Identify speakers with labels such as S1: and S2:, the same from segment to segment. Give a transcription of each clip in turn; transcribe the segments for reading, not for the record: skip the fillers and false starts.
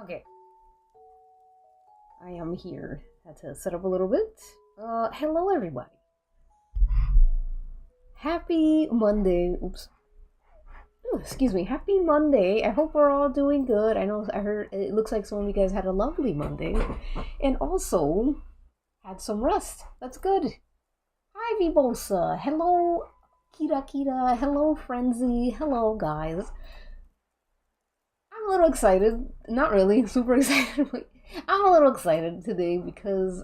S1: Okay, I am here. Had to set up a little bit. Hello everybody. Happy Monday. Oops. Ooh, excuse me. Happy Monday. I hope we're all doing good. I heard it looks like some of you guys had a lovely Monday. And also had some rest. That's good. Hi Vibosa. Hello Kira Kira. Hello Frenzy. Hello guys. I'm a little excited. Not really super excited, but I'm a little excited today because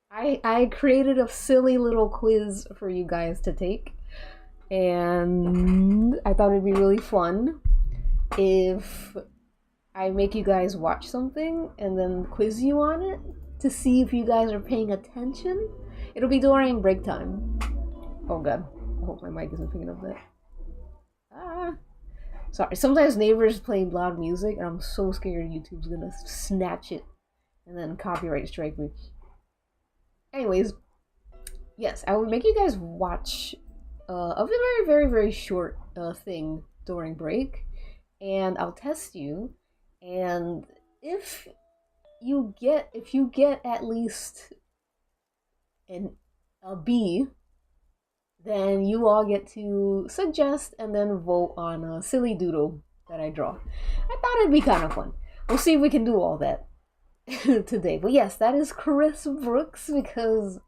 S1: I created a silly little quiz for you guys to take, and I thought it'd be really fun if I make you guys watch something and then quiz you on it to see if you guys are paying attention. It'll be during break time. Oh god, I hope my mic isn't picking up that. Sorry, sometimes neighbors play loud music and I'm so scared YouTube's gonna snatch it and then copyright strike me. Anyways, yes, I would make you guys watch a very, very, very short thing during break, and I'll test you, and if you get at least a B, then you all get to suggest and then vote on a silly doodle that I draw. I thought it'd be kind of fun. We'll see if we can do all that today. But yes, that is Chris Brooks because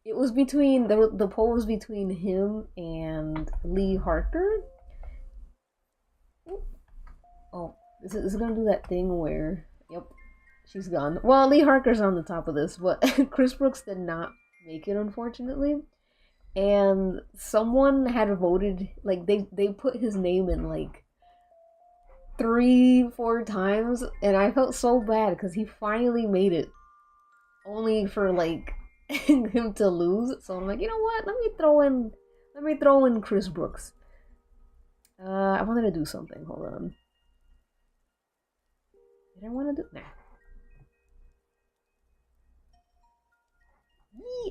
S1: it was between the poll was between him and Lee Harker. Oh, is it gonna do that thing where yep, she's gone. Well, Lee Harker's on the top of this, but Chris Brooks did not make it, unfortunately. And someone had voted, like, they put his name in, like, 3-4 times, and I felt so bad, because he finally made it. Only for, like, him to lose. So I'm like, you know what, let me throw in Chris Brooks. I wanted to do something, hold on. Did I want to do, nah.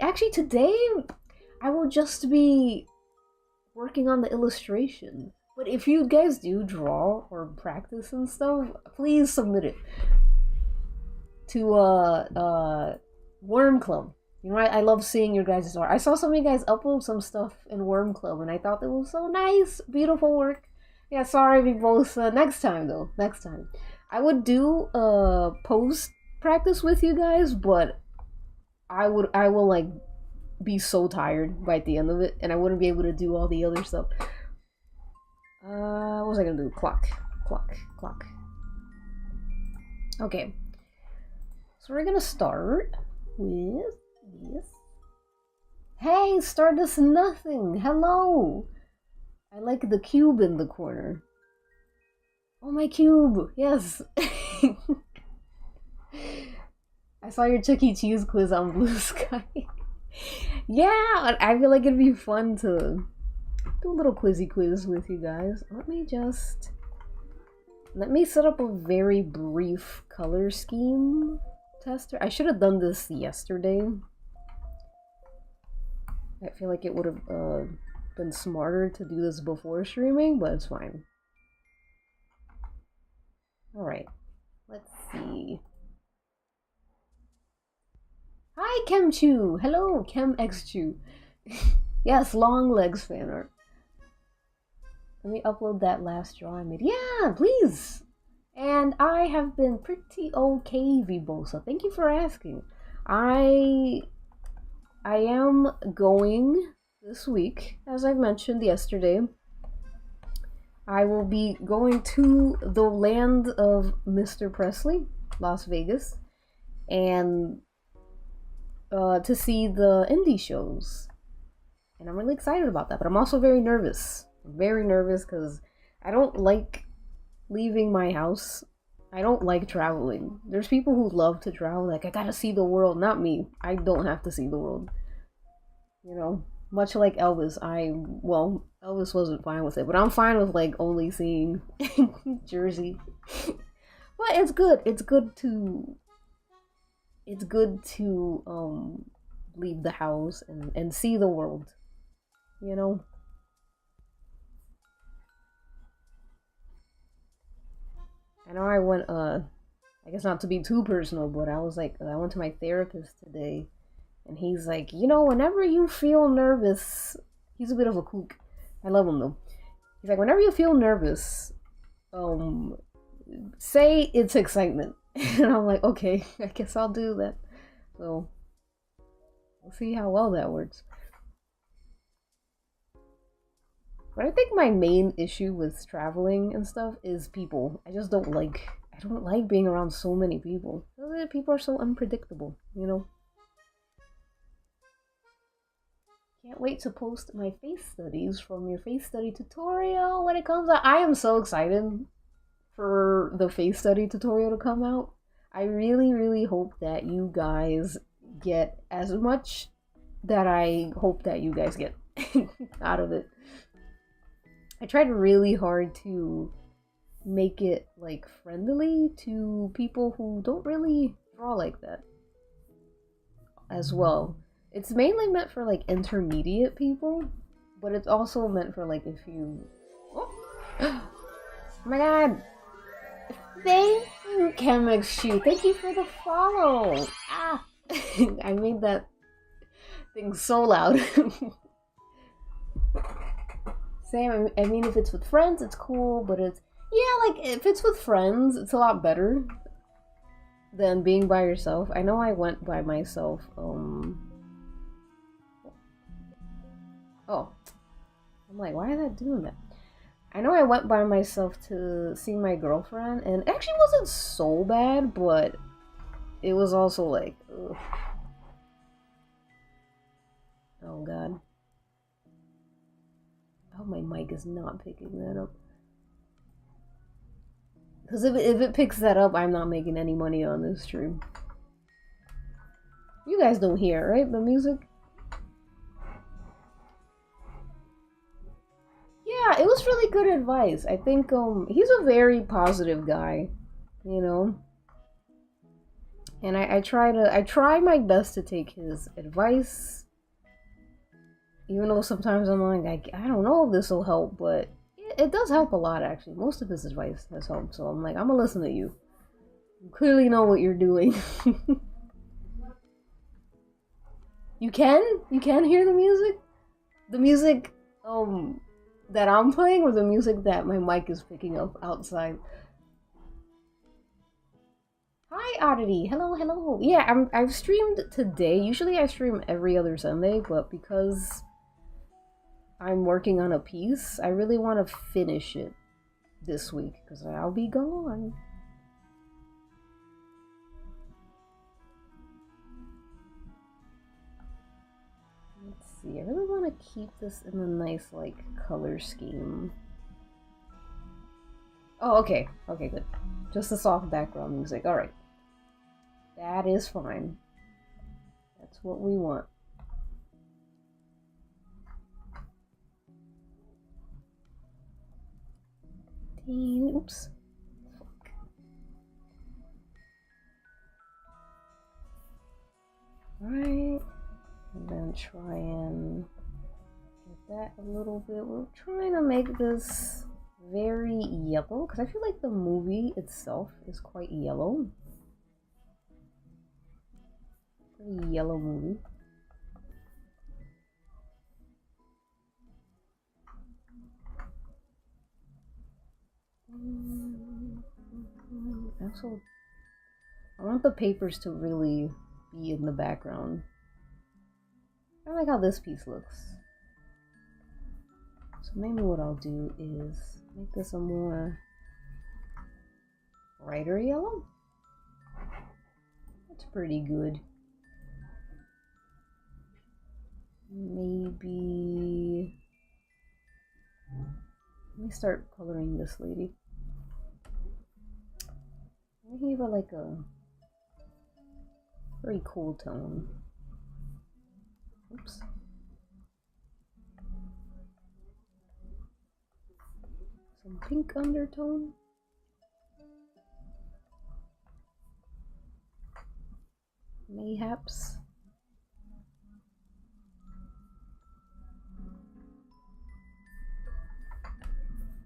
S1: Actually, today I will just be working on the illustration. But if you guys do draw or practice and stuff, please submit it to Worm Club. You know, I love seeing your guys' art. I saw some of you guys upload some stuff in Worm Club, and I thought it was so nice, beautiful work. Yeah, sorry we both. Next time though, next time I would do post practice with you guys, but I will like be so tired by the end of it, and I wouldn't be able to do all the other stuff. What was I gonna do? Clock. Okay. So we're gonna start with this. Hey, Stardust Nothing! Hello! I like the cube in the corner. Oh, my cube! Yes! I saw your Chuck E. Cheese quiz on Blue Sky. Yeah, I feel like it'd be fun to do a little quizzy quiz with you guys. Let me set up a very brief color scheme tester. I should have done this yesterday. I feel like it would have been smarter to do this before streaming, but it's fine. Alright, let's see. Hi, Kemchu! Hello, KemXchu. Yes, long legs fan art. Let me upload that last draw I made. Yeah, please! And I have been pretty okay, Vibosa. Thank you for asking. I am going this week, as I mentioned yesterday. I will be going to the land of Mr. Presley, Las Vegas, and to see the indie shows. And I'm really excited about that, but I'm also very nervous. I'm very nervous because I don't like leaving my house. I don't like traveling. There's people who love to travel, like, I gotta see the world. Not me. I don't have to see the world. You know, much like Elvis, well, Elvis wasn't fine with it, but I'm fine with, like, only seeing Jersey. But it's good. It's good to leave the house and see the world, you know? I know I went, I guess not to be too personal, but I was like, I went to my therapist today, and he's like, you know, whenever you feel nervous, he's a bit of a kook. I love him though. He's like, whenever you feel nervous, say it's excitement. And I'm like, okay, I guess I'll do that. So, we'll see how well that works. But I think my main issue with traveling and stuff is people. I don't like being around so many people. People are so unpredictable, you know? Can't wait to post my face studies from your face study tutorial when it comes out. I am so excited for the face study tutorial to come out. I really, really hope that you guys get as much that I hope that you guys get out of it. I tried really hard to make it, like, friendly to people who don't really draw like that as well. It's mainly meant for, like, intermediate people, but it's also meant for, like, if you... Oh my god! Thank you, KemXU! Thank you for the follow! Ah! I made that thing so loud. Same. I mean, if it's with friends, it's cool, but it's yeah, like if it's with friends, it's a lot better than being by yourself. I know I went by myself. Oh, I'm like, why is that doing that? I know I went by myself to see my girlfriend, and it actually wasn't so bad, but it was also like, ugh. Oh god. Oh, my mic is not picking that up. Because if it picks that up, I'm not making any money on this stream. You guys don't hear, right? The music? Yeah, it was really good advice. I think he's a very positive guy, you know. And I try my best to take his advice. Even though sometimes I'm like, I don't know if this will help, but it does help a lot actually. Most of his advice has helped, so I'm like, I'm gonna listen to you. You clearly know what you're doing. You can? You can hear the music? The music that I'm playing, or the music that my mic is picking up outside? Hi Oddity. Hello, hello. Yeah, I've streamed today. Usually I stream every other Sunday, but because I'm working on a piece, I really want to finish it this week because I'll be gone. Let's see. I really want to keep this in a nice like color scheme. Oh, okay. Okay, good. Just the soft background music. All right. That is fine. That's what we want. Oops. Fuck. Alright. And then try and get that a little bit. We're trying to make this very yellow because I feel like the movie itself is quite yellow. Pretty yellow movie. Also, I want the papers to really be in the background. I like how this piece looks. So maybe what I'll do is make this a more brighter yellow. That's pretty good. Maybe let me start coloring this lady. Let me give her like a very cool tone. Oops. Some pink undertone. Mayhaps.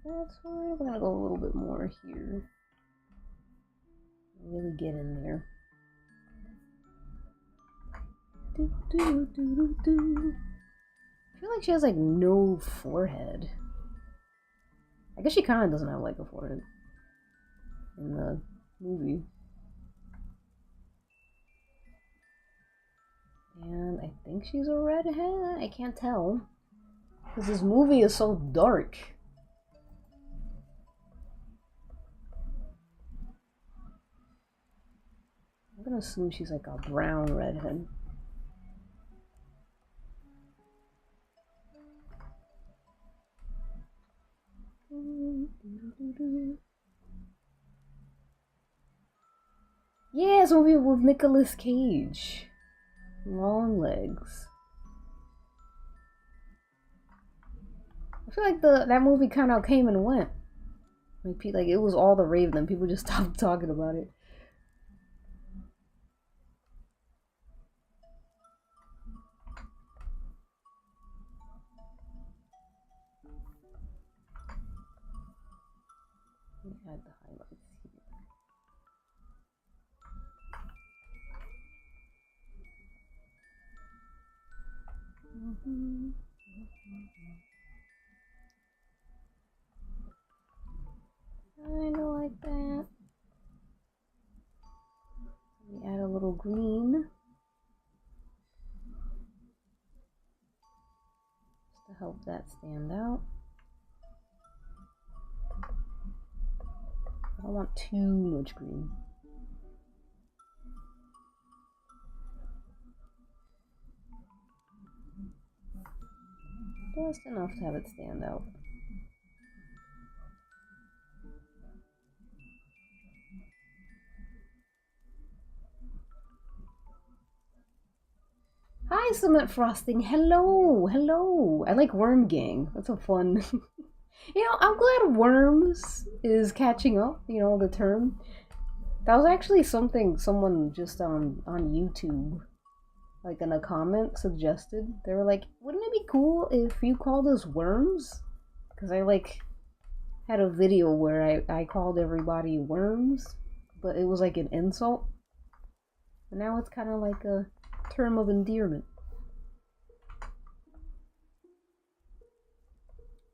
S1: That's fine. We're gonna go a little bit more here. Really get in there. Do, do, do, do, do. I feel like she has like no forehead. I guess she kind of doesn't have like a forehead in the movie. And I think she's a redhead. I can't tell because this movie is so dark. I'm gonna assume she's like a brown redhead. Yeah, it's a movie with Nicolas Cage. Long legs. I feel like that movie kind of came and went. Like it was all the rave, then people just stopped talking about it. Let me add the highlights here. green. Just to help that stand out. I don't want too much green. Just enough to have it stand out. Hi, Cement Frosting. Hello, hello. I like Worm Gang. That's a fun. You know, I'm glad Worms is catching up. You know the term. That was actually something someone just on YouTube, like in a comment, suggested. They were like, "Wouldn't it be cool if you called us worms?" Because I like had a video where I called everybody worms, but it was like an insult. And now it's kind of like a term of endearment.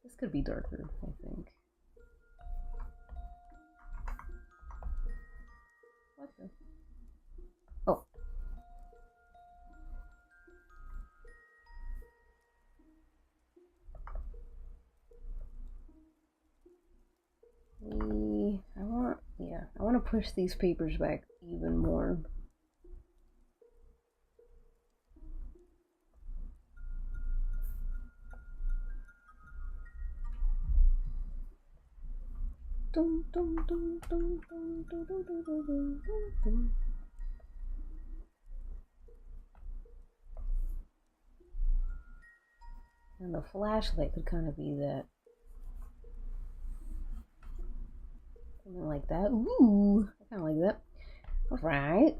S1: This could be darker, I think. What the? Oh. I want to push these papers back even more. Dum, dum, dum, dum, dum, dum, dum, dum, dum, dum. And the flashlight could kind of be that. Something like that. Ooh, I kind of like that. Alright.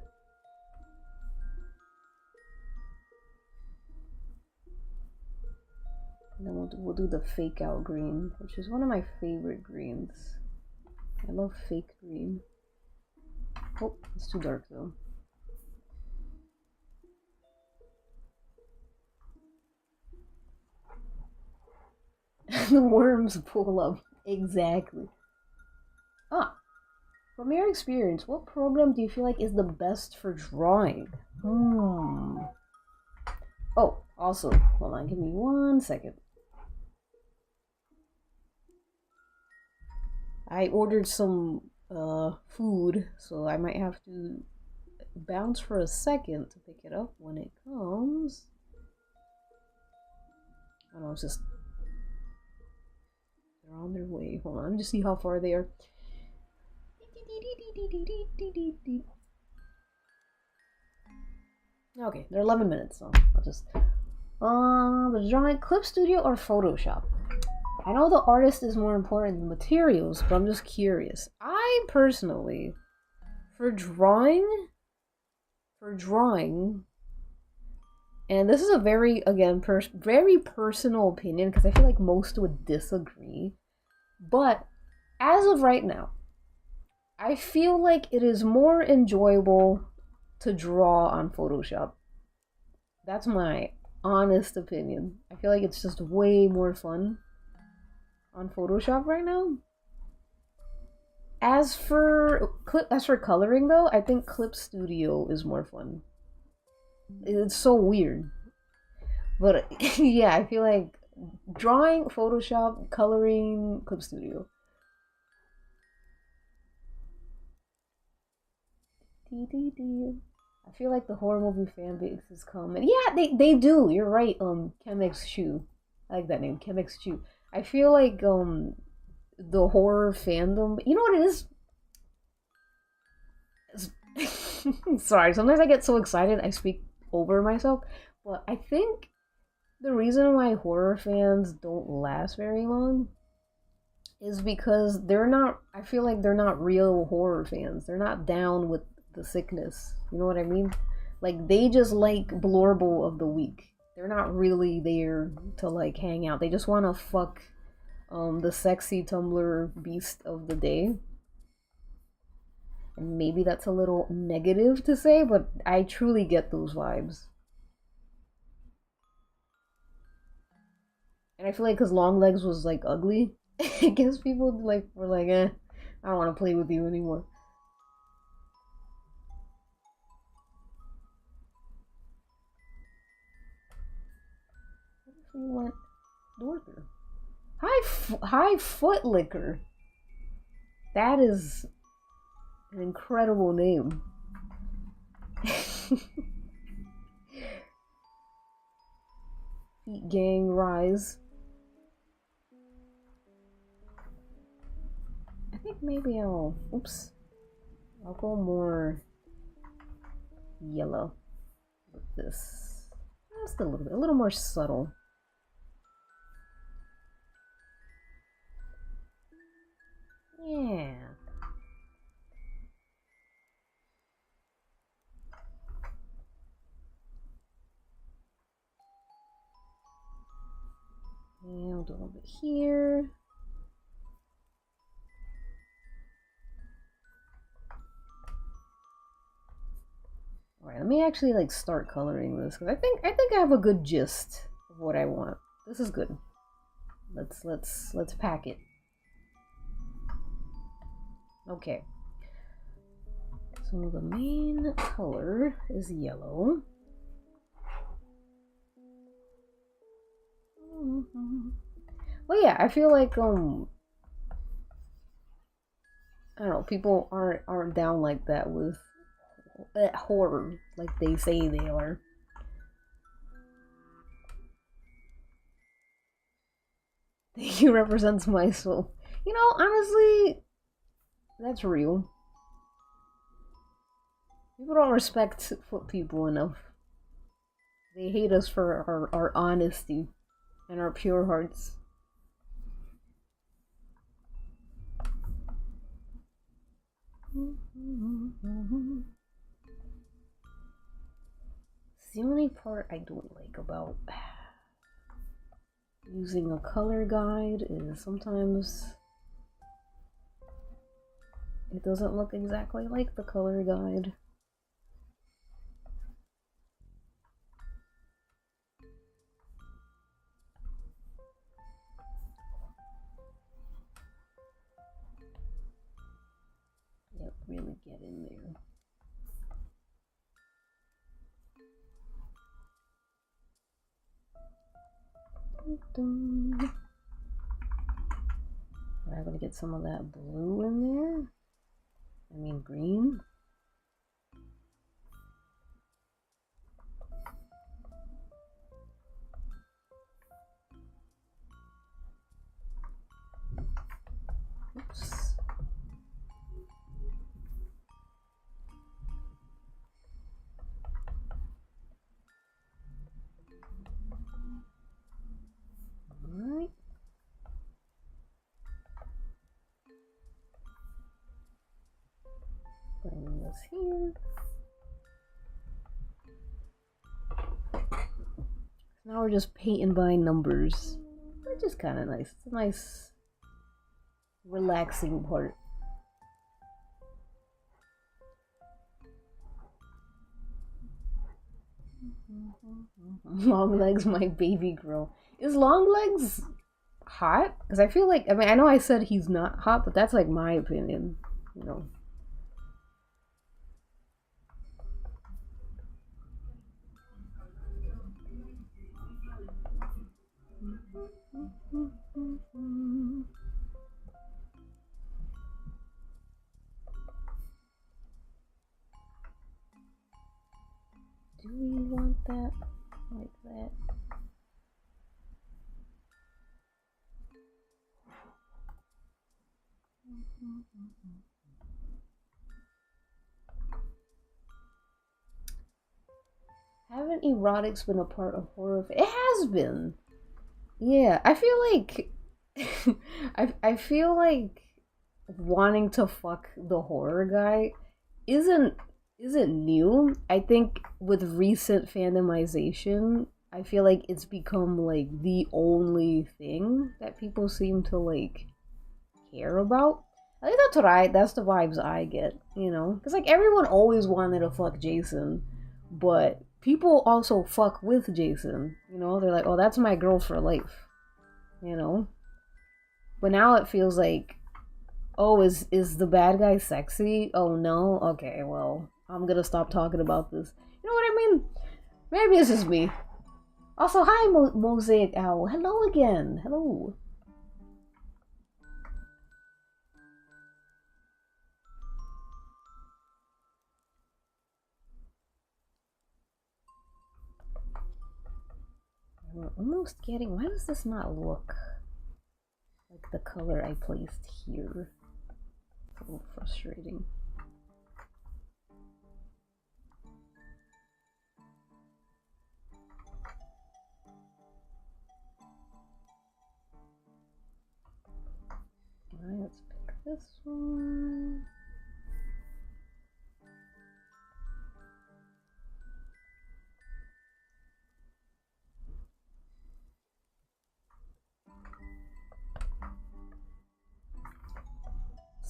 S1: And then we'll do the fake out green, which is one of my favorite greens. I love fake green. Oh, it's too dark though. The worms pull up. Exactly. Ah, from your experience, what program do you feel like is the best for drawing? Oh, also, hold on, give me 1 second. I ordered some food, so I might have to bounce for a second to pick it up when it comes. I don't know, it's just they're on their way. Hold on, just see how far they are. Okay, they're 11 minutes, so I'll just the drawing Clip Studio or Photoshop. I know the artist is more important than materials, but I'm just curious. I personally, for drawing, and this is a very, again, very personal opinion because I feel like most would disagree, but as of right now, I feel like it is more enjoyable to draw on Photoshop. That's my honest opinion. I feel like it's just way more fun on Photoshop right now. As for coloring though, I think Clip Studio is more fun. It's so weird. But yeah, I feel like drawing, Photoshop, coloring, Clip Studio. I feel like the horror movie fan base is coming. Yeah, they do. You're right. Chemex Chu. I like that name, Chemex Chu. I feel like the horror fandom. You know what it is? Sorry, sometimes I get so excited I speak over myself. But I think the reason why horror fans don't last very long is because they're not. I feel like they're not real horror fans. They're not down with the sickness. You know what I mean? Like they just like Blorble of the week. They're not really there to like hang out. They just want to fuck the sexy Tumblr beast of the day. And maybe that's a little negative to say, but I truly get those vibes. And I feel like because Long Legs was like ugly, I guess people like were like, I don't want to play with you anymore. we went Dorker. High Foot Liquor. That is an incredible name. Feet Gang Rise. I think maybe I'll go more yellow with this. Just a little more subtle. Yeah. And I'll do a little bit here. Alright, let me actually like start coloring this because I think I have a good gist of what I want. This is good. Let's pack it. Okay. So the main color is yellow. Well, yeah, I feel like I don't know, people aren't down like that with horror like they say they are. He represents my soul. You know, honestly, that's real. People don't respect foot people enough. They hate us for our honesty and our pure hearts. It's the only part I don't like about using a color guide is sometimes it doesn't look exactly like the color guide. Yep, really get in there. I'm gonna get some of that blue in there. I mean green. Oops. Alright. Putting this here. Now we're just painting by numbers. Which is kind of nice. It's a nice, relaxing part. Long legs, my baby girl. Is long legs hot? Because I feel like, I mean, I know I said he's not hot, but that's like my opinion, you know. Do we want that like that? Haven't erotics been a part of horror? It has been. Yeah, I feel like I feel like wanting to fuck the horror guy isn't new. I think with recent fandomization, I feel like it's become like the only thing that people seem to like care about. I think that's the vibes I get, you know? Because like everyone always wanted to fuck Jason, but people also fuck with Jason, you know? They're like, oh, that's my girl for life, you know? But now it feels like, oh, is the bad guy sexy? Oh no? Okay, well, I'm gonna stop talking about this. You know what I mean? Maybe it's just me. Also, hi, Mosaic Owl. Hello again. Hello. We're almost getting... Why does this not look like the color I placed here? It's a little frustrating. Alright, let's pick this one.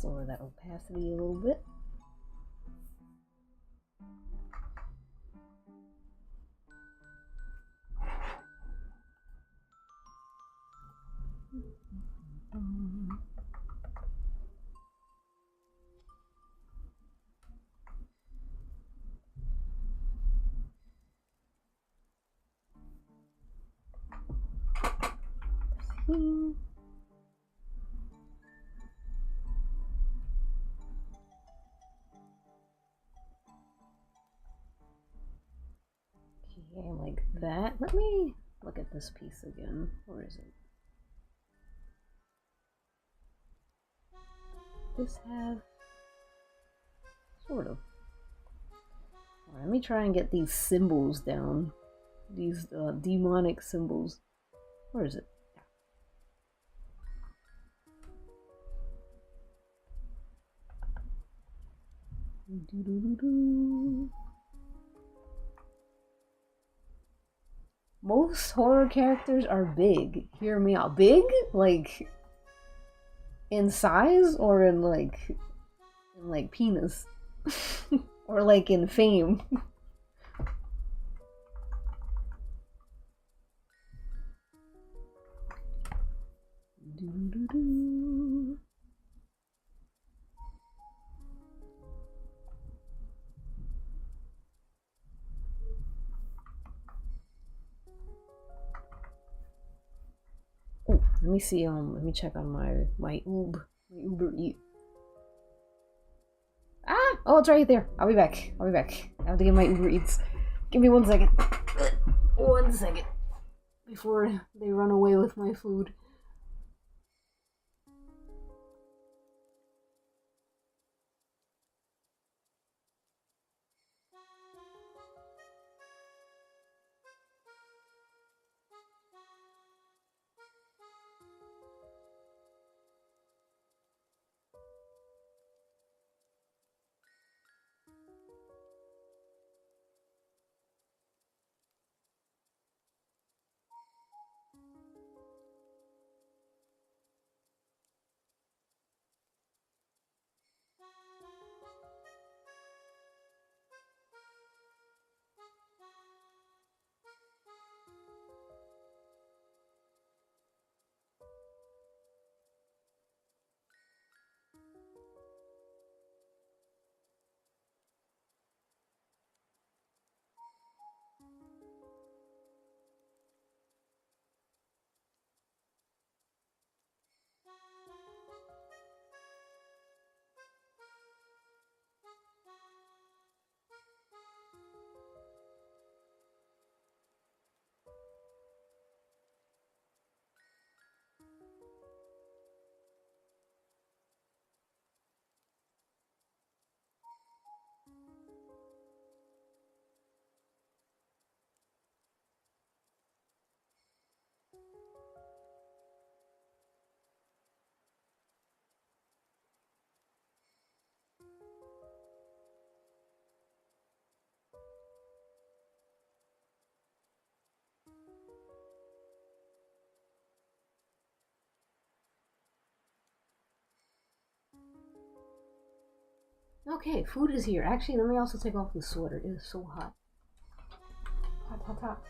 S1: Lower that opacity a little bit. See. Okay, like that. Let me look at this piece again. Where is it? This have sort of. Alright, let me try and get these symbols down. These demonic symbols. Where is it? Most horror characters are big. Hear me out. Big? Like in size or in like penis? Or like in fame? Oh, let me see. Let me check on my Uber Eat. Ah! Oh, it's right there. I'll be back. I have to get my Uber Eats. Give me 1 second. 1 second before they run away with my food. Okay, food is here. Actually, let me also take off the sweater. It is so hot. Hot, hot, hot.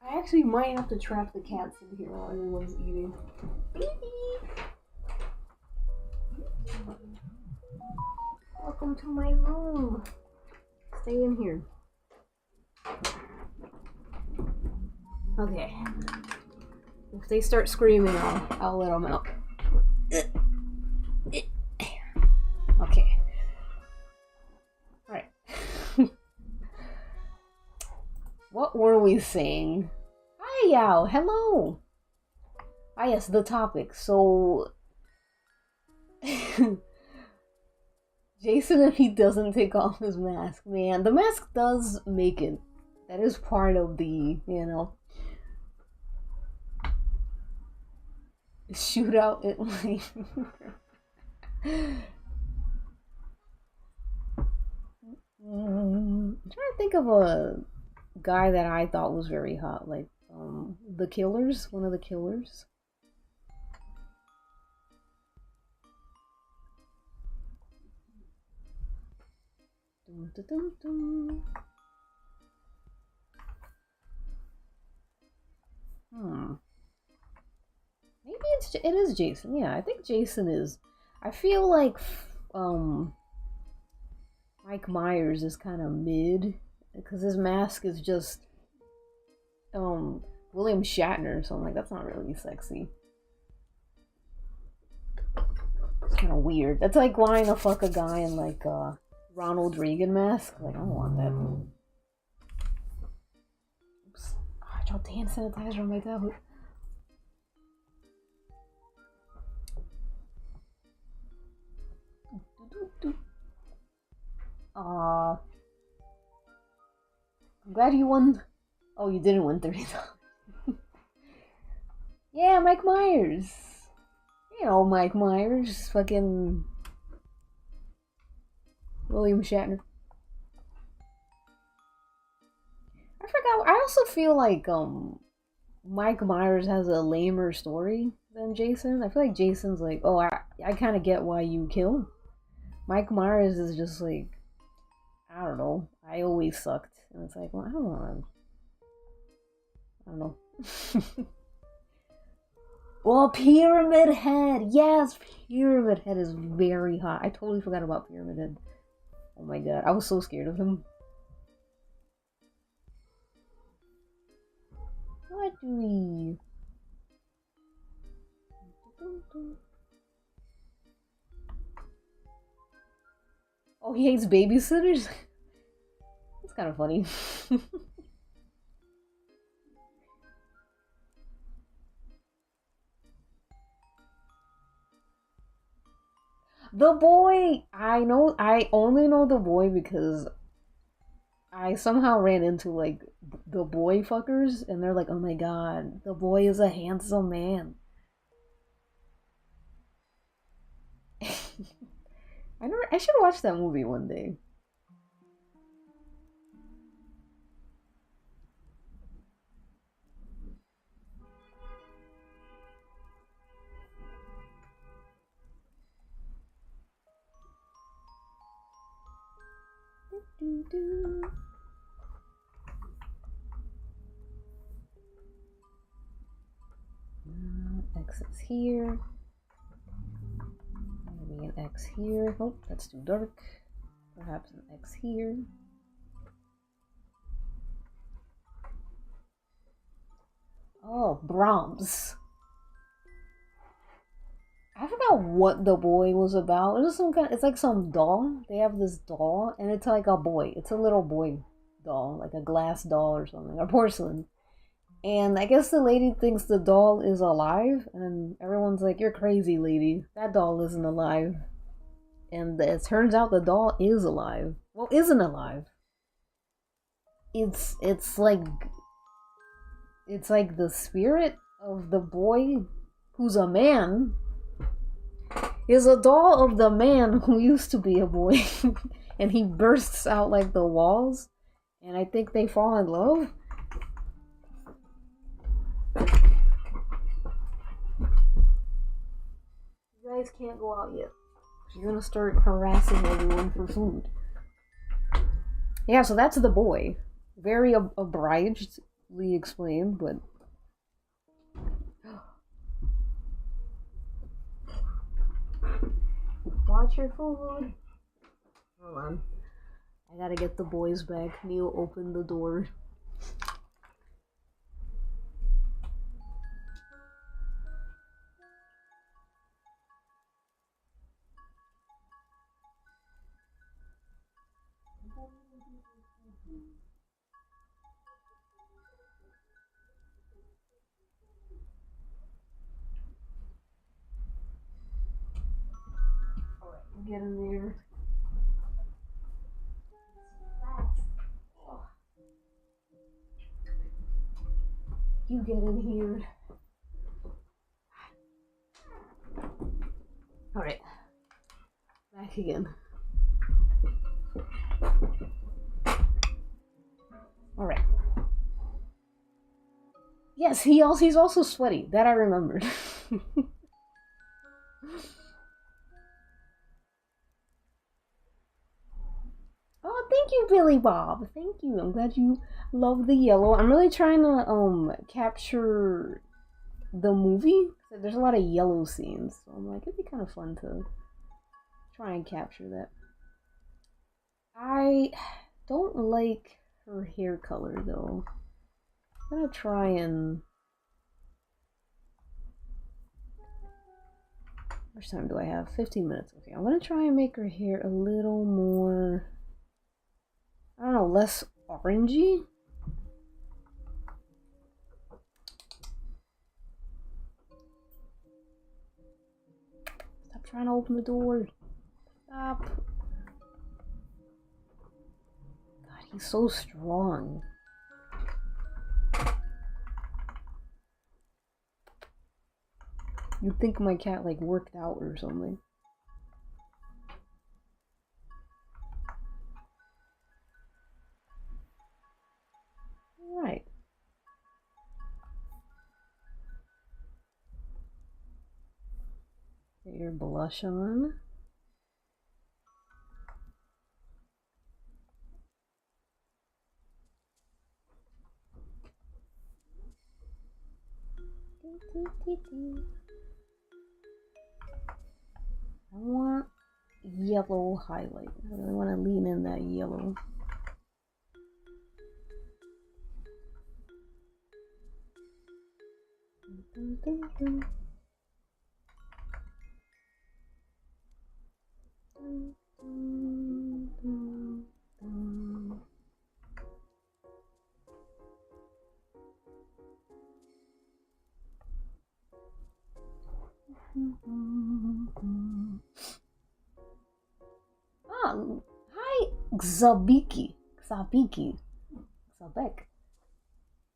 S1: I actually might have to trap the cats in here while everyone's eating. Welcome to my room. Stay in here. Okay. If they start screaming, I'll let them out. Okay. Alright. What were we saying? Hi, Yao. Hello. Ah, yes, the topic. So, Jason, if he doesn't take off his mask, man, the mask does make it. That is part of the, shootout. It like. I'm trying to think of a guy that I thought was very hot, like the Killers, one of the Killers. Dun, dun, dun, dun. Maybe it is Jason. Yeah, I think Jason is. I feel like Mike Myers is kind of mid because his mask is just William Shatner, so I'm like, that's not really sexy. It's kind of weird. That's like wanting to fuck a guy in like Ronald Reagan mask. Like, I don't want that. Oops. Oh, I dropped hand sanitizer on my tablet. I'm glad you won. Oh, you didn't win $30. Yeah, Mike Myers. You know, Mike Myers, fucking William Shatner. I forgot. I also feel like Mike Myers has a lamer story than Jason. I feel like Jason's like, oh, I kind of get why you kill. Mike Myers is just like, I don't know. I always sucked, and it's like, well, I don't know. Well, Pyramid Head. Yes, Pyramid Head is very hot. I totally forgot about Pyramid Head. Oh my god, I was so scared of him. What do we? Oh, he hates babysitters? That's kind of funny. The boy! I only know the boy because I somehow ran into like the boy fuckers and they're like, oh my god, the boy is a handsome man. I should watch that movie one day. X is here. Maybe an X here. Oh, that's too dark. Perhaps an X here. Oh, Brahms. I forgot what the boy was about. It was some kind. It's like some doll. They have this doll, and it's like a boy. It's a little boy doll, like a glass doll or something, or porcelain. And I guess the lady thinks the doll is alive, and everyone's like, "You're crazy, lady. That doll isn't alive." And it turns out the doll is alive. Well, isn't alive. It's like the spirit of the boy who's a man is a doll of the man who used to be a boy. And he bursts out like the walls, and I think they fall in love. You guys can't go out yet. You're gonna start harassing everyone for food. Yeah, so that's the boy. Very obligedly explained, but watch your food. Hold on. I gotta get the boys back. Neil opened the door. Get in there. You get in here. Alright. Back again. Alright. Yes, he's also sweaty. That I remembered. Oh, thank you, Billy Bob. Thank you. I'm glad you love the yellow. I'm really trying to capture the movie. There's a lot of yellow scenes, so I'm like, it'd be kind of fun to try and capture that. I don't like her hair color though. I'm gonna try and... How much time do I have? 15 minutes. Okay, I'm gonna try and make her hair a little more... I don't know, less orangey? Stop trying to open the door. Stop. God, he's so strong. You'd think my cat like worked out or something. Alright. Get your blush on. I want yellow highlight. I really want to lean in that yellow. Oh, hi, Zabeki. Zabek.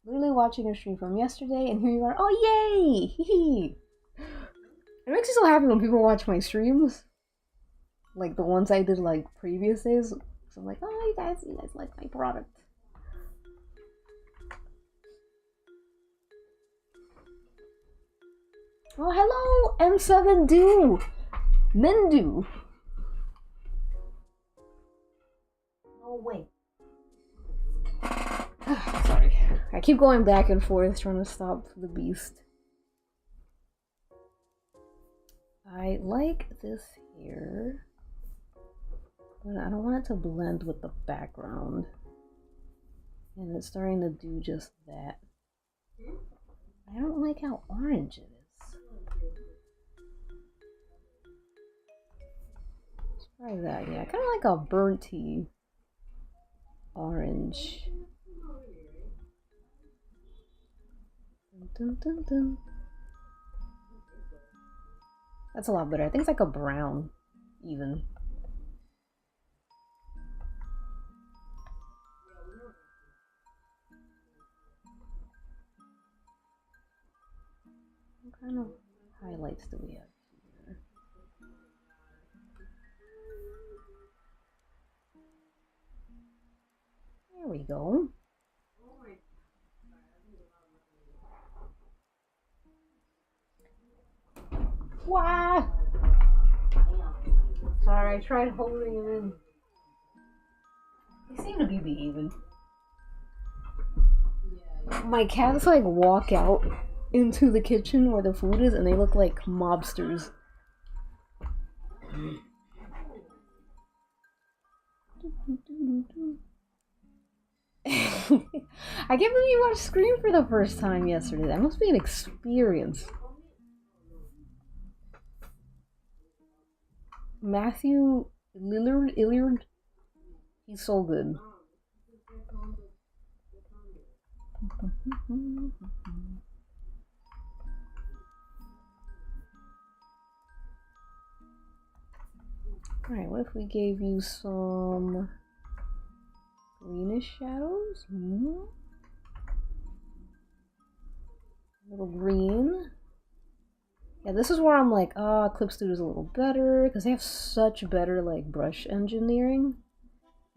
S1: Literally watching a stream from yesterday, and here you are. Oh, yay! It makes me so happy when people watch my streams. Like the ones I did like previous days. So I'm like, oh, you guys like my product. Oh, hello, M7 Do! Mendu! Oh, wait. Sorry. I keep going back and forth trying to stop the beast. I like this here, but I don't want it to blend with the background. And it's starting to do just that. I don't like how orange it is. Let's try that, yeah. Kind of like a burnty orange. Dun, dun, dun. That's a lot better. I think it's like a brown, even. What kind of highlights do we have here? There we go. Wow! Sorry, I tried holding him in. They seem to be behaving. My cats like walk out into the kitchen where the food is and they look like mobsters. I can't believe you watched Scream for the first time yesterday. That must be an experience. Matthew Illard, he's so good. Alright, what if we gave you some greenish shadows? A little green. Yeah, this is where I'm like, Clip Studio's a little better, because they have such better, like, brush engineering.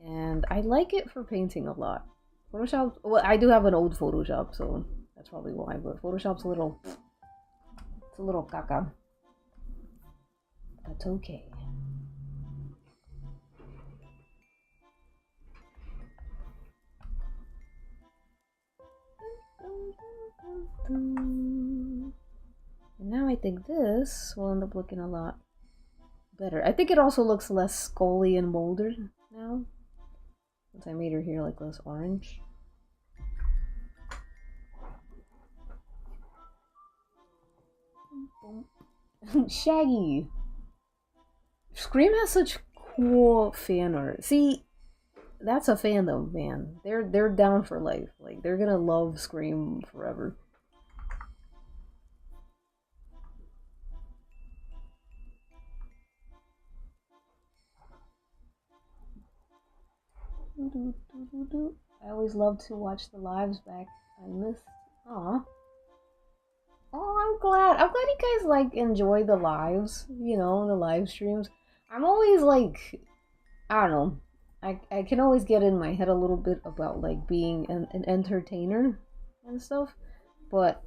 S1: And I like it for painting a lot. Photoshop, well, I do have an old Photoshop, so that's probably why, but Photoshop's a little, it's a little caca. That's okay. And now I think this will end up looking a lot better. I think it also looks less scully and molded now, since I made her hair like less orange. Shaggy! Scream has such cool fan art. See, that's a fandom, man. They're down for life. Like, they're gonna love Scream forever. I always love to watch the lives back. I missed. Aw. Oh, I'm glad. I'm glad you guys like enjoy the lives. You know, the live streams. I'm always like, I don't know. I can always get in my head a little bit about like being an entertainer and stuff, but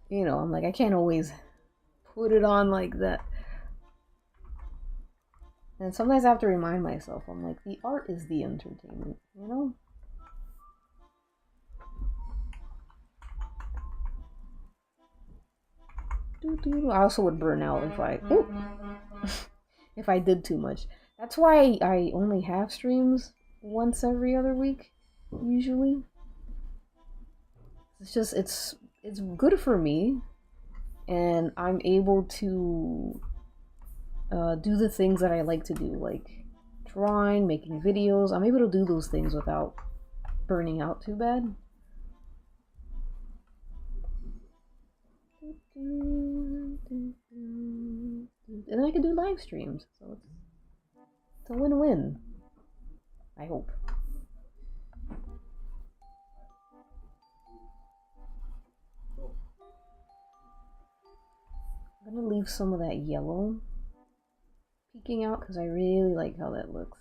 S1: you know, I'm like I can't always put it on like that. And sometimes I have to remind myself, I'm like, the art is the entertainment, you know? I also would burn out if I if I did too much. That's why I only have streams once every other week, usually. It's just it's good for me, and I'm able to do the things that I like to do, like drawing, making videos. I'm able to do those things without burning out too bad. And then I can do live streams, so it's a win-win. I hope. I'm gonna leave some of that yellow peeking out because I really like how that looks.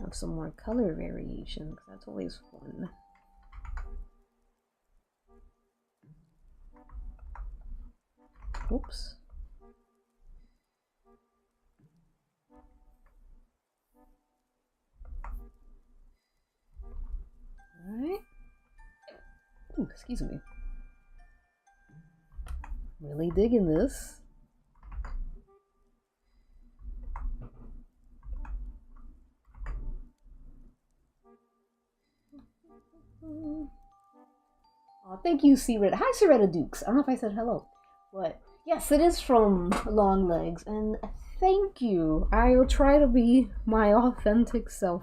S1: Have some more color variation because that's always fun. Oops. Alright. Ooh, excuse me. Really digging this. Oh, thank you, Seretta. Hi, Seretta Dukes. I don't know if I said hello, but yes, it is from Long Legs, and thank you. I will try to be my authentic self,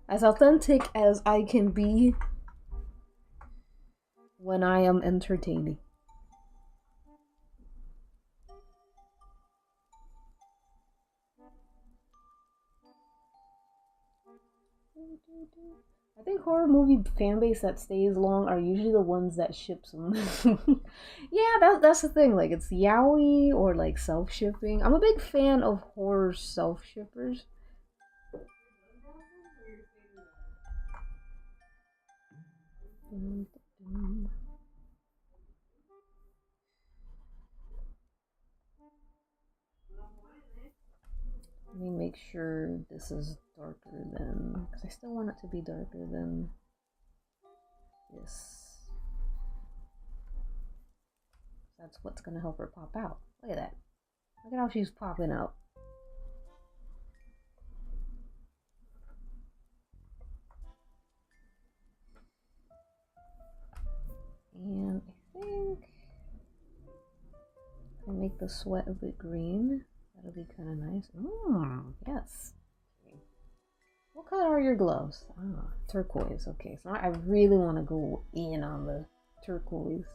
S1: as authentic as I can be when I am entertaining. I think horror movie fan base that stays long are usually the ones that ship some. Yeah, that's the thing. Like it's yaoi or like self shipping. I'm a big fan of horror self shippers. Let me make sure this is darker than, because I still want it to be darker than this. That's what's gonna help her pop out. Look at that. Look at how she's popping out. And I think I'll make the sweat a bit green. That'll be kind of nice. Yes. What color are your gloves? Ah, turquoise. Okay, so I really want to go in on the turquoise.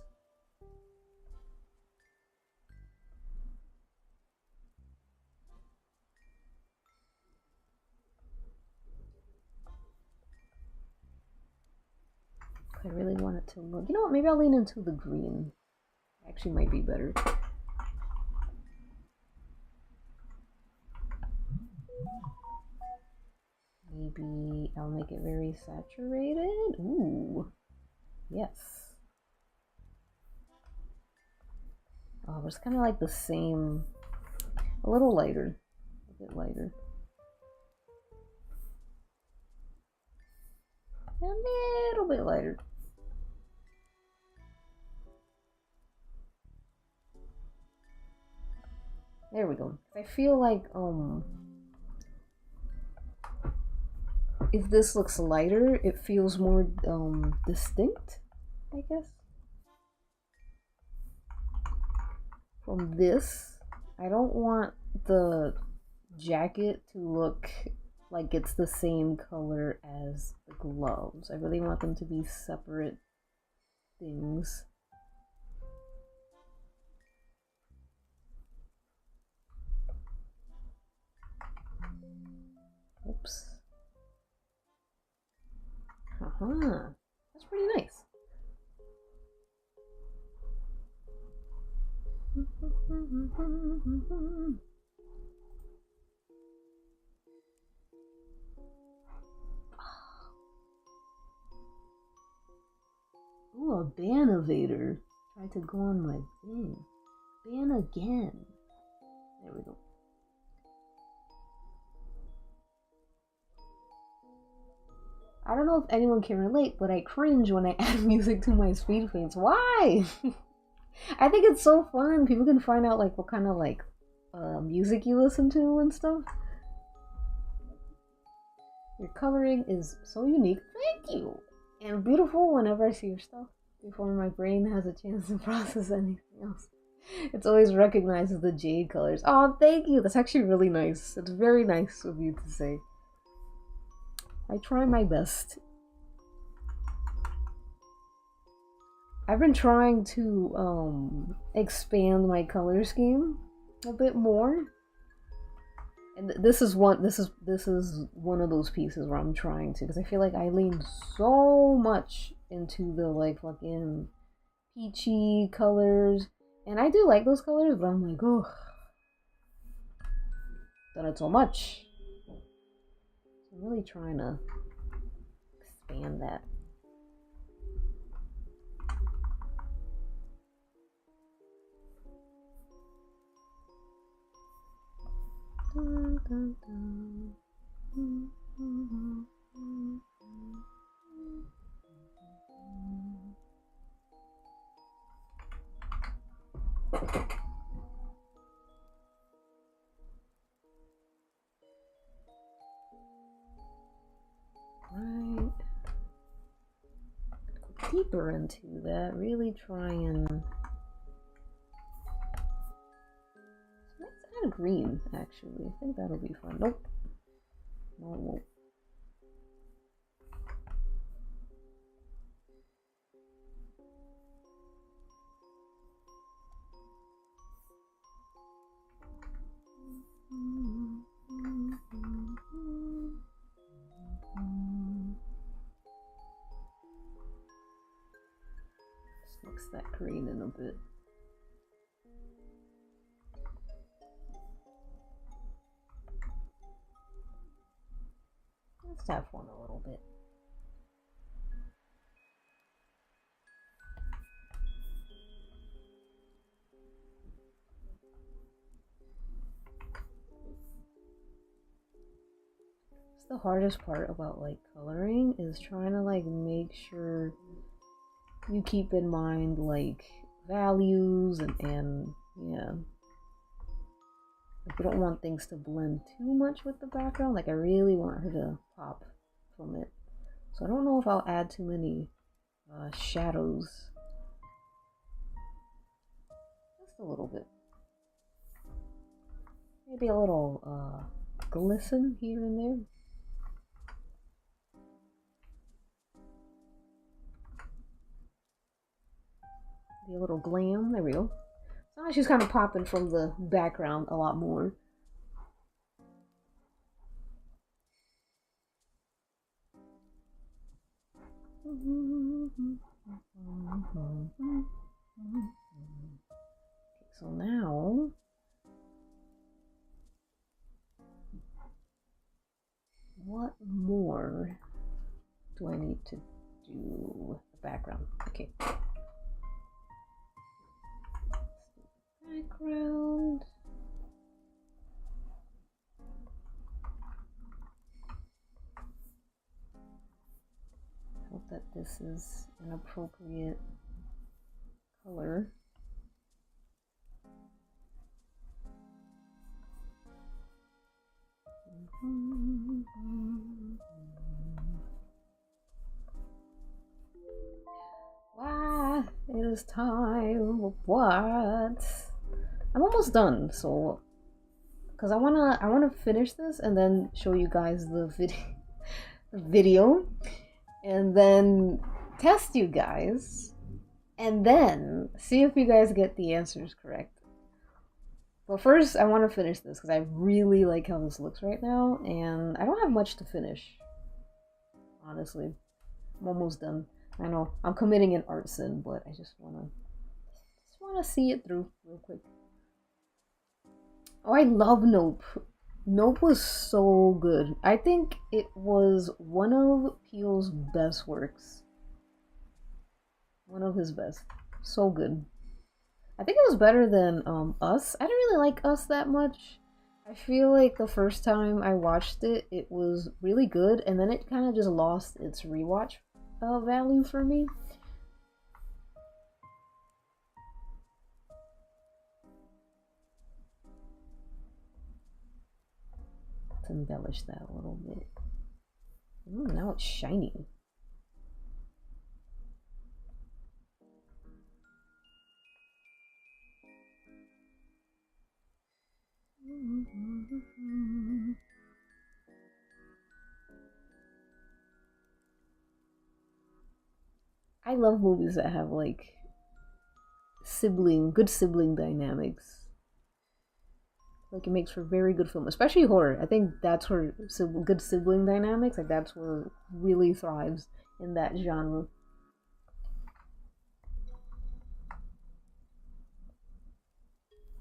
S1: I really want it to look. You know what? Maybe I'll lean into the green. Actually, might be better. Maybe I'll make it very saturated. Ooh, yes. Oh, it's kind of like the same. A little lighter. A bit lighter. A little bit lighter. There we go. I feel like if this looks lighter, it feels more distinct, I guess. From this, I don't want the jacket to look like it's the same color as the gloves. I really want them to be separate things. Oops. That's pretty nice. Ooh, a Banovator. Tried to go on my thing. Ban again. There we go. I don't know if anyone can relate, but I cringe when I add music to my speed paints. Why? I think it's so fun. People can find out like what kind of like music you listen to and stuff. Your coloring is so unique. Thank you. And beautiful whenever I see your stuff before my brain has a chance to process anything else. It's always recognizes the jade colors. Oh, thank you. That's actually really nice. It's very nice of you to say. I try my best. I've been trying to expand my color scheme a bit more. And this is one of those pieces where I'm trying to, because I feel like I lean so much into the like fucking peachy colors, and I do like those colors, but I'm like, oh, done it so much. So I'm really trying to expand that. Dun, dun, dun. Right. Go deeper into that. Really try and. Let's add green, actually. I think that'll be fun. Nope. No, it won't. Just mix that green in a bit. Let's have fun a little bit. It's the hardest part about like coloring is trying to like make sure you keep in mind like values and yeah. Like, we don't want things to blend too much with the background. Like I really want her to pop from it. So I don't know if I'll add too many shadows. Just a little bit. Maybe a little glisten here and there. Be a little glam. There we go. So now she's kind of popping from the background a lot more. Okay, so now what more do I need to do with the background? Okay. Background. Hope that this is an appropriate color. Wow, it is time. What? I'm almost done, so because I wanna finish this and then show you guys the video, and then test you guys, and then see if you guys get the answers correct. But first, I want to finish this because I really like how this looks right now, and I don't have much to finish. Honestly, I'm almost done. I know I'm committing an art sin, but I just wanna see it through real quick. Oh, I love Nope. Nope was so good. I think it was one of Peele's best works. One of his best. So good. I think it was better than Us. I didn't really like Us that much. I feel like the first time I watched it, it was really good, and then it kind of just lost its rewatch value for me. Let's embellish that a little bit. Ooh, now it's shiny. I love movies that have like good sibling dynamics. Like it makes for very good film, especially horror. I think that's where good sibling dynamics, like that's where really thrives in that genre.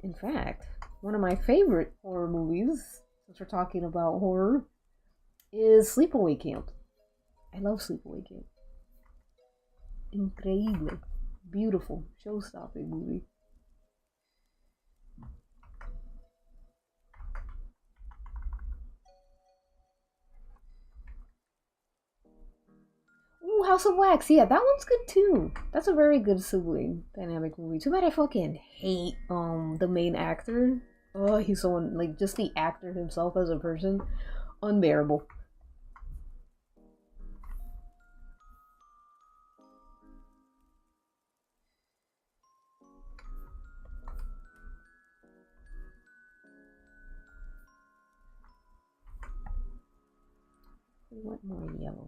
S1: In fact, one of my favorite horror movies, since we're talking about horror, is Sleepaway Camp. I love Sleepaway Camp. Increíble. Beautiful, show-stopping movie. Ooh, House of Wax. Yeah, that one's good too. That's a very good sibling dynamic movie. Too bad I fucking hate the main actor. Oh, he's so like just the actor himself as a person, unbearable. We want more yellow.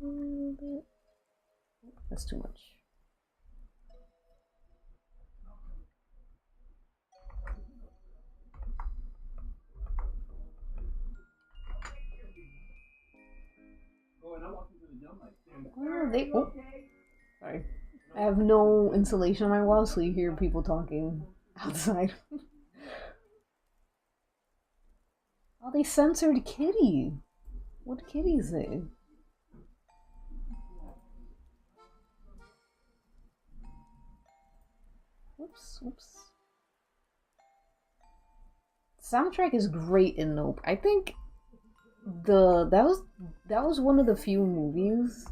S1: A little bit. That's too much. Oh, sorry. I have no insulation on my wall, so you hear people talking outside. Oh, they censored Kitty. What Kitty say? Oops. Soundtrack is great in Nope. I think that was one of the few movies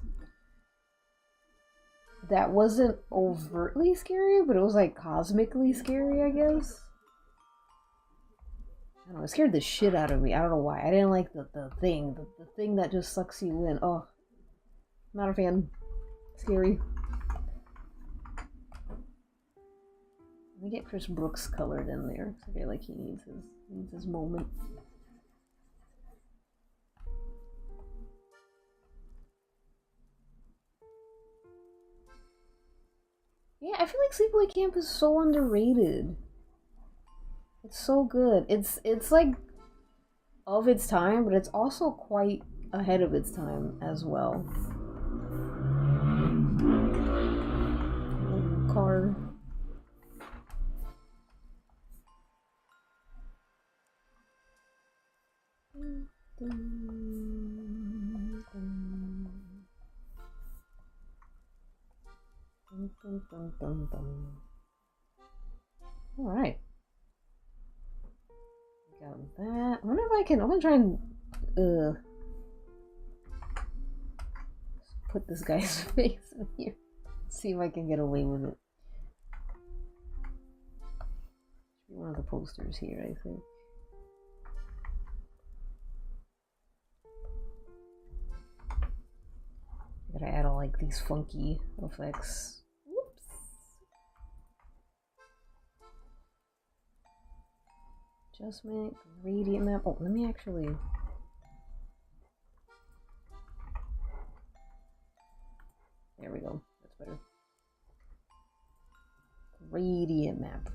S1: that wasn't overtly scary, but it was like cosmically scary, I guess. I don't know, it scared the shit out of me. I don't know why. I didn't like the thing that just sucks you in. Oh, not a fan. Scary. Let me get Chris Brooks colored in there. I feel like he needs his moment. Yeah, I feel like Sleepaway Camp is so underrated. It's so good. It's like of its time, but it's also quite ahead of its time as well. Car. Alright. Got that. I wonder if I can. I'm gonna try and put this guy's face in here. See if I can get away with it. Should be one of the posters here, I think. I gotta add all like these funky effects. Whoops. Adjustment, gradient map. Oh, let me actually. There we go. That's better. Gradient map.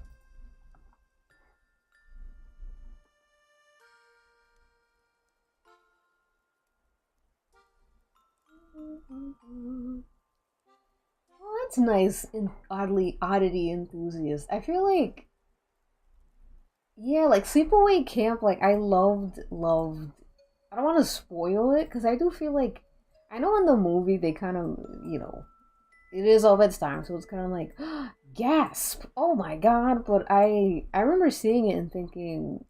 S1: Oh, that's nice. And oddity enthusiast. I feel like, yeah, like Sleepaway Camp. Like I loved. I don't want to spoil it because I do feel like I know in the movie they kind of, it is of its time, so it's kind of like gasp, oh my god. But I remember seeing it and thinking,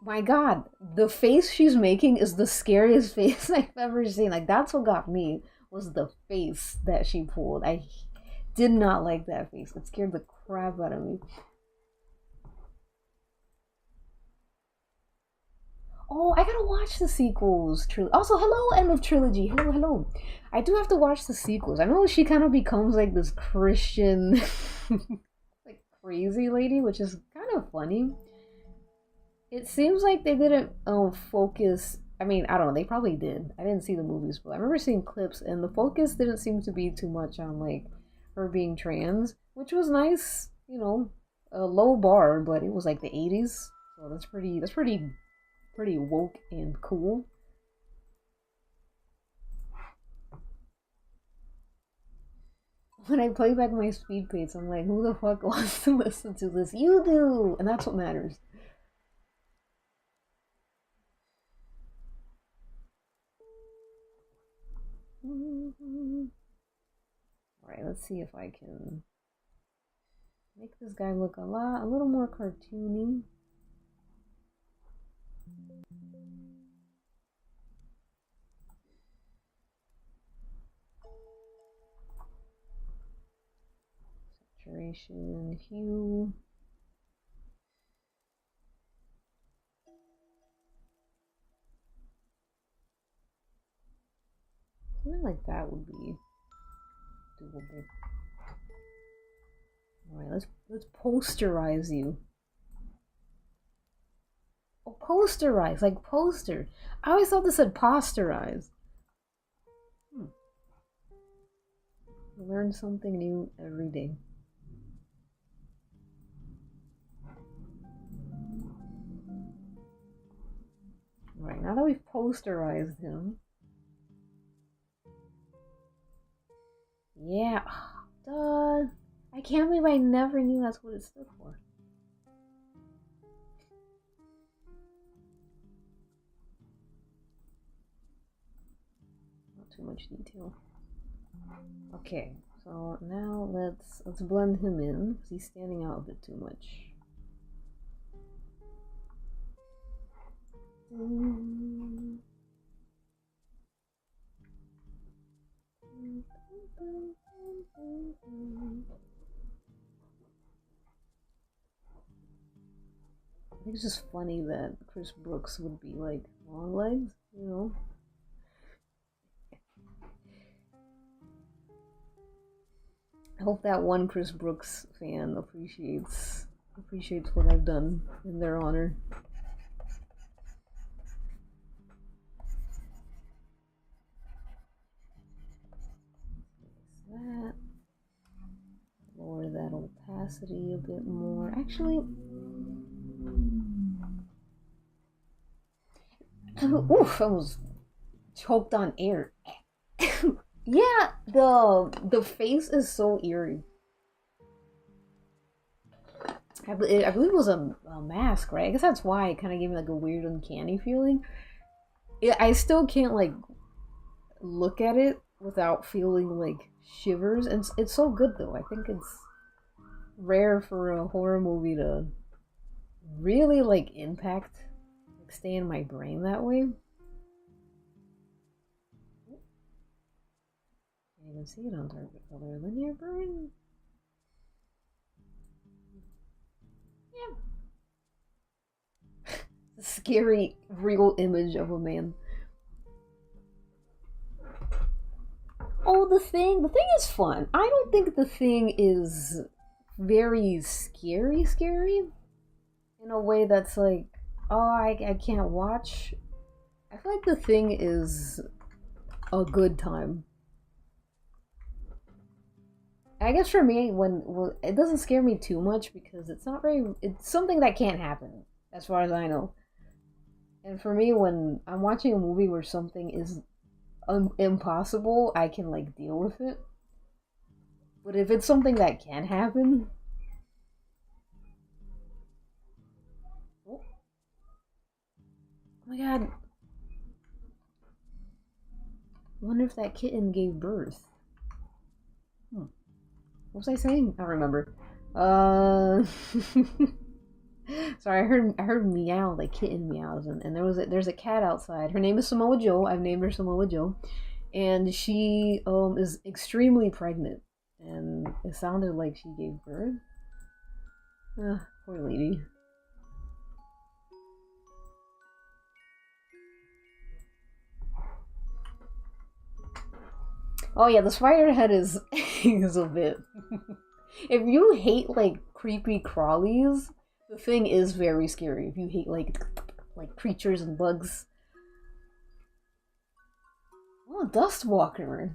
S1: my god, the face she's making is the scariest face I've ever seen. Like that's what got me, was the face that she pulled. I did not like that face. It scared the crap out of me. Oh, I gotta watch the sequels. Also, hello, end of trilogy. Hello. I do have to watch the sequels. I know she kind of becomes like this Christian, like crazy lady, which is kind of funny. It seems like they didn't focus. I mean, I don't know. They probably did. I didn't see the movies, but I remember seeing clips, and the focus didn't seem to be too much on like her being trans, which was nice. A low bar, but it was like the '80s, so that's pretty woke and cool. When I play back my speed pates, I'm like, who the fuck wants to listen to this? You do! And that's what matters. Alright, let's see if I can make this guy look a little more cartoony. Saturation, hue. Something like that would be doable. Alright, let's posterize you. Oh, posterize, like poster. I always thought this said posterize. Learn something new every day. Alright, now that we've posterized him. Yeah, duh. I can't believe I never knew that's what it stood for. Not too much detail. Okay, So now let's blend him in because he's standing out a bit too much. I think it's just funny that Chris Brooks would be like long legs, you know? I hope that one Chris Brooks fan appreciates what I've done in their honor. That. Lower that opacity a bit more. Actually, oof, I was choked on air. Yeah, the face is so eerie. I believe it was a mask, right? I guess that's why it kind of gave me like a weird uncanny feeling. I still can't like look at it without feeling like shivers, and it's so good though. I think it's rare for a horror movie to really like impact, like stay in my brain that way. Can't even see it on target color. Linear burn. Yeah. Scary real image of a man. Oh, the thing is fun. I don't think the thing is very scary in a way that's like, oh, I can't watch. I feel like the thing is a good time. I guess for me, well, it doesn't scare me too much because it's something that can't happen, as far as I know. And for me, when I'm watching a movie where something is impossible, I can like deal with it. But if it's something that can happen, oh my god, I wonder if that kitten gave birth. What was I saying? I don't remember. Sorry, I heard meow, like kitten meows, and there's a cat outside. Her name is Samoa Joe. I've named her Samoa Joe, and she is extremely pregnant, and it sounded like she gave birth. Poor lady. Oh yeah, the spider head is is a bit. If you hate like creepy crawlies, the thing is very scary. If you hate like creatures and bugs. Oh, Dust Walker.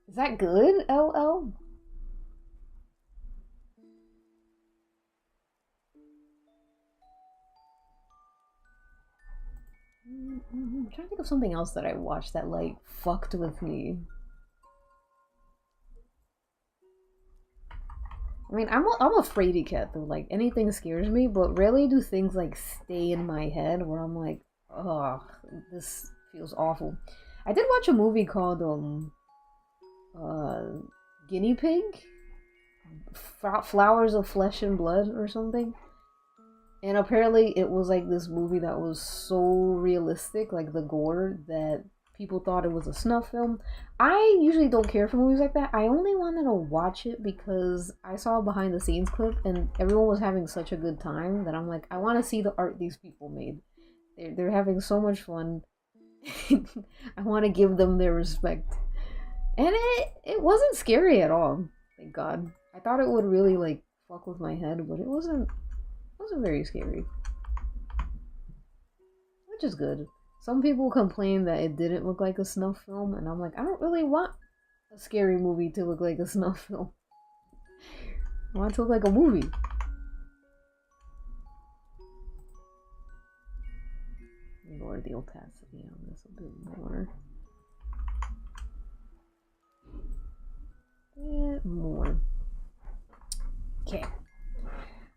S1: Is that good? LL? I'm trying to think of something else that I watched that like fucked with me. I mean, I'm a fraidy cat though. Like anything scares me, but rarely do things like stay in my head where I'm like, oh, this feels awful. I did watch a movie called uh Guinea Pig, Flowers of Flesh and Blood or something. And apparently it was like this movie that was so realistic, like the gore, that people thought it was a snuff film. I usually don't care for movies like that. I only wanted to watch it because I saw a behind the scenes clip and everyone was having such a good time that I'm like, I want to see the art these people made. They're having so much fun. I want to give them their respect. And it wasn't scary at all. Thank God. I thought it would really like fuck with my head, but it wasn't very scary. Which is good. Some people complain that it didn't look like a snuff film, and I'm like, I don't really want a scary movie to look like a snuff film. I want it to look like a movie. Lower the opacity on this a bit more. Bit more. Okay.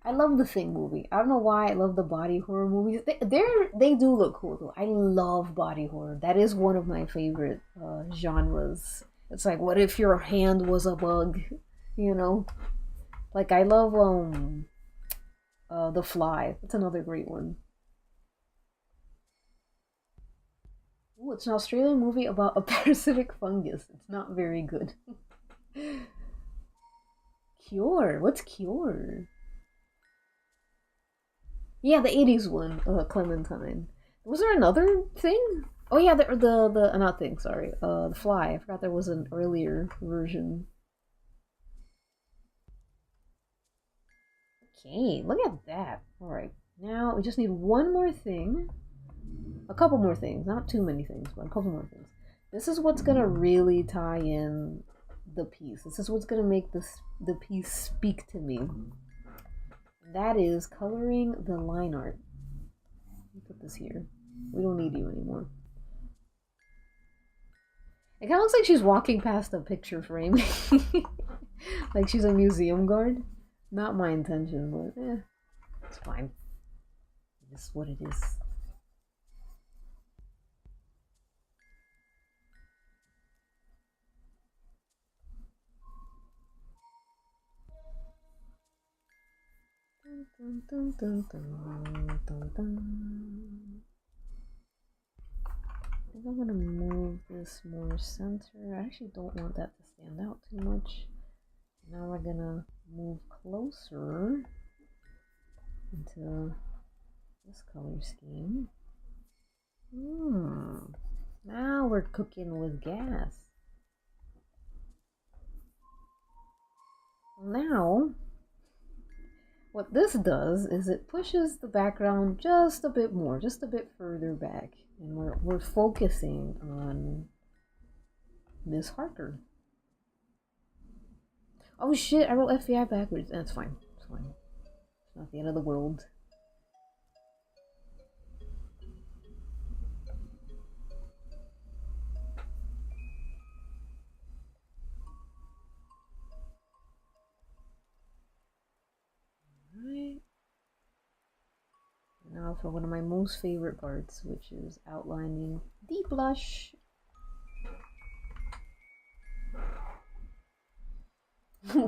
S1: I love the Thing movie. I don't know why I love the body horror movies. They do look cool though. I love body horror. That is one of my favorite genres. It's like, what if your hand was a bug? You know? Like, I love, The Fly. That's another great one. Ooh, it's an Australian movie about a parasitic fungus. It's not very good. Cure? What's Cure? Yeah, the 80s one, Clementine. Was there another thing? Oh yeah, not thing, sorry. The Fly. I forgot there was an earlier version. Okay, look at that. Alright, now we just need one more thing. A couple more things. Not too many things, but a couple more things. This is what's gonna really tie in the piece. This is what's gonna make the piece speak to me. That is coloring the line art. Let me put this here. We don't need you anymore. It kind of looks like she's walking past a picture frame. Like she's a museum guard. Not my intention, but it's fine. This is what it is. Dun, dun, dun, dun, dun, dun. I think I'm gonna move this more center. I actually don't want that to stand out too much. Now we're gonna move closer into this color scheme. Now we're cooking with gas. Now, what this does is it pushes the background just a bit more, just a bit further back. And we're focusing on Miss Harker. Oh shit, I wrote FBI backwards. That's fine. It's fine. It's not the end of the world. Alright. Now for one of my most favorite parts, which is outlining the blush.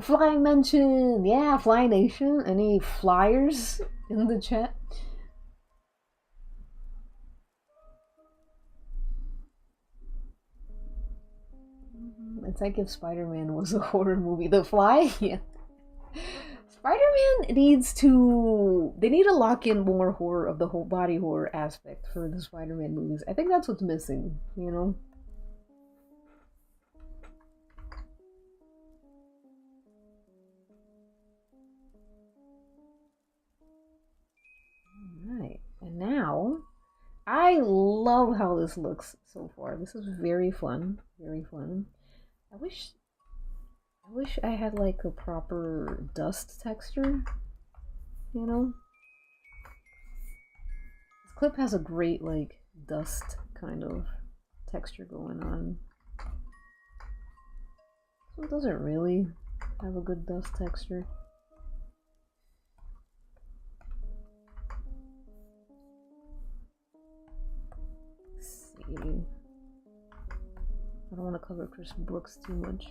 S1: Fly mention! Yeah, Fly Nation. Any flyers in the chat? It's like if Spider-Man was a horror movie. The Fly? Yeah. Spider-Man needs to... They need to lock in more horror of the whole body horror aspect for the Spider-Man movies. I think that's what's missing, you know? Alright, and now... I love how this looks so far. This is very fun. Very fun. I wish I had like a proper dust texture, you know? This clip has a great like dust kind of texture going on. So it doesn't really have a good dust texture. Let's see. I don't want to cover Chris Brooks too much.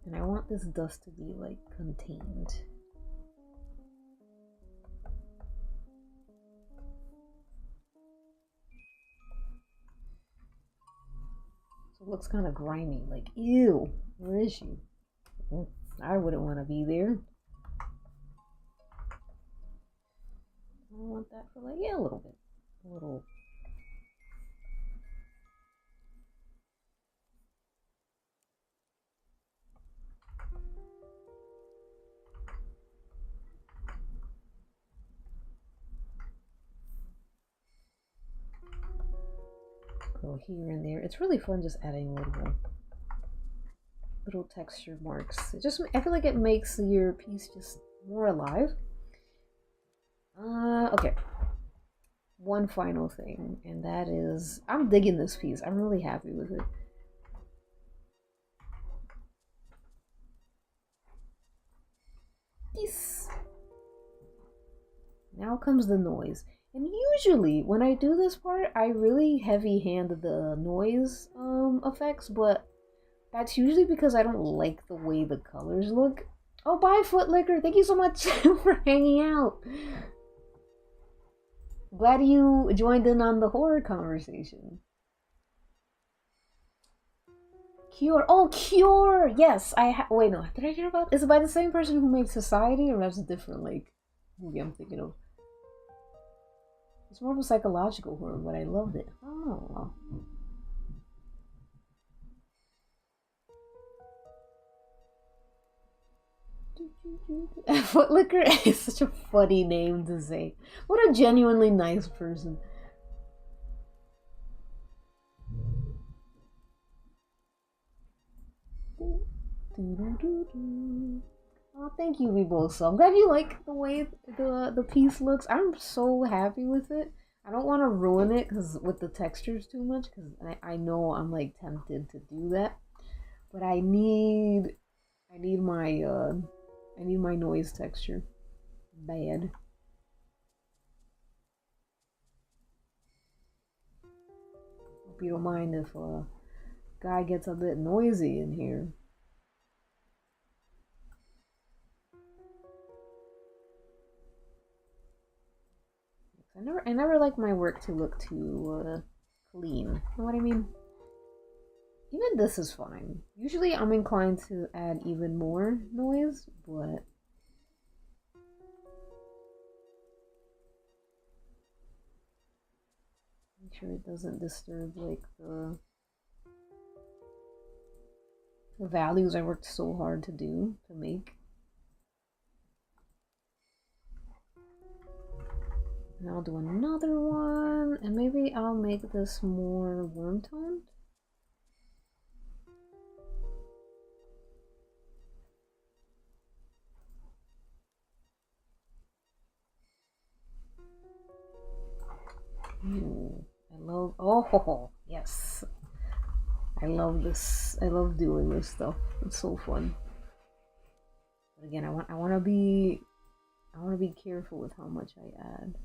S1: And I want this dust to be like contained. So it looks kind of grimy, like ew, where is she? I wouldn't want to be there. I want that for like, yeah, a little bit. A little. Go here and there. It's really fun just adding little texture marks. It just, I feel like it makes your piece just more alive. Okay. One final thing, and that is, I'm digging this piece. I'm really happy with it. Peace. Now comes the noise. And usually when I do this part, I really heavy hand the noise effects, but that's usually because I don't like the way the colors look. Oh, bye, Footlicker. Thank you so much for hanging out. Glad you joined in on the horror conversation. Cure. Oh, Cure. Yes, wait, no. Did I hear about? Is it by the same person who made Society, or that's a different like movie I'm thinking of? It's more of a psychological horror, but I loved it. Oh. Footlicker is such a funny name to say. What a genuinely nice person. Oh, thank you, Reboso. I'm glad you like the way the piece looks. I'm so happy with it. I don't want to ruin it because with the textures too much, because I know I'm like tempted to do that. But I need my noise texture bad. Hope you don't mind if a guy gets a bit noisy in here. I never like my work to look too clean. You know what I mean? Even this is fine. Usually I'm inclined to add even more noise, but make sure it doesn't disturb like the values I worked so hard to make. And I'll do another one, and maybe I'll make this more warm toned. I love, oh, yes. I love this. I love doing this stuff. It's so fun. But again, I want to be careful with how much I add.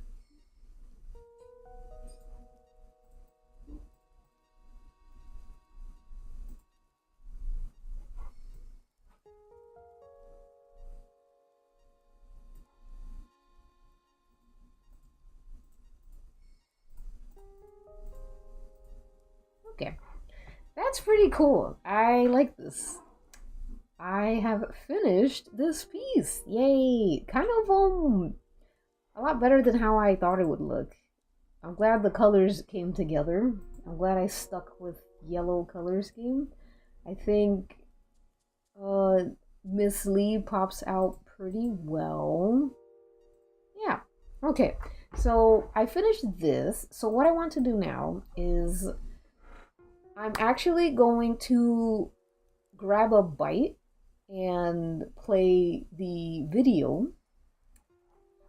S1: Okay. That's pretty cool. I like this. I have finished this piece. Yay! Kind of a lot better than how I thought it would look. I'm glad the colors came together. I'm glad I stuck with yellow color scheme. I think Miss Lee pops out pretty well. Yeah. Okay. So I finished this. So what I want to do now is I'm actually going to grab a bite and play the video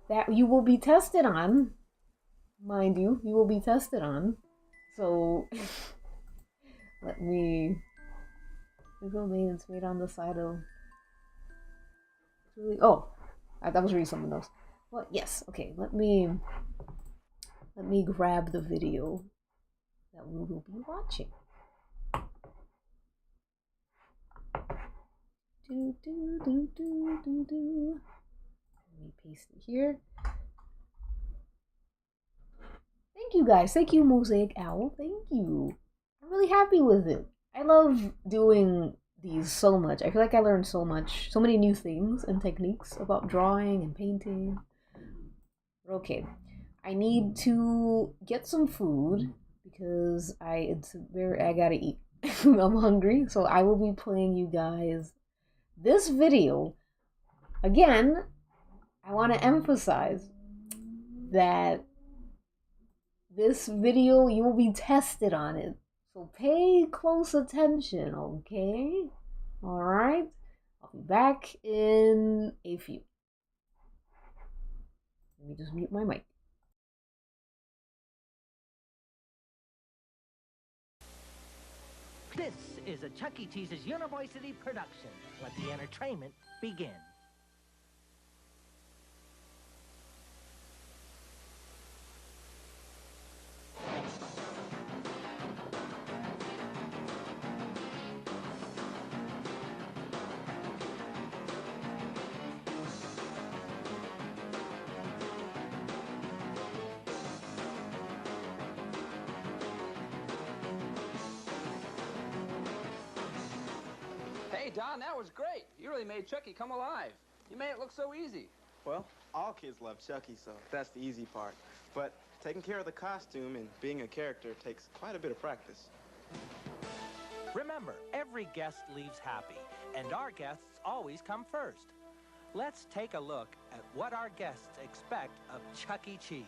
S1: that you will be tested on. Mind you, you will be tested on. So let me. Google Maidens made on the side of. Oh, that was reading something else. Well, yes. Okay, let me grab the video that we will be watching. Do do do do do do. Let me paste it here. Thank you guys. Thank you, Mosaic Owl. Thank you. I'm really happy with it. I love doing these so much. I feel like I learned so much, so many new things and techniques about drawing and painting. Okay, I need to get some food because I gotta eat. I'm hungry, so I will be playing you guys this video. Again, I want to emphasize that this video, you will be tested on it. So pay close attention, okay? Alright? I'll be back in a few. Let me just mute my mic.
S2: This is a Chuck E. Cheese's University production. Let the entertainment begin.
S3: Don, that was great. You really made Chucky come alive. You made it look so easy.
S4: Well, all kids love Chucky, so that's the easy part. But taking care of the costume and being a character takes quite a bit of practice.
S5: Remember, every guest leaves happy, and our guests always come first. Let's take a look at what our guests expect of Chuck E. Cheese.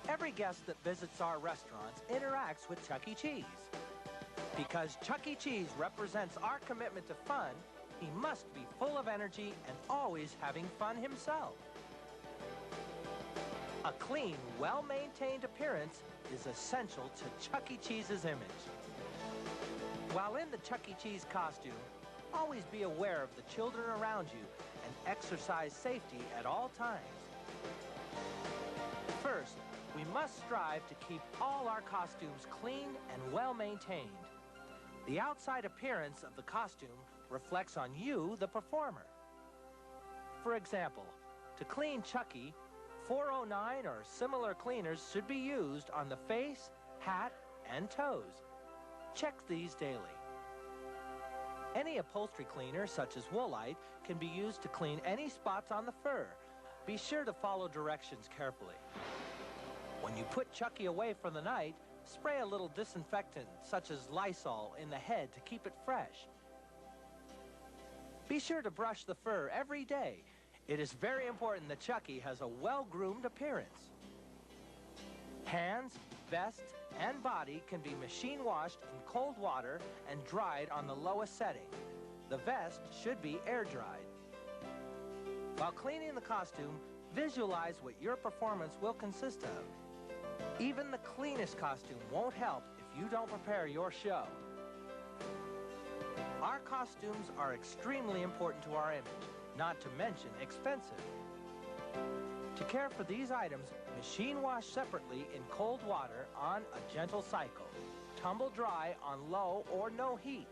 S5: Every guest that visits our restaurants interacts with Chuck E. Cheese. Because Chuck E. Cheese represents our commitment to fun, he must be full of energy and always having fun himself. A clean, well-maintained appearance is essential to Chuck E. Cheese's image. While in the Chuck E. Cheese costume, always be aware of the children around you and exercise safety at all times. First, we must strive to keep all our costumes clean and well-maintained. The outside appearance of the costume reflects on you, the performer. For example, to clean Chucky, 409 or similar cleaners should be used on the face, hat, and toes. Check these daily. Any upholstery cleaner, such as Woolite, can be used to clean any spots on the fur. Be sure to follow directions carefully. When you put Chucky away for the night, spray a little disinfectant, such as Lysol, in the head to keep it fresh. Be sure to brush the fur every day. It is very important that Chucky has a well-groomed appearance. Hands, vest, and body can be machine washed in cold water and dried on the lowest setting. The vest should be air dried. While cleaning the costume, visualize what your performance will consist of. Even the cleanest costume won't help if you don't prepare your show. Our costumes are extremely important to our image, not to mention expensive. To care for these items, machine wash separately in cold water on a gentle cycle. Tumble dry on low or no heat.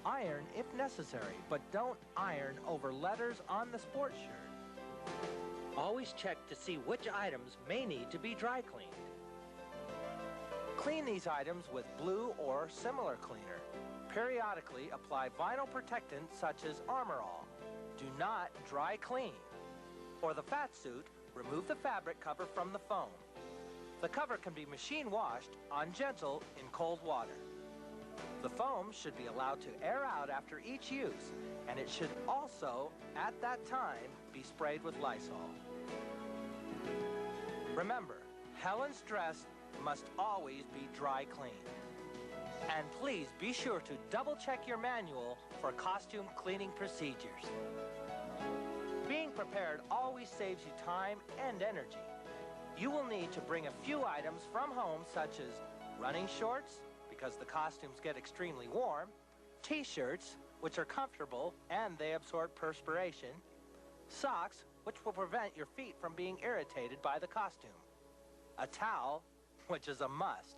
S5: Iron if necessary, but don't iron over letters on the sports shirt. Always check to see which items may need to be dry cleaned. Clean these items with blue or similar cleaner. Periodically apply vinyl protectant such as Armor All. Do not dry clean. For the fat suit, remove the fabric cover from the foam. The cover can be machine washed on gentle in cold water. The foam should be allowed to air out after each use, and it should also, at that time, be sprayed with Lysol. Remember, Helen's dress must always be dry cleaned. And please be sure to double check your manual for costume cleaning procedures. Being prepared always saves you time and energy. You will need to bring a few items from home, such as running shorts, because the costumes get extremely warm, t-shirts, which are comfortable and they absorb perspiration, socks, which will prevent your feet from being irritated by the costume, a towel, which is a must.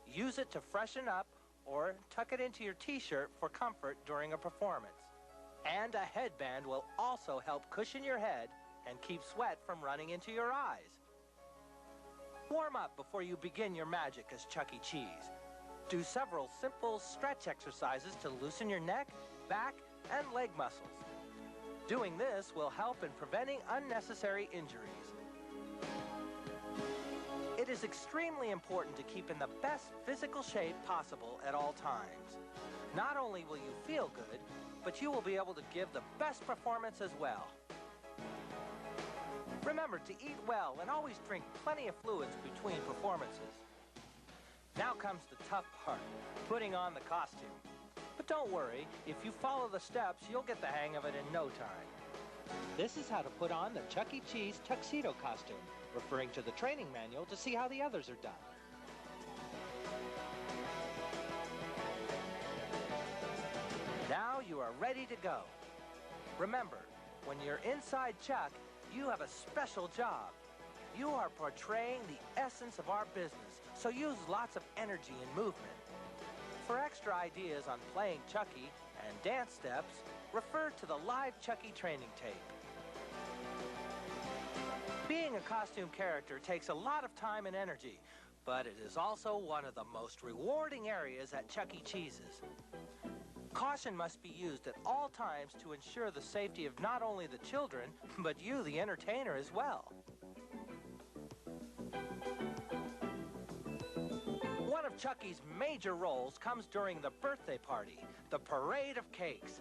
S5: Use it to freshen up or tuck it into your t-shirt for comfort during a performance. And a headband will also help cushion your head and keep sweat from running into your eyes. Warm up before you begin your magic as Chuck E. Cheese. Do several simple stretch exercises to loosen your neck, back, and leg muscles. Doing this will help in preventing unnecessary injuries. It is extremely important to keep in the best physical shape possible at all times. Not only will you feel good, but you will be able to give the best performance as well. Remember to eat well and always drink plenty of fluids between performances. Now comes the tough part, putting on the costume. But don't worry, if you follow the steps, you'll get the hang of it in no time. This is how to put on the Chuck E. Cheese tuxedo costume, referring to the training manual to see how the others are done. Now you are ready to go. Remember, when you're inside Chuck, you have a special job. You are portraying the essence of our business, so use lots of energy and movement. For extra ideas on playing Chucky and dance steps, refer to the live Chucky training tape. Being a costume character takes a lot of time and energy, but it is also one of the most rewarding areas at Chuck E. Cheese's. Caution must be used at all times to ensure the safety of not only the children, but you, the entertainer, as well. One of Chucky's major roles comes during the birthday party, the parade of cakes.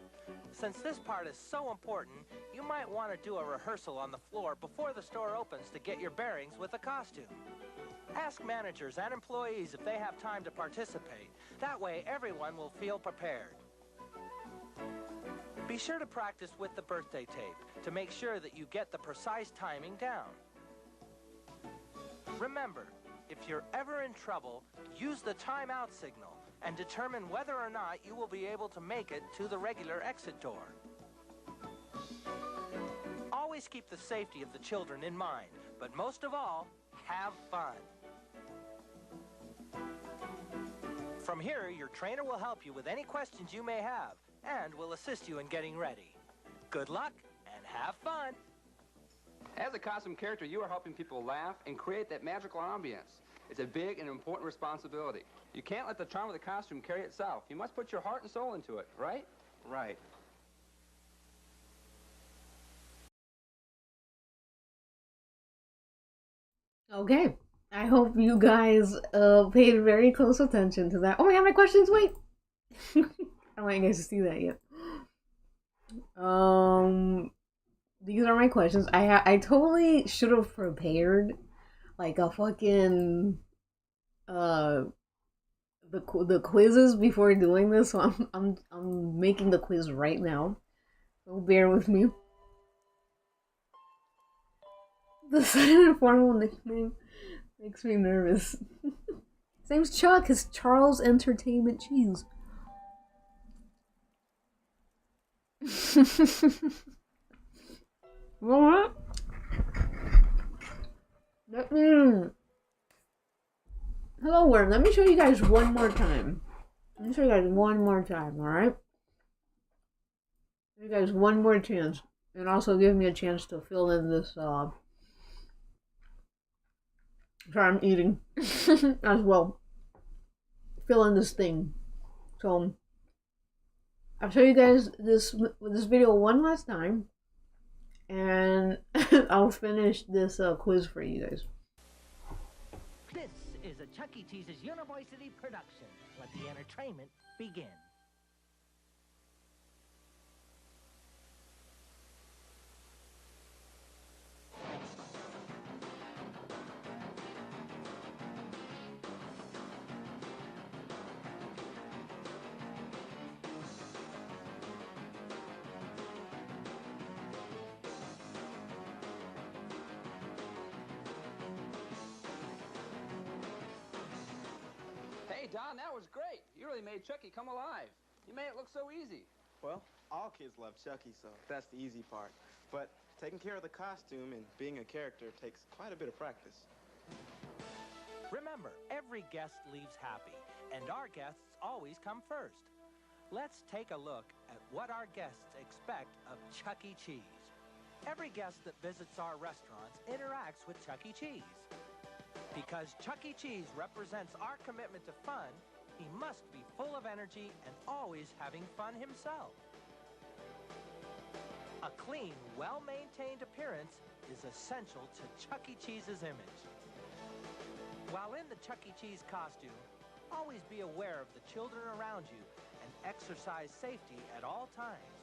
S5: Since this part is so important, you might want to do a rehearsal on the floor before the store opens to get your bearings with the costume. Ask managers and employees if they have time to participate. That way, everyone will feel prepared. Be sure to practice with the birthday tape to make sure that you get the precise timing down. Remember, if you're ever in trouble, use the timeout signal and determine whether or not you will be able to make it to the regular exit door. Always keep the safety of the children in mind, but most of all, have fun. From here, your trainer will help you with any questions you may have and will assist you in getting ready. Good luck and have fun!
S3: As a costume character, you are helping people laugh and create that magical ambience. It's a big and important responsibility. You can't let the charm of the costume carry itself. You must put your heart and soul into it, right?
S4: Right.
S1: Okay. I hope you guys paid very close attention to that. Oh my god, my questions, wait! I don't want you guys to see that yet. These are my questions. I totally should have prepared like a fucking the quizzes before doing this, so I'm making the quiz right now. So bear with me. The sudden and formal nickname makes me nervous. His name's Chuck. His Charles Entertainment Cheese. What? Hello world. Let me show you guys one more time. Alright? Give you guys one more chance. And also give me a chance to fill in this, sorry, I'm eating as well. Fill in this thing. So, I'll show you guys this video one last time. And I'll finish this quiz for you guys.
S2: This is a Chuck E. Cheese's University production. Let the entertainment begin.
S3: Hey, Don, that was great. You really made Chucky come alive. You made it look so easy.
S4: Well, all kids love Chucky, so that's the easy part. But taking care of the costume and being a character takes quite a bit of practice.
S5: Remember, every guest leaves happy, and our guests always come first. Let's take a look at what our guests expect of Chuck E. Cheese. Every guest that visits our restaurants interacts with Chuck E. Cheese. Because Chuck E. Cheese represents our commitment to fun, he must be full of energy and always having fun himself. A clean, well-maintained appearance is essential to Chuck E. Cheese's image. While in the Chuck E. Cheese costume, always be aware of the children around you and exercise safety at all times.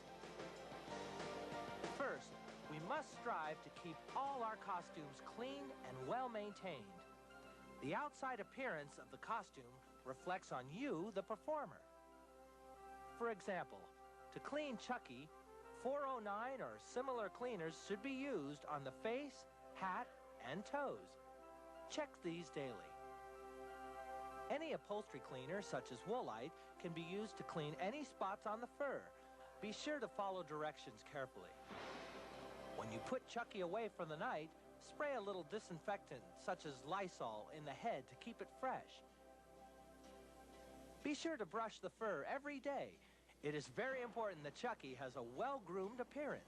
S5: First, we must strive to keep all our costumes clean and well-maintained. The outside appearance of the costume reflects on you, the performer. For example, to clean Chucky, 409 or similar cleaners should be used on the face, hat, and toes. Check these daily. Any upholstery cleaner, such as Woolite, can be used to clean any spots on the fur. Be sure to follow directions carefully. When you put Chucky away for the night, spray a little disinfectant, such as Lysol, in the head to keep it fresh. Be sure to brush the fur every day. It is very important that Chucky has a well-groomed appearance.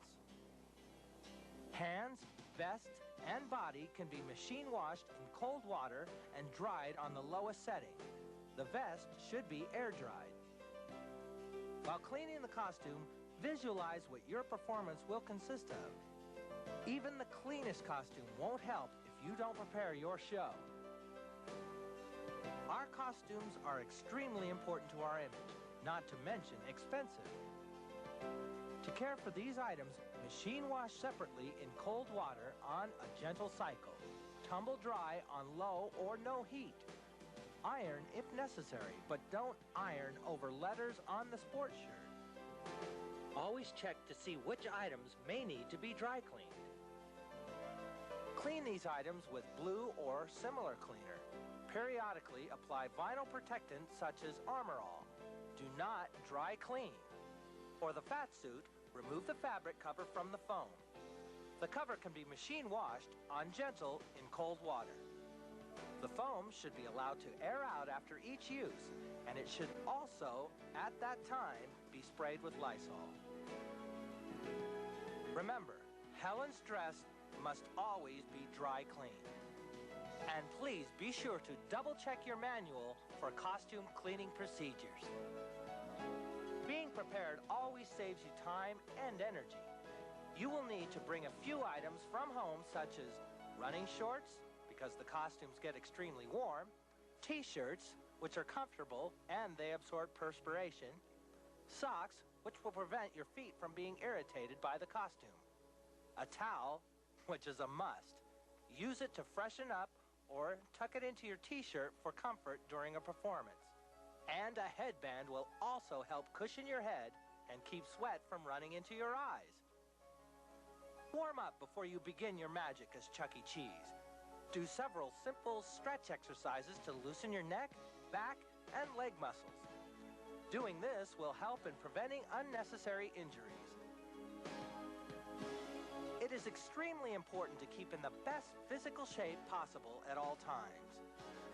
S5: Hands, vest, and body can be machine washed in cold water and dried on the lowest setting. The vest should be air dried. While cleaning the costume, visualize what your performance will consist of. Even the cleanest costume won't help if you don't prepare your show. Our costumes are extremely important to our image, not to mention expensive. To care for these items, machine wash separately in cold water on a gentle cycle. Tumble dry on low or no heat. Iron if necessary, but don't iron over letters on the sports shirt. Always check to see which items may need to be dry cleaned. Clean these items with blue or similar cleaner. Periodically apply vinyl protectant such as Armor All. Do not dry clean. For the fat suit, remove the fabric cover from the foam. The cover can be machine washed on gentle in cold water. The foam should be allowed to air out after each use, and it should also, at that time, be sprayed with Lysol. Remember, Helen's dress must always be dry clean. And please be sure to double check your manual for costume cleaning procedures. Being prepared always saves you time and energy. You will need to bring a few items from home such as running shorts, because the costumes get extremely warm, t-shirts, which are comfortable and they absorb perspiration, socks, which will prevent your feet from being irritated by the costume, a towel, which is a must. Use it to freshen up or tuck it into your t-shirt for comfort during a performance. And a headband will also help cushion your head and keep sweat from running into your eyes. Warm up before you begin your magic as Chuck E. Cheese. Do several simple stretch exercises to loosen your neck, back, and leg muscles. Doing this will help in preventing unnecessary injuries. It is extremely important to keep in the best physical shape possible at all times.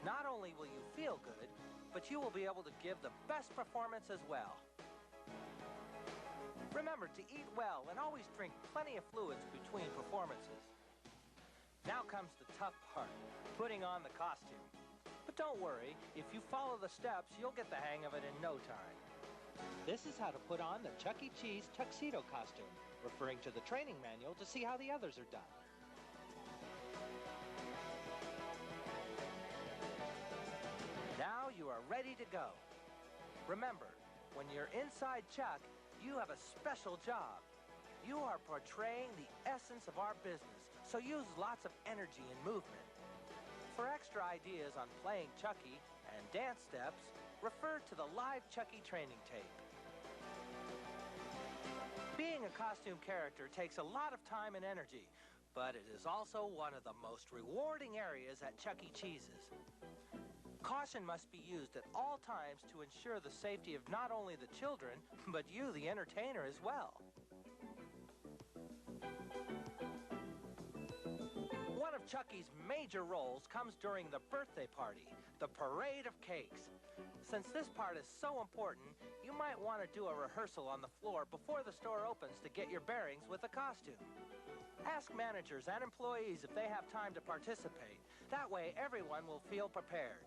S5: Not only will you feel good, but you will be able to give the best performance as well. Remember to eat well and always drink plenty of fluids between performances. Now comes the tough part, putting on the costume. But don't worry, if you follow the steps, you'll get the hang of it in no time. This is how to put on the Chuck E. Cheese tuxedo costume, referring to the training manual to see how the others are done. Now you are ready to go. Remember, when you're inside Chuck, you have a special job. You are portraying the essence of our business, so use lots of energy and movement. For extra ideas on playing Chucky and dance steps, refer to the live Chucky training tape. Being a costume character takes a lot of time and energy, but it is also one of the most rewarding areas at Chuck E. Cheese's. Caution must be used at all times to ensure the safety of not only the children, but you, the entertainer, as well. One of Chucky's major roles comes during the birthday party, the parade of cakes. Since this part is so important, you might want to do a rehearsal on the floor before the store opens to get your bearings with the costume. Ask managers and employees if they have time to participate. That way, everyone will feel prepared.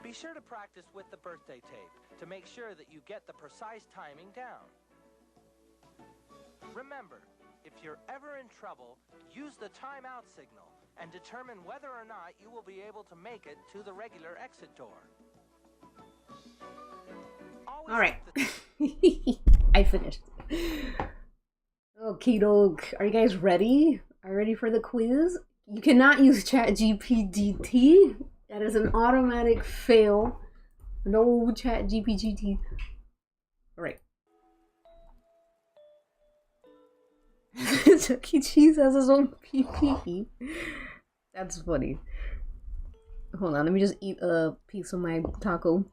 S5: Be sure to practice with the birthday tape to make sure that you get the precise timing down. Remember, if you're ever in trouble, use the timeout signal and determine whether or not you will be able to make it to the regular exit door.
S1: All right. I finished. Okie doke. Are you guys ready? Are you ready for the quiz? You cannot use ChatGPT. That is an automatic fail. No ChatGPT. All right. Chuck E. Cheese has his own PP. That's funny. Hold on, let me just eat a piece of my taco.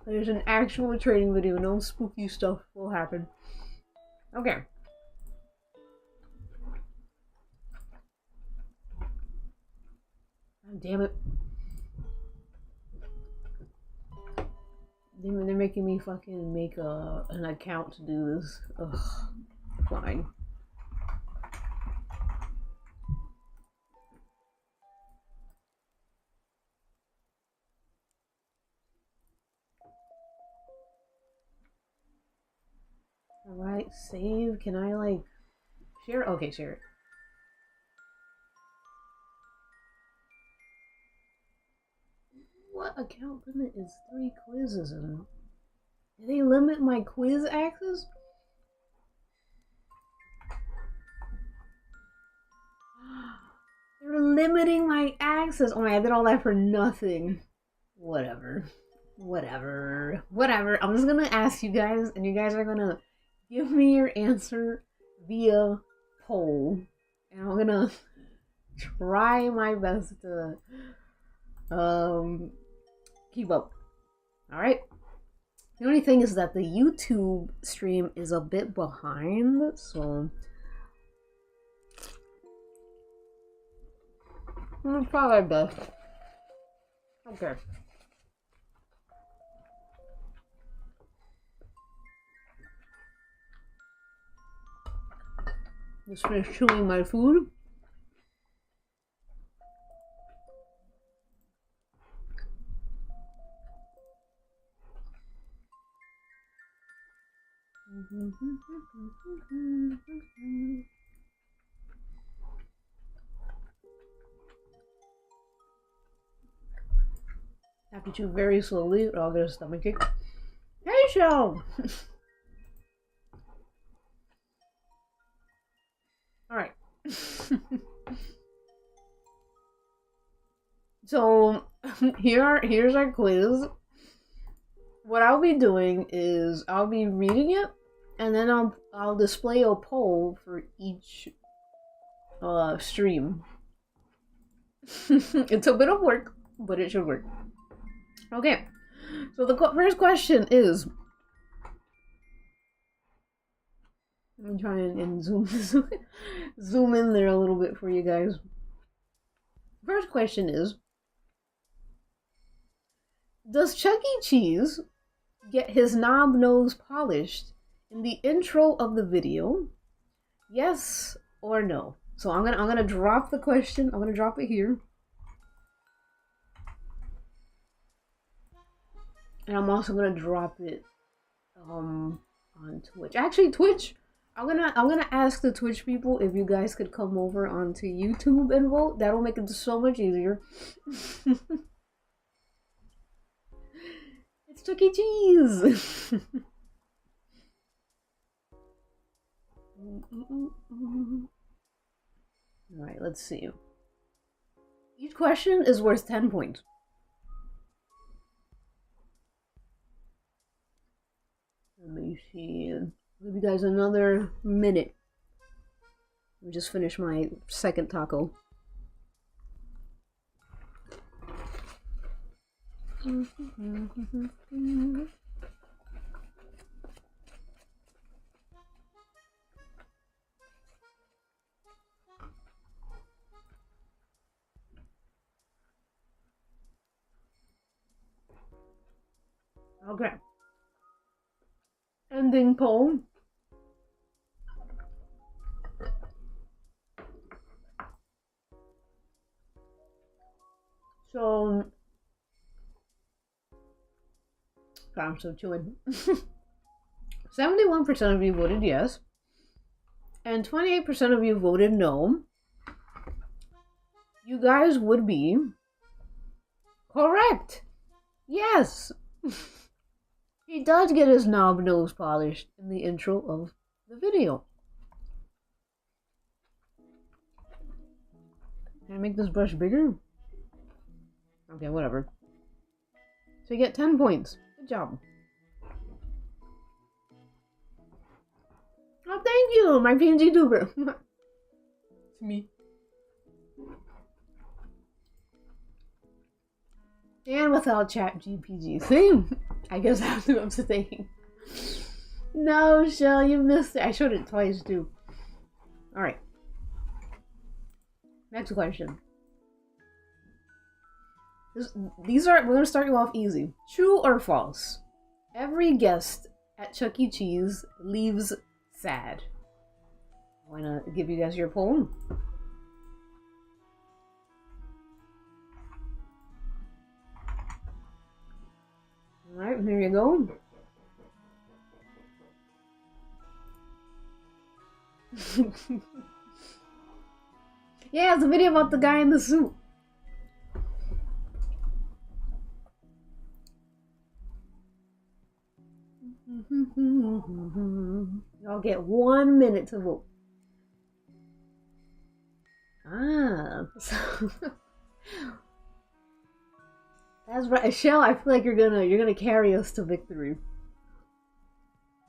S1: There's an actual training video, no spooky stuff will happen. Okay. God damn it. They're making me fucking make an account to do this. Ugh. Fine. Alright, save. Can I, like, share? Okay, share it. What account limit is 3 quizzes in? Do they limit my quiz access? They're limiting my access. Oh my, I did all that for nothing. Whatever. Whatever. Whatever. I'm just gonna ask you guys, and you guys are gonna give me your answer via poll. And I'm gonna try my best to keep up. Alright? The only thing is that the YouTube stream is a bit behind, so I'm gonna try my best. Okay. Just finished chewing my food. Have to chew very slowly or I'll get a stomachache. Hey, show! Alright. So, here's our quiz. What I'll be doing is I'll be reading it, and then I'll display a poll for each stream. It's a bit of work, but it should work. Okay, so the first question is, let me try and zoom in there a little bit for you guys. First question is, does Chuck E. Cheese get his knob nose polished in the intro of the video? Yes or no? So I'm gonna drop the question. I'm gonna drop it here. And I'm also gonna drop it on Twitch. Actually, Twitch, I'm gonna ask the Twitch people if you guys could come over onto YouTube and vote. That'll make it so much easier. It's Chuck E. Cheese. Alright, let's see. Each question is worth 10 points. Let me see. I'll give you guys another minute. Let me just finish my second taco. Okay. Ending poll. So, I'm still chewing. 71% of you voted yes, and 28% of you voted no. You guys would be correct. Yes. He does get his knob nose polished in the intro of the video. Can I make this brush bigger? Okay, whatever. So you get 10 points. Good job. Oh, thank you, my PNG tuber. It's me. And without ChatGPT. Same. I guess I have to abstain. No, Shell, you missed it. I showed it twice, too. Alright. Next question. We're gonna start you off easy. True or false? Every guest at Chuck E. Cheese leaves sad. I wanna give you guys your poem. Alright, there you go. Yeah, it's a video about the guy in the suit. Y'all get 1 minute to vote. Ah, that's right, Shell. I feel like you're gonna carry us to victory.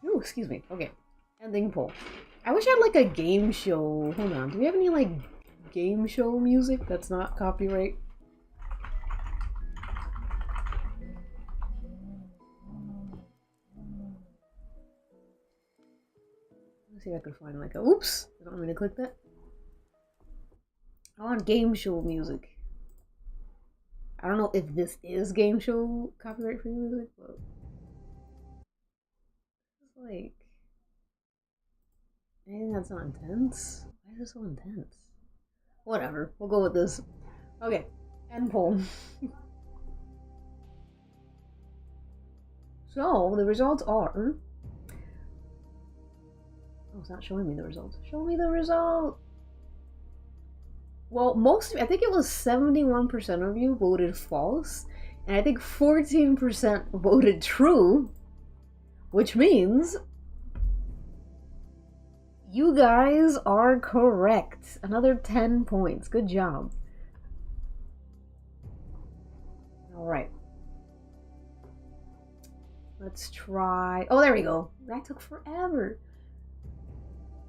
S1: Ooh, excuse me. Okay, ending poll. I wish I had like a game show. Hold on, do we have any like game show music that's not copyright? Let's see if I can find like a. Oops! I don't want me to click that. I want game show music. I don't know if this is game show copyright free music, but it's like anything that's not intense. Why is it so intense? Whatever, we'll go with this. Okay, end poll. So the results are. Oh, it's not showing me the results. Show me the result. Well, I think it was 71% of you voted false, and I think 14% voted true, which means you guys are correct. Another 10 points. Good job. Alright. Let's try. Oh, there we go. That took forever.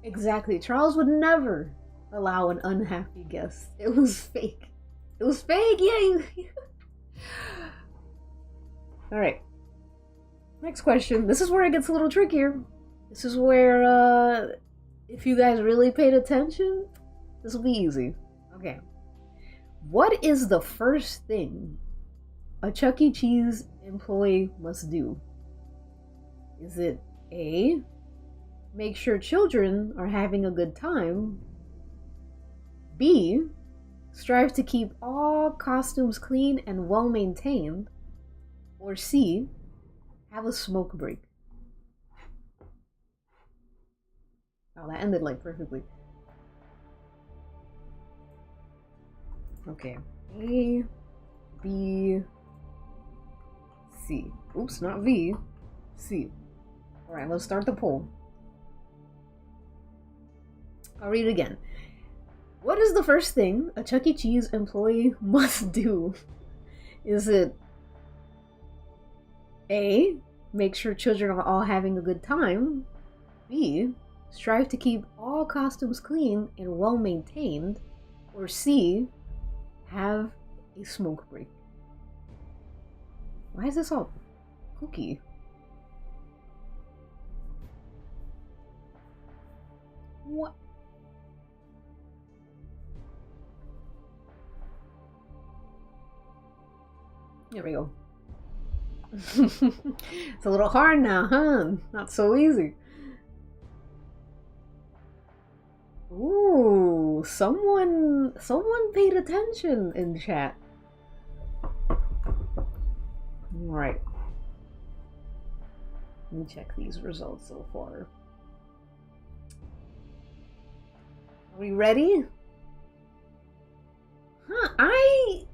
S1: Exactly. Charles would never allow an unhappy guest. It was fake. It was fake, yeah. Alright. Next question. This is where it gets a little trickier. This is where, if you guys really paid attention, this will be easy. Okay. What is the first thing a Chuck E. Cheese employee must do? Is it A, make sure children are having a good time? B, strive to keep all costumes clean and well maintained? Or C, have a smoke break? Oh, that ended like perfectly. Okay. A, B, C. Oops, not V. C. Alright, let's start the poll. I'll read it again. What is the first thing a Chuck E. Cheese employee must do? Is it A, make sure children are all having a good time? B, strive to keep all costumes clean and well maintained? Or C, have a smoke break? Why is this all kooky? What? There we go. It's a little hard now, huh? Not so easy. Ooh, someone paid attention in chat. Alright. Let me check these results so far. Are we ready? Huh, I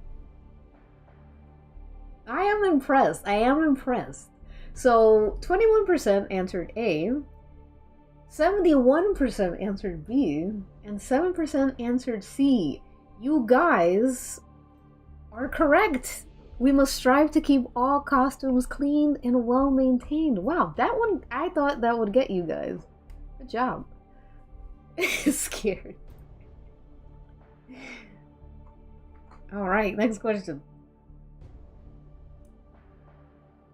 S1: am impressed. I am impressed. So 21% answered A, 71% answered B, and 7% answered C. You guys are correct. We must strive to keep all costumes clean and well maintained. Wow, that one, I thought that would get you guys. Good job. Scared. Alright, next question.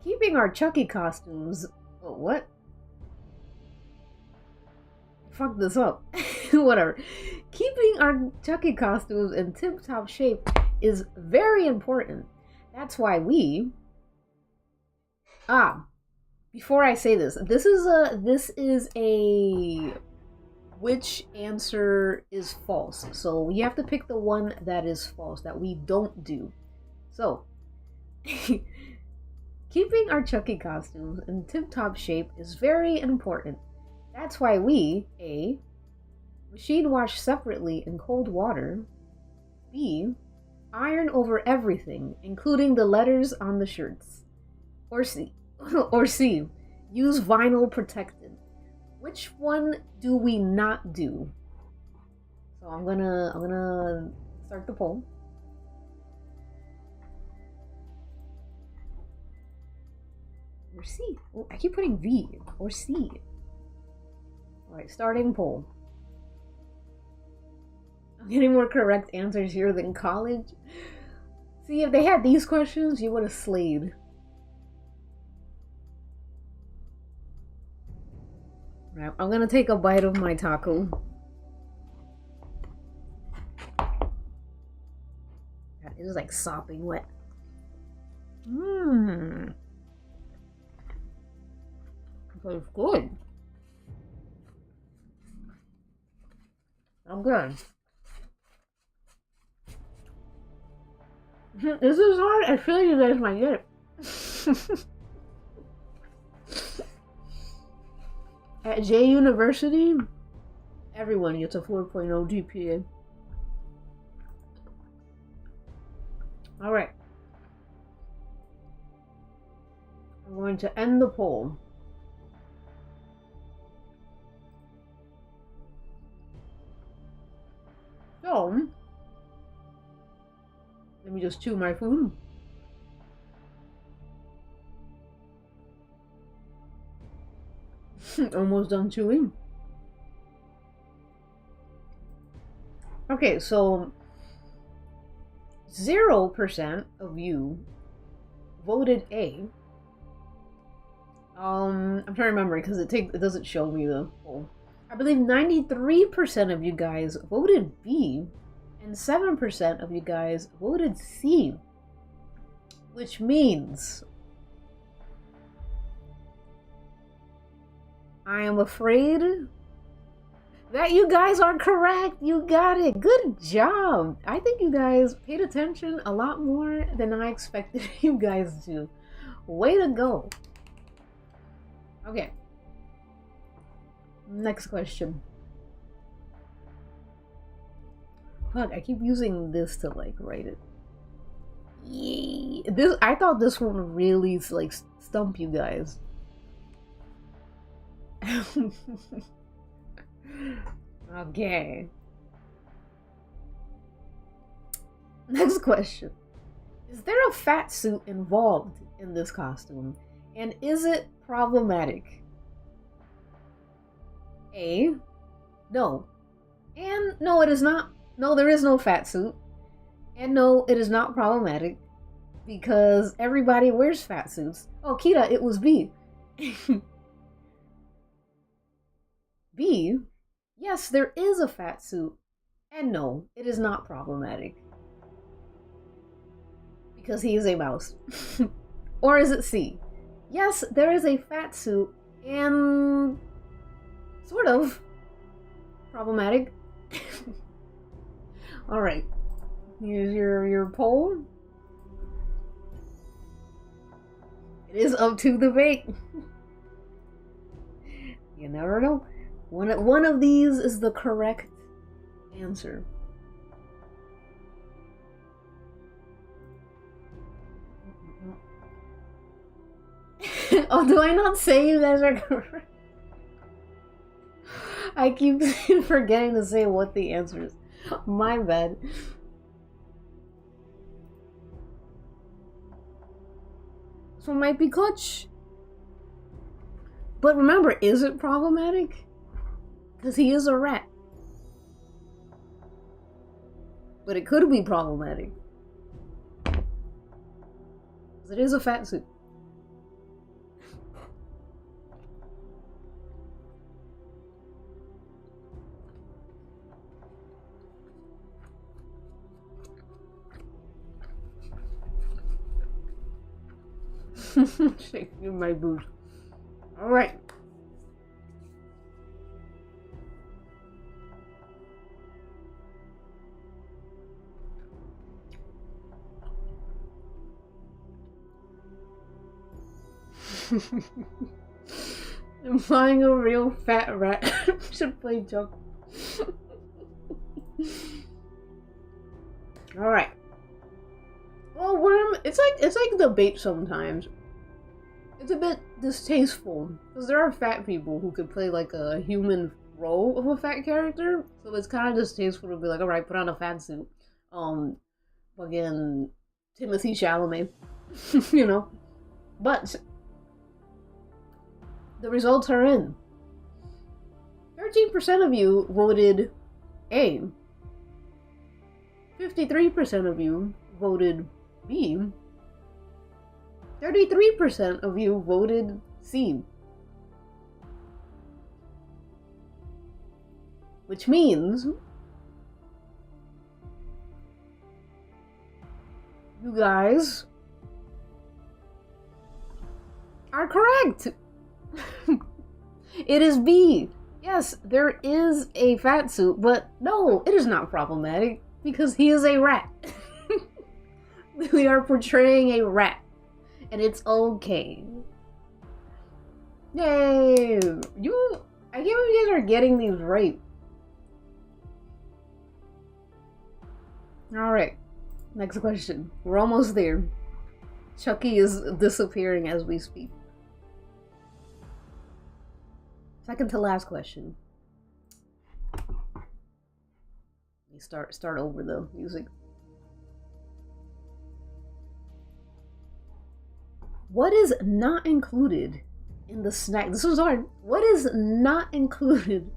S1: Keeping our Chucky costumes. Oh, what? Fuck this up. Whatever. Keeping our Chucky costumes in tip-top shape is very important. That's why we... before I say this, this is a which answer is false. So you have to pick the one that is false, that we don't do. So, keeping our Chucky costumes in tip-top shape is very important. That's why we, A, machine wash separately in cold water, B, iron over everything, including the letters on the shirts, or C, use vinyl protectant. Which one do we not do? So I'm gonna start the poll. Or C. Oh, I keep putting V or C. Alright, starting poll. I'm getting more correct answers here than college. See, if they had these questions, you would have slayed. Right, I'm gonna take a bite of my taco. It is like sopping wet. Mmm. It's good. I'm good. This is hard. I feel like you guys might get it. At J University, everyone gets a 4.0 GPA. Alright. I'm going to end the poll. So, let me just chew my food. Almost done chewing. Okay, so 0% of you voted A. I'm trying to remember because it doesn't show me the poll. I believe 93% of you guys voted B, and 7% of you guys voted C, which means I am afraid that you guys are correct. You got it. Good job. I think you guys paid attention a lot more than I expected you guys to. Way to go. Okay. Next question. Fuck, I keep using this to like write it. Yay. I thought this one would really like stump you guys. Okay. Next question. Is there a fat suit involved in this costume? And is it problematic? A. No. And no, it is not. No, there is no fat suit. And no, it is not problematic. Because everybody wears fat suits. Oh, Kita, it was B. B. Yes, there is a fat suit. And no, it is not problematic. Because he is a mouse. Or is it C? Yes, there is a fat suit and sort of problematic. Alright. Here's your poll. It is up to debate. You never know. One of these is the correct answer. Oh, do I not say you guys are correct? I keep forgetting to say what the answer is. My bad. This one might be clutch. But remember, is it problematic? Because he is a rat. But it could be problematic. Because it is a fat suit. Shaking my boot. Alright. I'm finding a real fat rat. Should play joke. Alright. Well, worm, it's like debate sometimes. It's a bit distasteful because there are fat people who could play like a human role of a fat character, so it's kind of distasteful to be like, all right, put on a fat suit, fucking Timothy Chalamet, you know. But the results are in. 13% of you voted A. 53% of you voted B. 33% of you voted C. Which means you guys are correct. It is B. Yes, there is a fat suit, but no, it is not problematic because he is a rat. We are portraying a rat. And it's okay. Yay! I can't believe you guys are getting these right. Alright. Next question. We're almost there. Chucky is disappearing as we speak. Second to last question. You start over the music. What is not included in the snack? This was hard. What is not included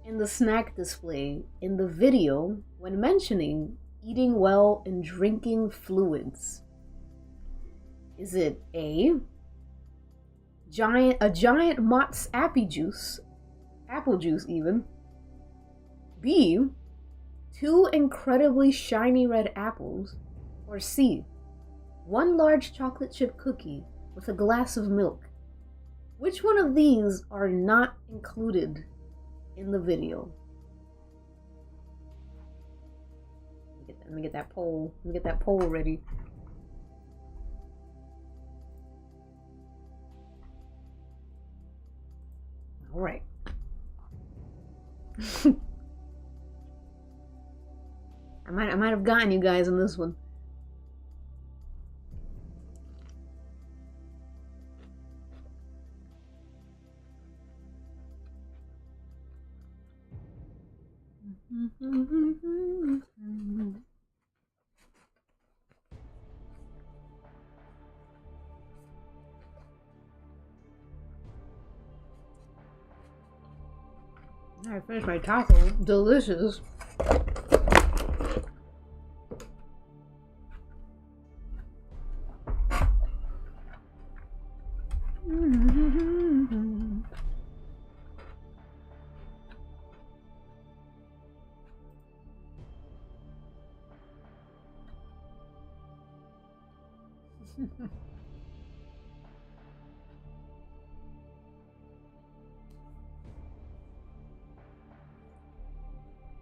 S1: in the snack display in the video when mentioning eating well and drinking fluids? Is it A, a giant Mott's apple juice even? B, 2 incredibly shiny red apples? Or C, 1 large chocolate chip cookie with a glass of milk? Which one of these are not included in the video? Let me get that poll. Let me get that poll ready. All right. I might have gotten you guys in this one. I finished my taco. Delicious.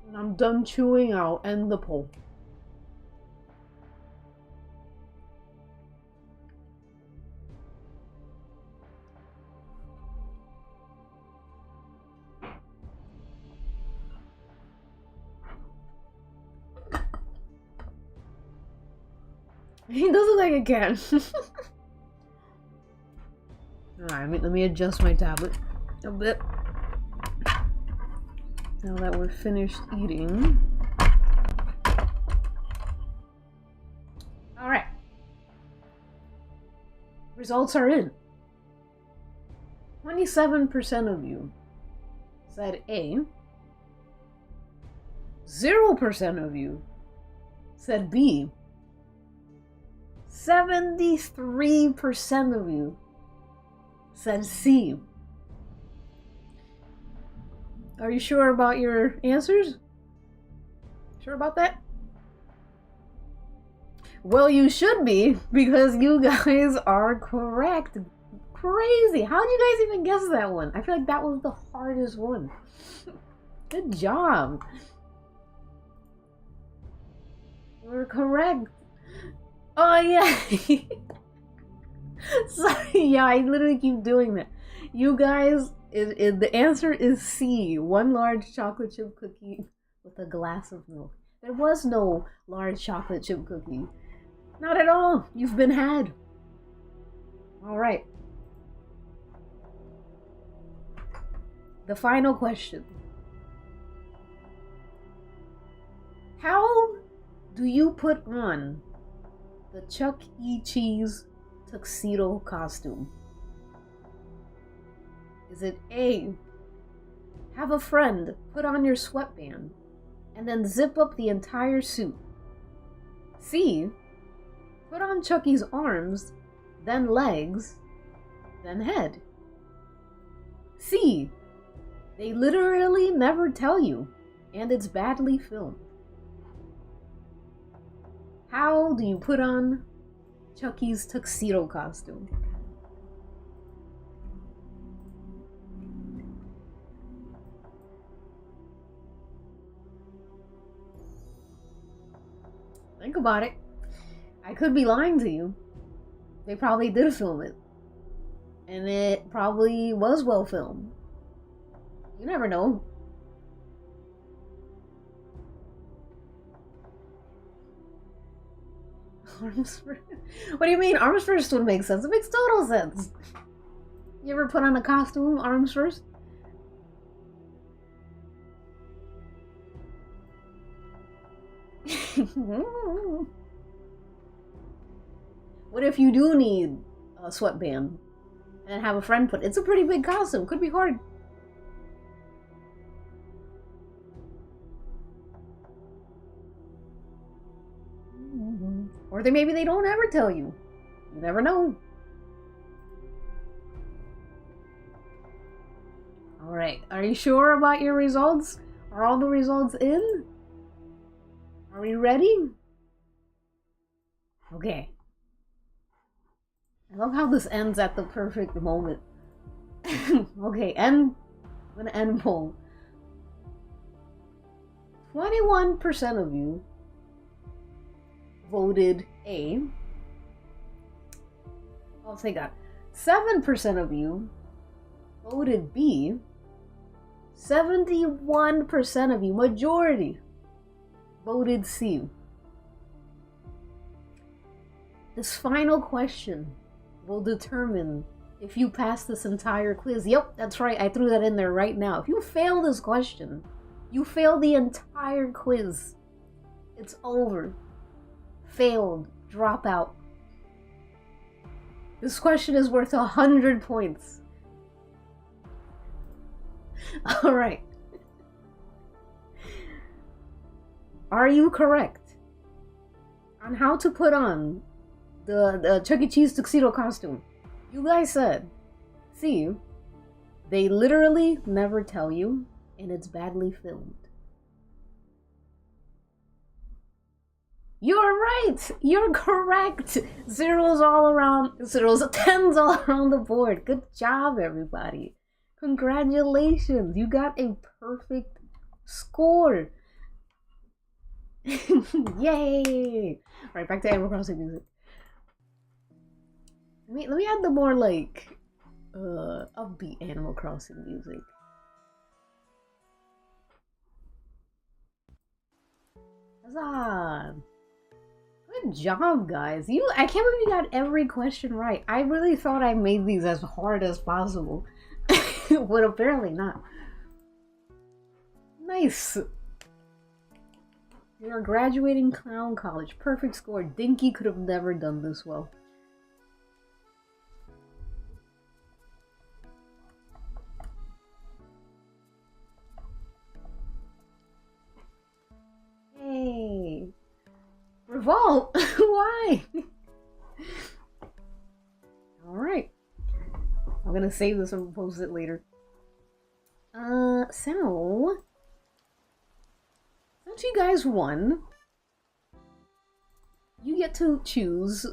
S1: When I'm done chewing, I'll end the poll. He doesn't like a can. Alright, let me adjust my tablet a bit. Now that we're finished eating. Alright. Results are in. 27% of you said A. 0% of you said B. 73% of you said C. Are you sure about your answers? Sure about that? Well, you should be, because you guys are correct. Crazy. How did you guys even guess that one? I feel like that was the hardest one. Good job. We're correct. Oh, yeah. Sorry, yeah, I literally keep doing that. You guys, the answer is C. One large chocolate chip cookie with a glass of milk. There was no large chocolate chip cookie. Not at all. You've been had. All right. The final question. How do you put on the Chuck E. Cheese tuxedo costume? Is it A, have a friend put on your sweatband and then zip up the entire suit? C, put on Chucky's arms, then legs, then head? C, they literally never tell you, and it's badly filmed. How do you put on Chucky's tuxedo costume? Think about it. I could be lying to you. They probably did film it. And it probably was well filmed. You never know. Arms first? What do you mean? Arms first would make sense. It makes total sense. You ever put on a costume, arms first? What if you do need a sweatband and have a friend put? It's a pretty big costume. Could be hard. Or maybe they don't ever tell you. You never know. Alright, are you sure about your results? Are all the results in? Are we ready? Okay. I love how this ends at the perfect moment. Okay, I'm gonna end poll. 21% of you voted A. I'll take that. 7% of you voted B. 71% of you, majority, voted C. This final question will determine if you pass this entire quiz. Yep, that's right. I threw that in there right now. If you fail this question, you fail the entire quiz. It's over. Failed. Drop out. This question is worth 100 points. Alright. Are you correct on how to put on the Chuck E. Cheese tuxedo costume? You guys said, see, they literally never tell you, and it's badly filmed. You're right! You're correct! Zeros all around, zeros, tens all around the board. Good job, everybody. Congratulations! You got a perfect score. Yay! Alright, back to Animal Crossing music. Let me add the more like upbeat Animal Crossing music. Huzzah! Good job, guys. I can't believe you got every question right. I really thought I made these as hard as possible. But apparently not. Nice. You're graduating clown college. Perfect score. Dinky could have never done this well. Hey. Revolt? Why? Alright. I'm gonna save this and post it later. So... since you guys won, you get to choose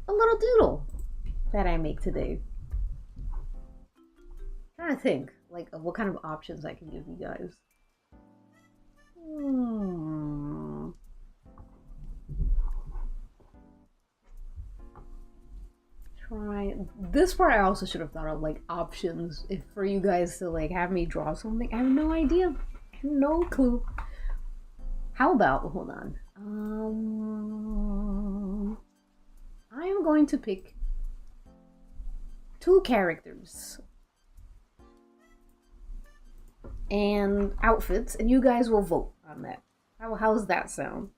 S1: a little doodle that I make today. I'm trying to think, like, of what kind of options I can give you guys. Try this part. I also should have thought of like options if for you guys to like have me draw something. I have no idea. I have no clue. How about, hold on. I am going to pick 2 characters and outfits, and you guys will vote on that. How's that sound?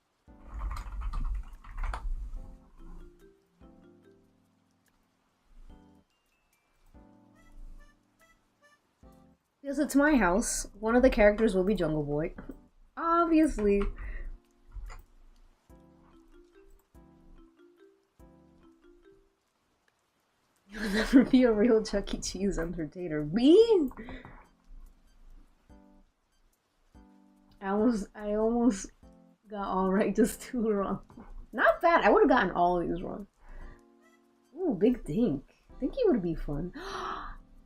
S1: Because it's my house, one of the characters will be Jungle Boy. Obviously. You'll never be a real Chuck E. Cheese entertainer. Me? I almost got all right, just 2 wrong. Not bad. I would have gotten all of these wrong. Ooh, big Dink. Think he would be fun.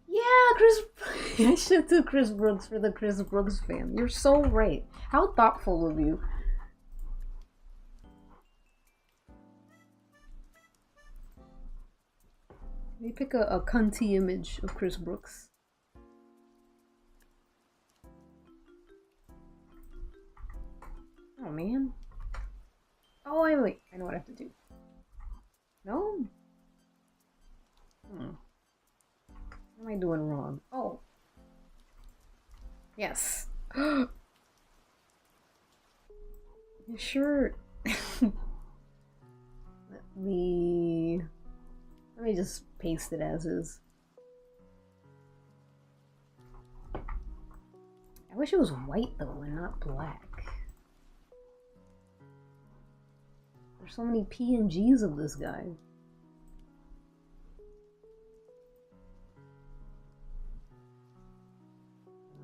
S1: Yeah, Chris. I should do Chris Brooks for the Chris Brooks fan. You're so right. How thoughtful of you. Let me pick a cunty image of Chris Brooks. Oh man. Oh wait. I know what I have to do. No? What am I doing wrong? Oh. Yes. Your shirt. Let me just paste it as is. I wish it was white though and not black. There's so many PNGs of this guy.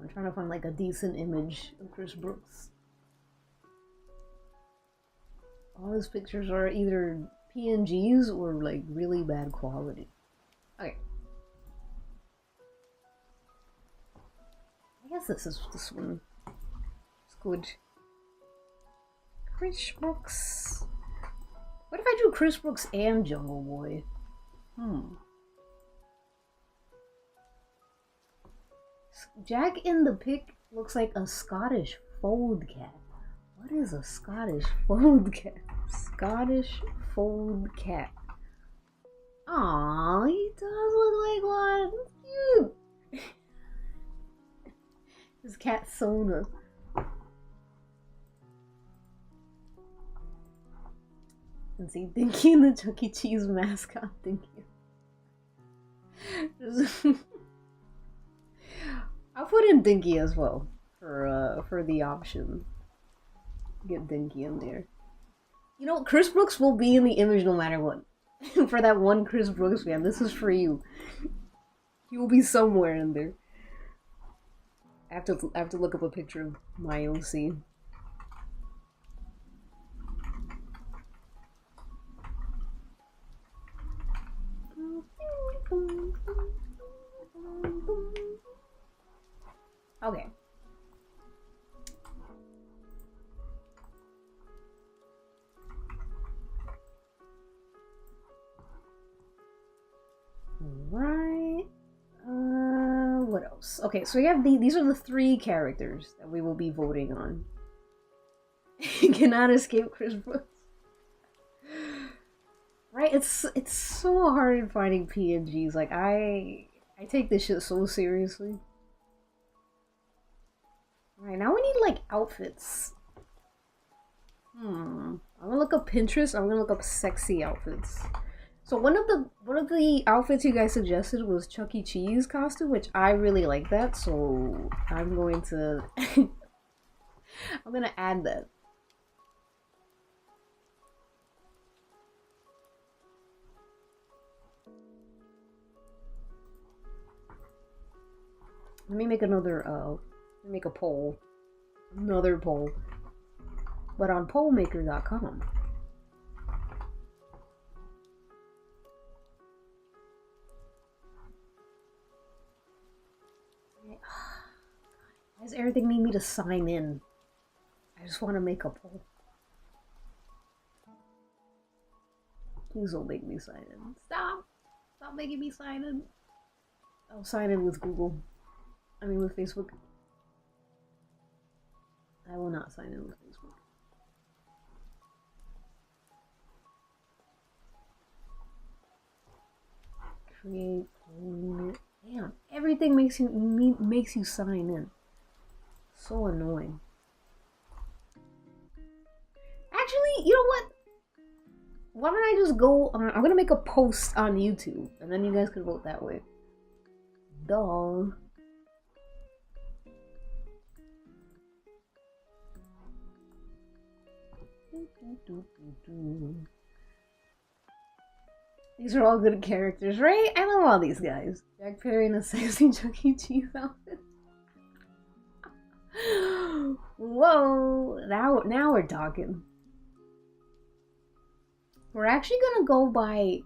S1: I'm trying to find like a decent image of Chris Brooks. All his pictures are either PNGs or like really bad quality. Okay. I guess this one. It's good. Chris Brooks. What if I do Chris Brooks and Jungle Boy? Jack in the pic looks like a Scottish fold cat. What is a Scottish fold cat? Scottish fold cat. Aww, he does look like one. Cute. His cat Sona. And see Dinky and the Chuck E. Cheese mascot. Thank you. I'll put in Dinky as well for the option. Get Dinky in there. You know, Chris Brooks will be in the image no matter what. For that one Chris Brooks fan, this is for you. He will be somewhere in there. I have to look up a picture of my OC. Okay. Right. What else? Okay, so we have these are the 3 characters that we will be voting on. Cannot escape Chris Brooks. Right? It's so hard finding PNGs. Like I take this shit so seriously. Alright, now we need like outfits. I'm gonna look up Pinterest. I'm gonna look up sexy outfits. So one of the outfits you guys suggested was Chuck E. Cheese costume, which I really like that. So I'm going to I'm gonna add that. Let me make another let me make a poll. Another poll. But on pollmaker.com. Why does everything need me to sign in? I just want to make a poll. Please don't make me sign in. Stop! Stop making me sign in. I'll sign in with Google. I mean with Facebook. I will not sign in with Facebook. Create poll. Damn, everything makes you sign in. So annoying. Actually, you know what? Why don't I just go on, I'm gonna make a post on YouTube, and then you guys can vote that way. Duh. These are all good characters, right? I love all these guys. Jack Perry in a sexy Chuck E. Cheese outfit. Whoa! Now we're talking. We're actually gonna go by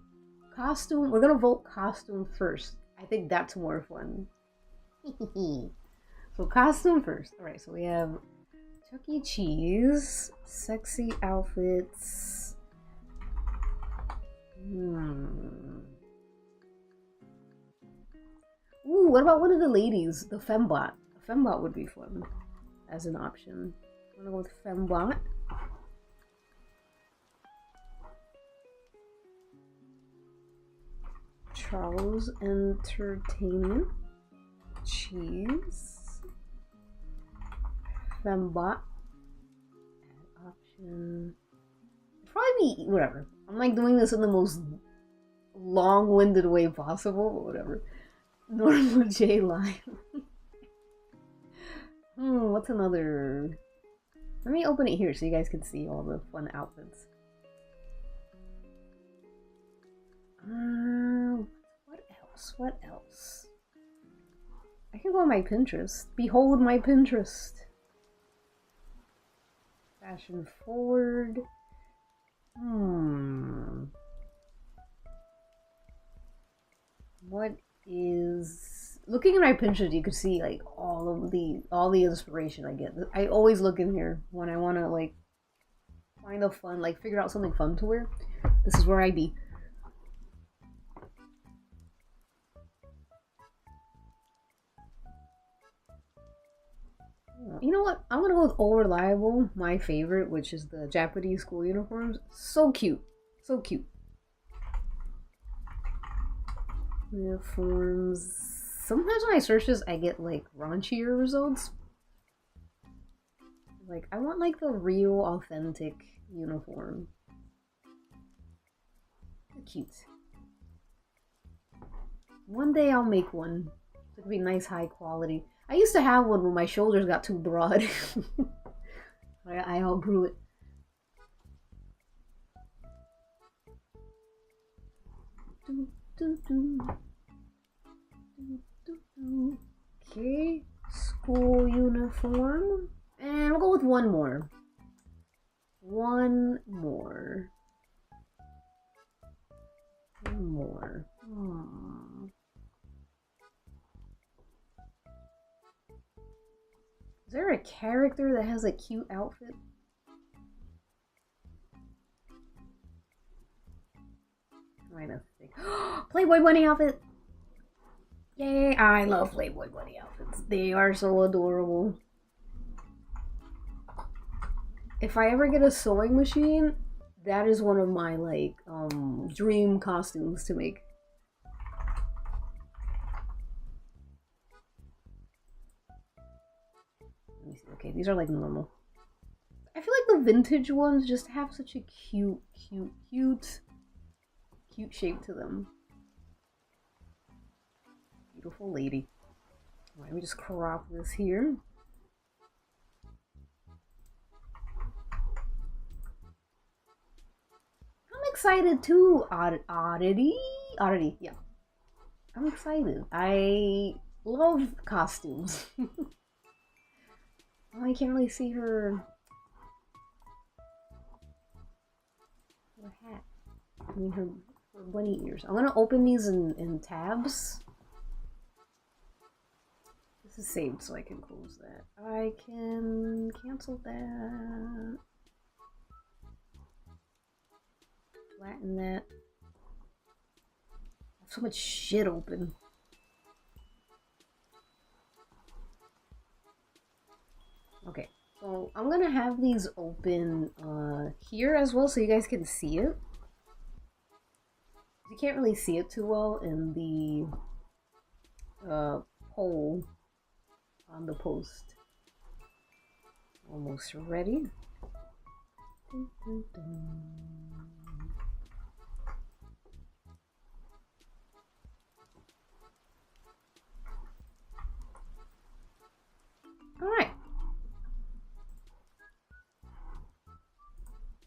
S1: costume. We're gonna vote costume first. I think that's more fun. So costume first. Alright, so we have Chuck E. Cheese, sexy outfits. Ooh, what about one of the ladies? The Fembot. Fembot would be fun as an option. I'm gonna go with Fembot. Charles Entertainment. Cheese. Fembot. Add option. Probably be whatever. I'm like doing this in the most long-winded way possible, but whatever. Normal J Line. What's another? Let me open it here so you guys can see all the fun outfits. What else? What else? I can go on my Pinterest. Behold my Pinterest. Fashion forward. What is... Looking at my Pinterest, you could see like all the inspiration I get. I always look in here when I want to like find a fun, like figure out something fun to wear. This is where I be. You know what? I'm gonna go with All Reliable, my favorite, which is the Japanese school uniforms. So cute. So cute. Uniforms. Sometimes when I search this, I get like raunchier results. Like, I want like the real, authentic uniform. Cute. One day I'll make one. It'll be nice, high quality. I used to have one when my shoulders got too broad. I outgrew it. Okay, school uniform. And we'll go with one more. One more. One more. Is there a character that has a cute outfit? I'm trying to think. Playboy Bunny outfit! Yay! I love Playboy Bunny outfits. They are so adorable. If I ever get a sewing machine, that is one of my like dream costumes to make. Okay, these are like normal. I feel like the vintage ones just have such a cute shape to them. Beautiful lady. Alright, let me just crop this here. I'm excited too. Oddity, yeah. I'm excited. I love costumes. Oh, I can't really see her hat. I mean her bunny ears. I'm gonna open these in tabs. This is saved, so I can close that. I can cancel that. Flatten that. I have so much shit open. Okay, so I'm gonna have these open here as well so you guys can see it. You can't really see it too well in the poll on the post. Almost ready. Dun, dun, dun. All right.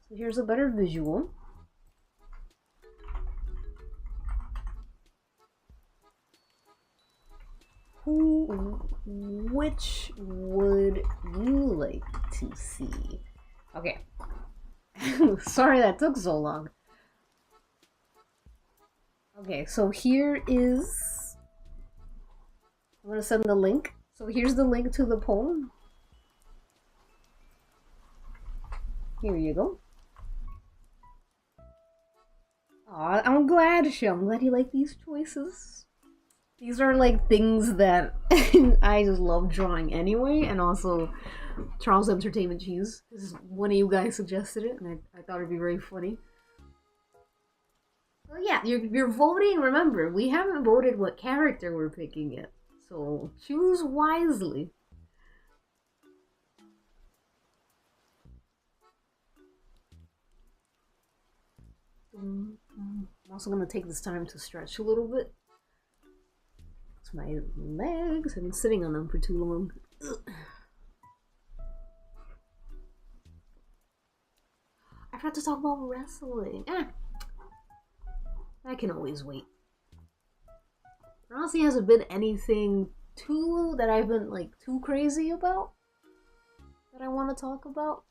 S1: So here's a better visual. Which would you like to see? Okay. Sorry that took so long. Okay, so here is... I'm gonna send the link. So here's the link to the poem. Here you go. Aw, I'm glad you like these choices. These are like things that I just love drawing anyway, and also Charles Entertainment Cheese. This is one of you guys suggested it, and I thought it'd be very funny. So yeah, you're voting. Remember, we haven't voted what character we're picking yet, so choose wisely. I'm also gonna take this time to stretch a little bit. My legs. I've been sitting on them for too long. Ugh. I forgot to talk about wrestling. That can always wait. There honestly hasn't been anything too that I've been like too crazy about that I want to talk about.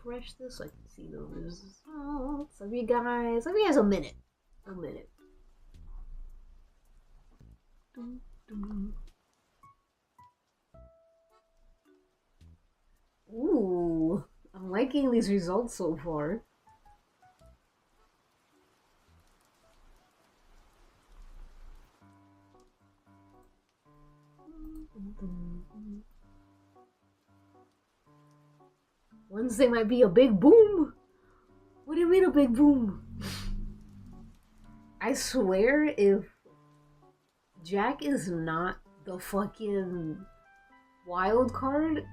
S1: Refresh this so I can see the results. Give you guys a minute. Ooh, I'm liking these results so far. Wednesday might be a big boom. What do you mean a big boom? I swear if Jack is not the fucking wild card,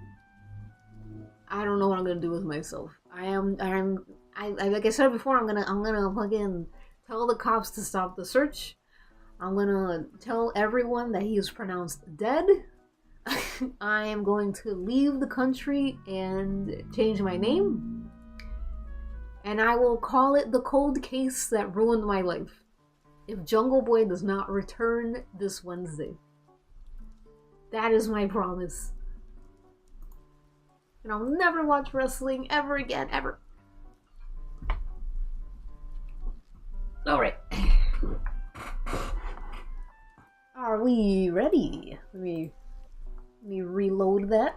S1: I don't know what I'm gonna do with myself. I like I said before, I'm gonna fucking tell the cops to stop the search. I'm gonna tell everyone that he is pronounced dead. I am going to leave the country and change my name. And I will call it the cold case that ruined my life. If Jungle Boy does not return this Wednesday. That is my promise. And I'll never watch wrestling ever again, ever. Alright. Are we ready? Let me reload that.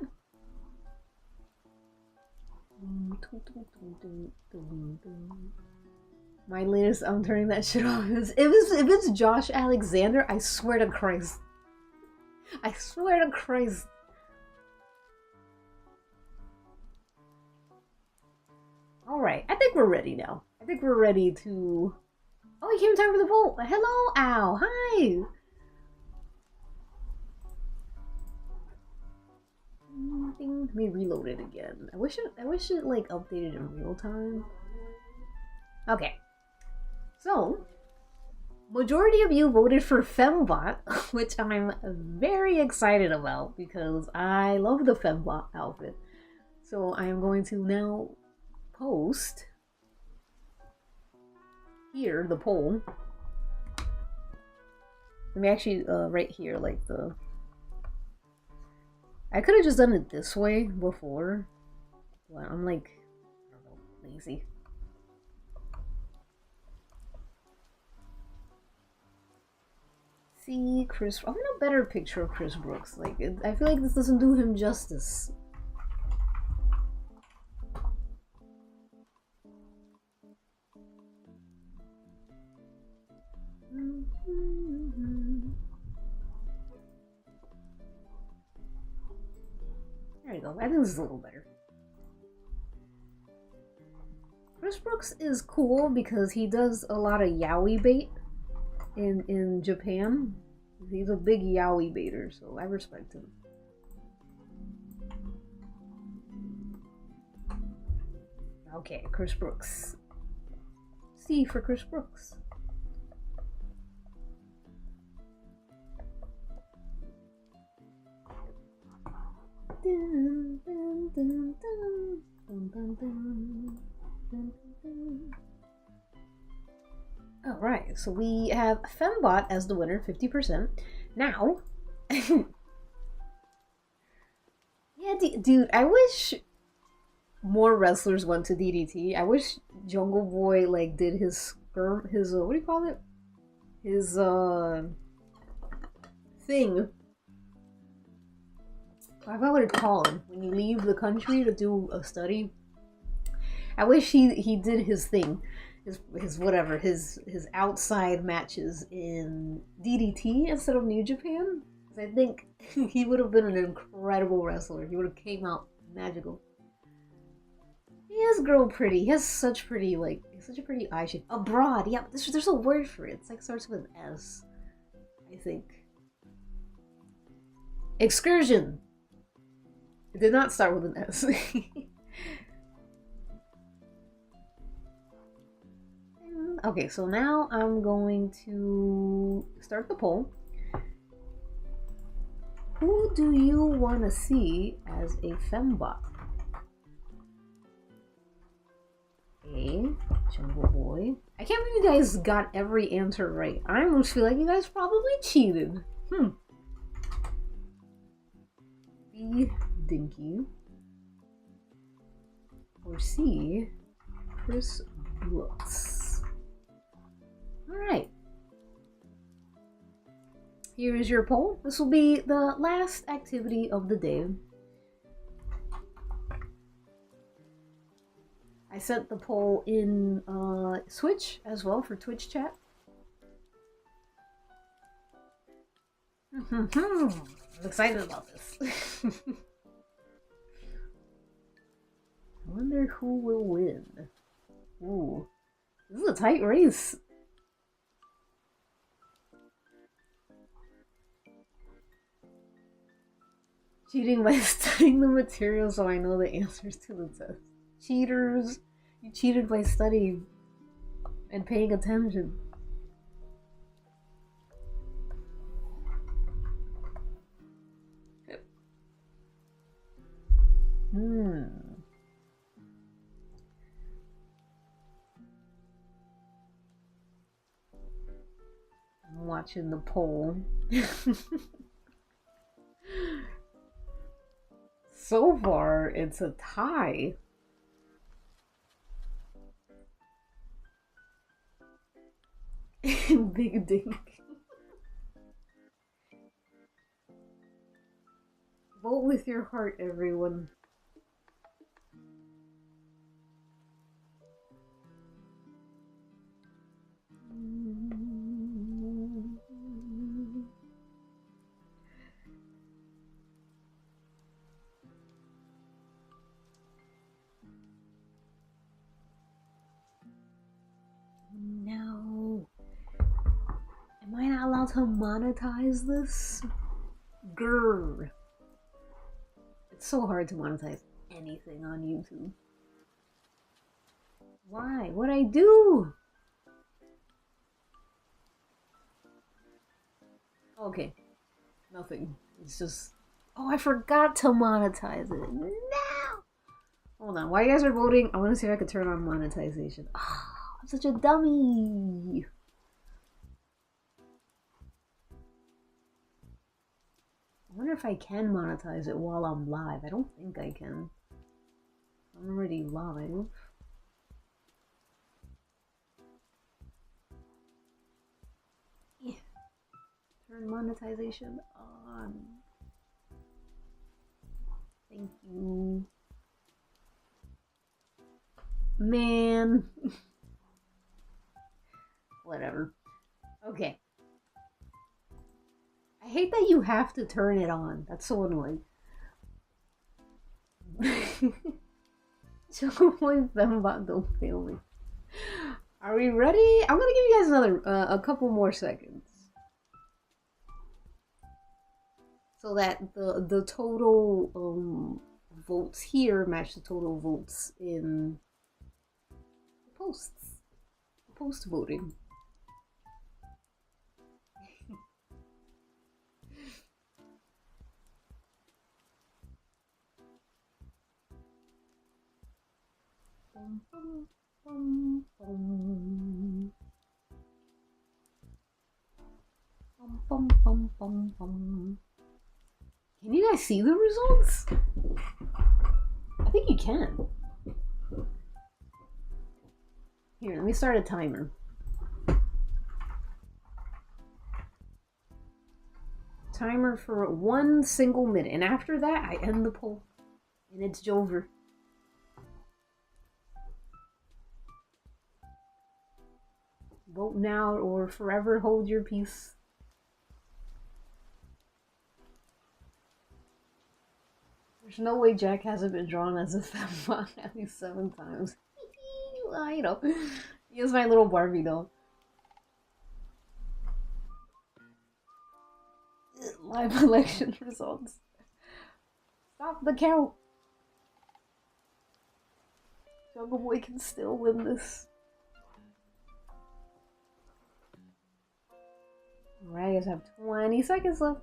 S1: My latest, I'm turning that shit off. If it's Josh Alexander, I swear to Christ. I swear to Christ. Alright, I think we're ready now. I think we're ready to... Oh, you came in time for the vote. Hello, Al. Hi. Let me reload it again. I wish it like updated in real time. Okay. So, majority of you voted for Fembot, which I'm very excited about because I love the Fembot outfit. So I am going to now post here the poll. Let me actually right here, like the... I could have just done it this way before, but I'm like, I don't know, lazy. See, Chris, I want a better picture of Chris Brooks. Like, I feel like this doesn't do him justice. There you go. I think this is a little better. Chris Brooks is cool because he does a lot of yaoi bait in Japan. He's a big yaoi baiter, so I respect him. Okay, Chris Brooks. C for Chris Brooks. Dun, dun, dun, dun, dun, dun, dun, dun, dun. Alright, so we have Fembot as the winner, 50%. Now, yeah, dude, I wish more wrestlers went to DDT. I wish Jungle Boy, like, did his sperm, his, what do you call it? His, thing. I forgot what it's called. When you leave the country to do a study. I wish he did his thing. His whatever, his outside matches in DDT instead of New Japan. I think he would have been an incredible wrestler. He would have came out magical. He is girl pretty. He has such pretty, like, such a pretty eye shape. Abroad, yeah, there's a word for it. It's like starts with an S, I think. Excursion. It did not start with an S. Okay, so now I'm going to start the poll. Who do you want to see as a fembot? A, Jungle Boy. I can't believe you guys got every answer right. I almost feel like you guys probably cheated. B, Dinky. Or C, Chris Brooks. Alright. Here is your poll. This will be the last activity of the day. I sent the poll in Switch as well for Twitch chat. I'm excited about this. I wonder who will win. Ooh, this is a tight race. Cheating by studying the material so I know the answers to the test. Cheaters! You cheated by studying and paying attention. I'm watching the poll. So far, it's a tie. Big dink. Vote with your heart, everyone. No. Am I not allowed to monetize this? Grr. It's so hard to monetize anything on YouTube. Why? What'd I do? Okay. Nothing. It's just... Oh, I forgot to monetize it. No! Hold on. While you guys are voting, I want to see if I could turn on monetization. Oh, I'm such a dummy! wonder if I can monetize it while I'm live. I don't think I can. I'm already live. Yeah. Turn monetization on. Thank you. Man. Whatever. Okay. I hate that you have to turn it on. That's so annoying. Chocoboy Fembot, don't fail me. Are we ready? I'm gonna give you guys another, a couple more seconds. So that the total votes here match the total votes in posts. Post voting. Bum, bum, bum, bum. Bum, bum, bum, bum, bum. Can you guys see the results? I think you can. Here, let me start a timer. Timer for 1 single minute, and after that, I end the poll, and it's over. Vote now or forever hold your peace. There's no way Jack hasn't been drawn as a fembot at least 7 times. You know, he is my little Barbie doll. Live election results. Stop the count. Jungle Boy can still win this. Alright, you guys have 20 seconds left.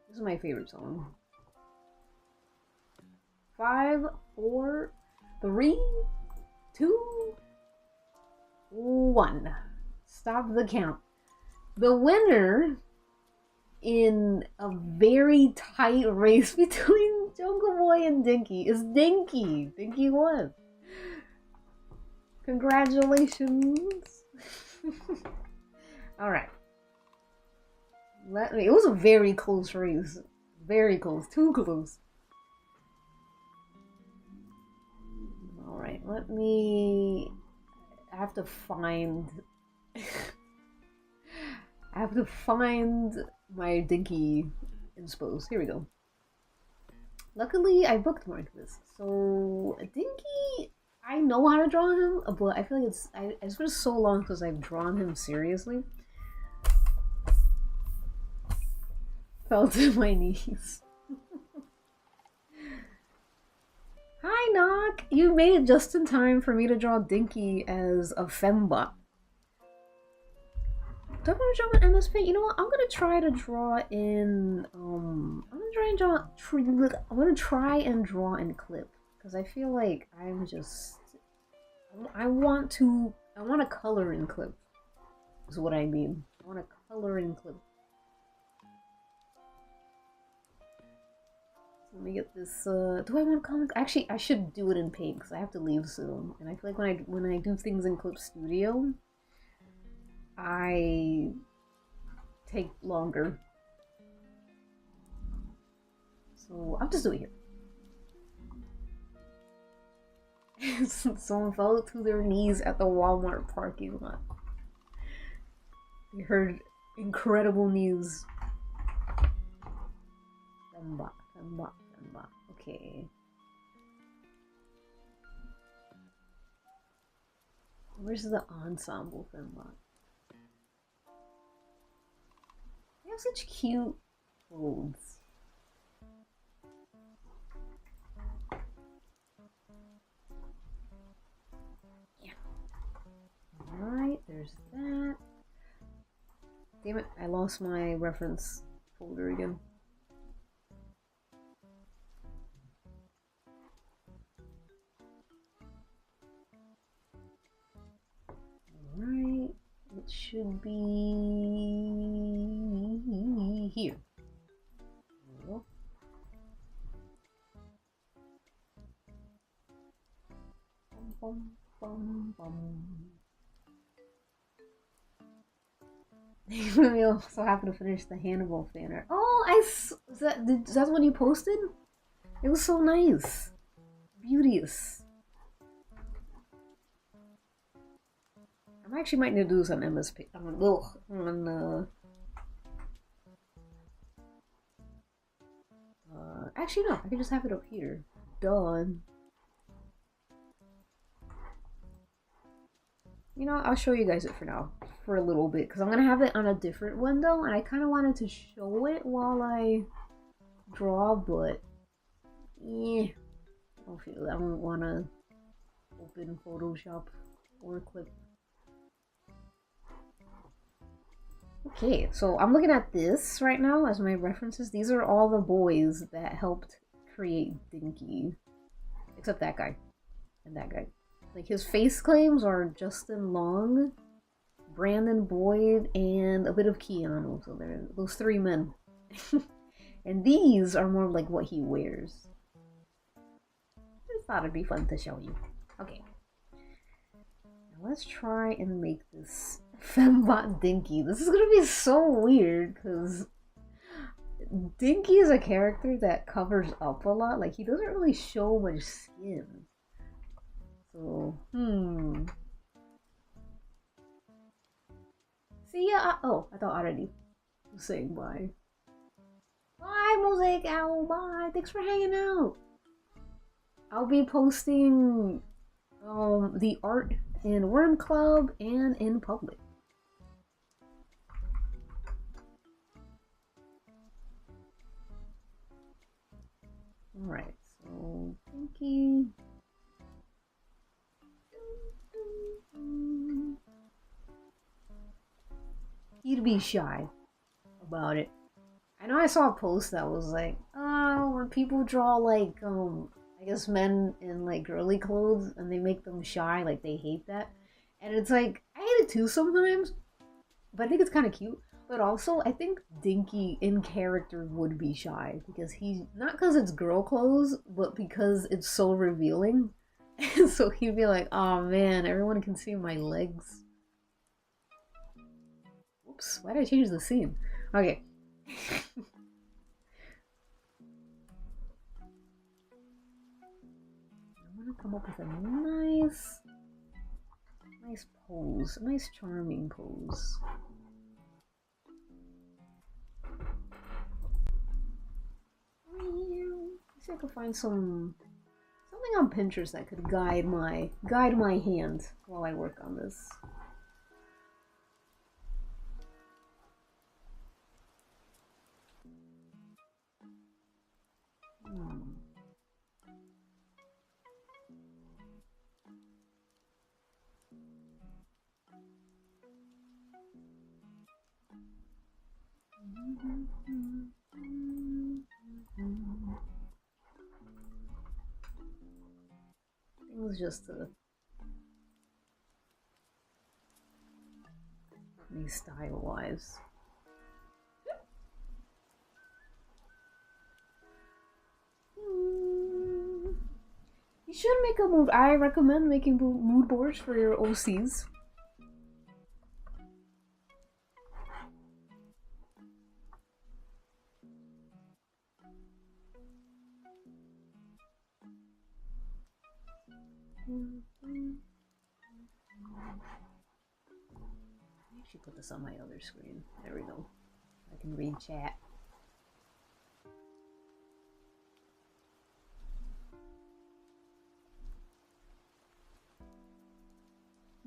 S1: This is my favorite song. 5, 4, 3, 2, 1. Stop the count. The winner in a very tight race between Jungle Boy and Dinky is Dinky. Dinky won. Congratulations. Alright. It was a very close race. Very close. Too close. Alright, let me... I have to find... I have to find my Dinky inspos. Here we go. Luckily, I bookmarked this. So, Dinky, I know how to draw him, but I feel like it's been so long because I've drawn him seriously. Fell to my knees. Hi, Knock! You made it just in time for me to draw Dinky as a fembot. Do I want to draw an MS Paint? You know what? I'm gonna try to draw in. I'm gonna try and draw in Clip because I feel like I'm just. I want to color in Clip. Is what I mean. I want to color in Clip. Let me get this. Do I want comic? Actually, I should do it in Paint because I have to leave soon, and I feel like when I do things in Clip Studio, I take longer. So I'll just do it here. Someone fell to their knees at the Walmart parking lot. You heard incredible news. Fembot. Okay. Where's the ensemble fembot? They have such cute folds. Yeah. Alright, there's that. Damn it, I lost my reference folder again. should be here. There we go. Bum, bum, bum. We also happen to finish the Hannibal fan art. Oh, that's what you posted? It was so nice. Beauteous. I actually might need to do this on MSP. Actually, no. I can just have it up here. Done. You know, I'll show you guys it for now. For a little bit. Because I'm going to have it on a different window. And I kind of wanted to show it while I draw. But, yeah. I don't want to open Photoshop or Clip. Okay, so I'm looking at this right now as my references. These are all the boys that helped create Dinky. Except that guy. And that guy. Like, his face claims are Justin Long, Brandon Boyd, and a bit of Keanu. So they're those three men. And these are more like what he wears. I just thought it'd be fun to show you. Okay. Now let's try and make this Fembot Dinky. This is gonna be so weird because Dinky is a character that covers up a lot. Like, he doesn't really show much skin. So, See ya. Oh, I thought already was saying bye. Bye, Mosaic Owl. Bye. Thanks for hanging out. I'll be posting the art in Worm Club and in public. Alright, so Dinky. He'd be shy about it. I know I saw a post that was like, oh, when people draw like, I guess men in like girly clothes and they make them shy, like they hate that. And it's like, I hate it too sometimes, but I think it's kind of cute. But also, I think Dinky in character would be shy because he's not because it's girl clothes, but because it's so revealing. So he'd be like, oh man, everyone can see my legs. Oops, why did I change the scene? Okay. I'm gonna come up with a nice pose, a nice charming pose. See if I can find something on Pinterest that could guide my hand while I work on this. Things just to me style-wise. You should make a mood. I recommend making mood boards for your OCs. I should put this on my other screen. There we go. I can read chat.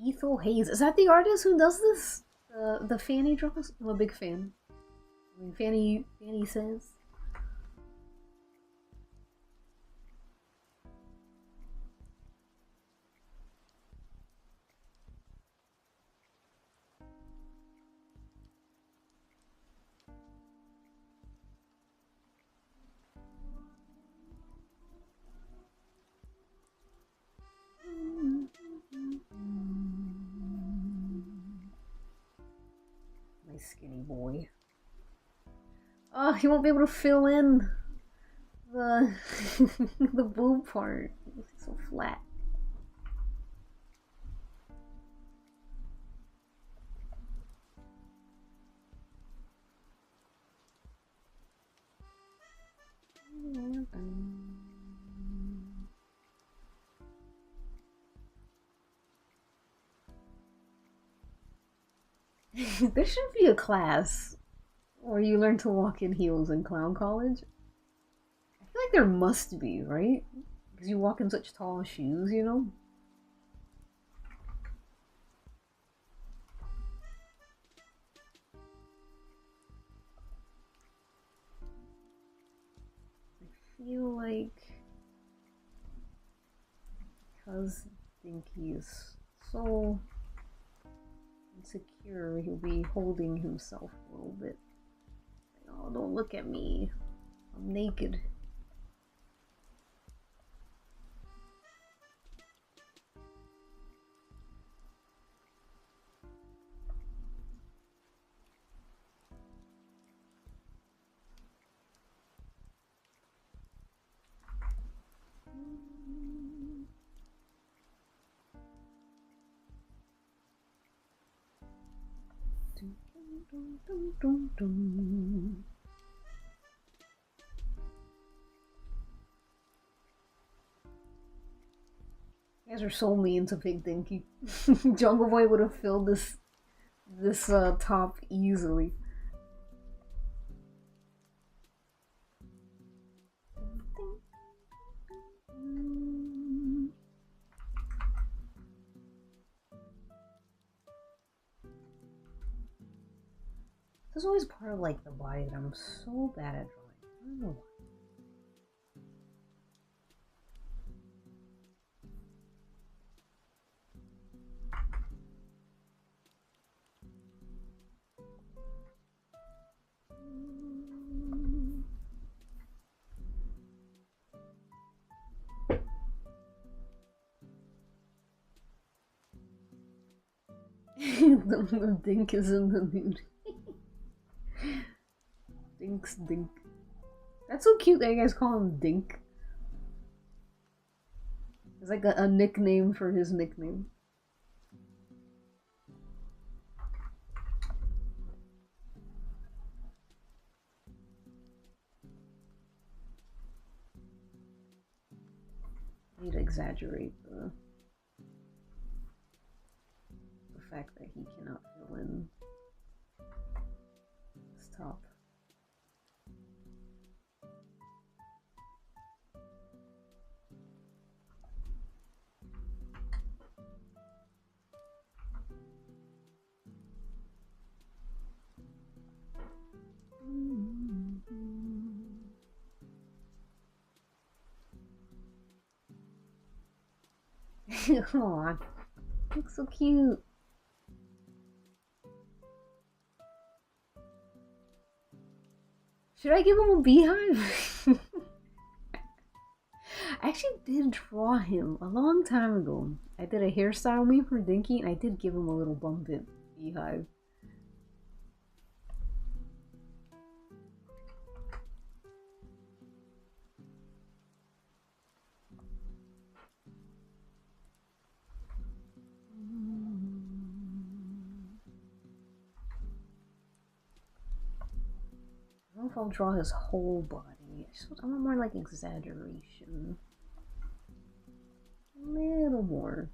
S1: Ethel Hayes. Is that the artist who does this? The Fanny draws? I'm a big fan. I mean, Fanny says. skinny boy. Oh, he won't be able to fill in the the boob part. It's so flat. There should be a class where you learn to walk in heels in clown college. I feel like there must be, right? Because you walk in such tall shoes, you know? I feel like because Dinky is so insecure, he'll be holding himself a little bit. Oh, don't look at me. I'm naked. You guys are so mean to Big Dinky. Jungle Boy would have filled this top easily. This is always part of like the body that I'm so bad at drawing. I don't know why. The Dink is in the nude. Dink's Dink. That's so cute that you guys call him Dink. It's like a nickname for his nickname. I need to exaggerate the fact that he cannot fill in his top. Aw, looks so cute. Should I give him a beehive? I actually did draw him a long time ago. I did a hairstyle meme for Dinky and I did give him a little bump it beehive. I don't know if I'll draw his whole body. I want more like exaggeration. A little more.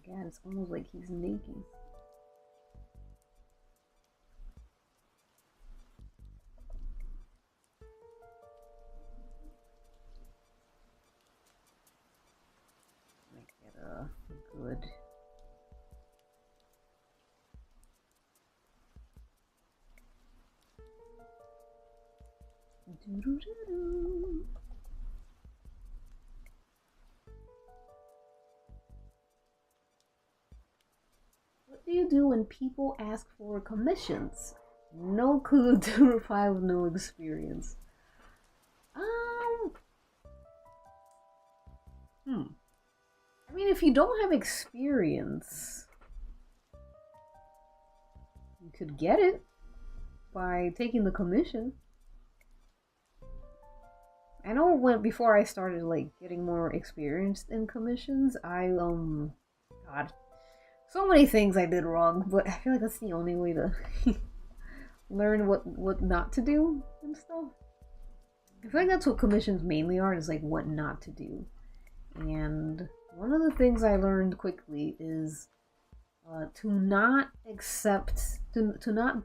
S1: God, it's almost like he's naked. Make it good. Doo-doo-doo-doo. What do you do when people ask for commissions? No clue to reply with no experience. I mean, if you don't have experience, you could get it by taking the commission. I know when before I started like getting more experienced in commissions, God, so many things I did wrong, but I feel like that's the only way to learn what not to do and stuff. I feel like that's what commissions mainly are, is like what not to do. And one of the things I learned quickly is to not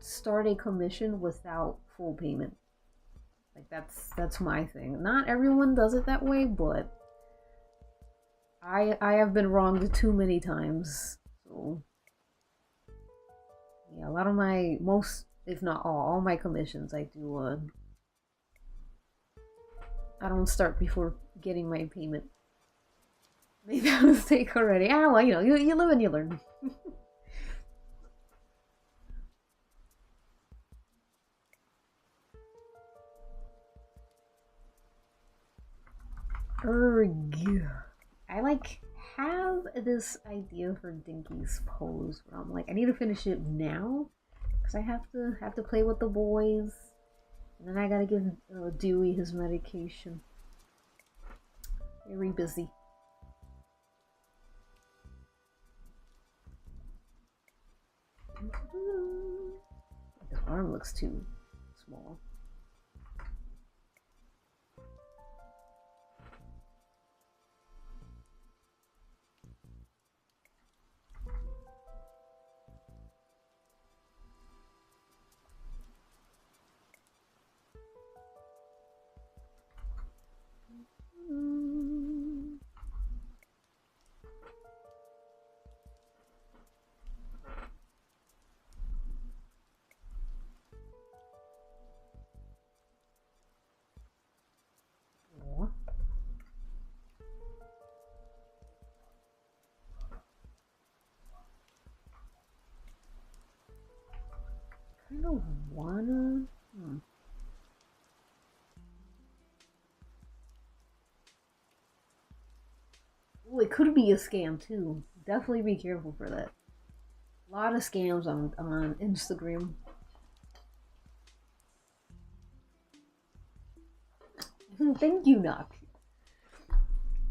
S1: start a commission without full payment. Like that's my thing. Not everyone does it that way, but I have been wronged too many times. So yeah, a lot of my if not all my commissions I do I don't start before getting my payment. Made that mistake already. Ah, well, you live and you learn. Erg. I have this idea for Dinky's pose where I'm like, I need to finish it now because I have to play with the boys, and then I gotta give Dewey his medication. Very busy. His arm looks too small. I don't wanna. Oh, it could be a scam too. Definitely be careful for that. A lot of scams on Instagram. Thank you, Knock.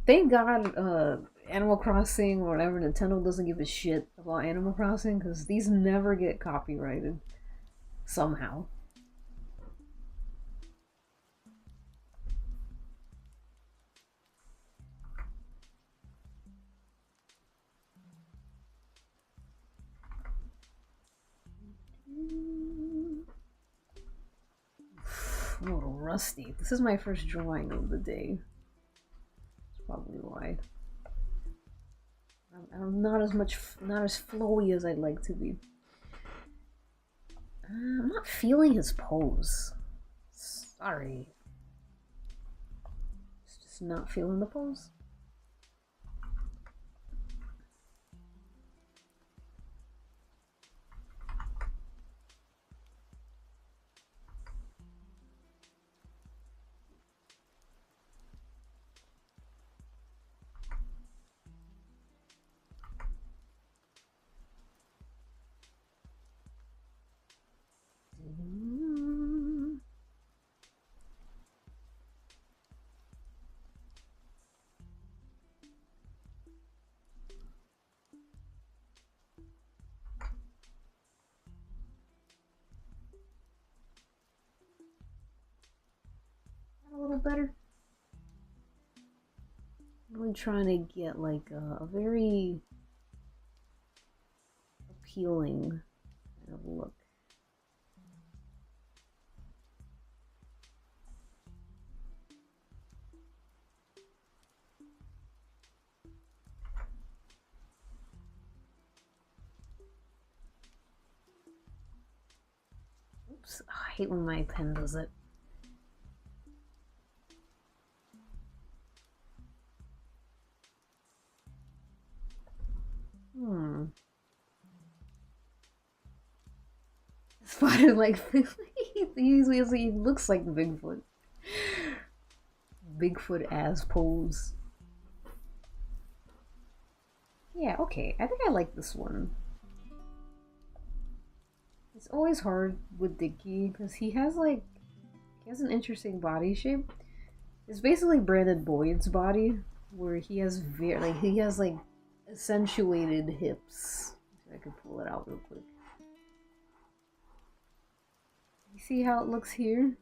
S1: Thank God, Animal Crossing or whatever, Nintendo doesn't give a shit about Animal Crossing, because these never get copyrighted. Somehow. I'm a little rusty. This is my first drawing of the day. That's probably why. I'm not as flowy as I'd like to be. I'm not feeling his pose. Sorry. Just not feeling the pose. A little better. I'm really trying to get like a very appealing kind of look. Oops, oh, I hate when my pen does it. spotted like he looks like Bigfoot. Bigfoot ass pose. Yeah, okay. I think I like this one. It's always hard with Dinky because he has an interesting body shape. It's basically Brandon Boyd's body, where he has accentuated hips. So I could pull it out real quick. You see how it looks here?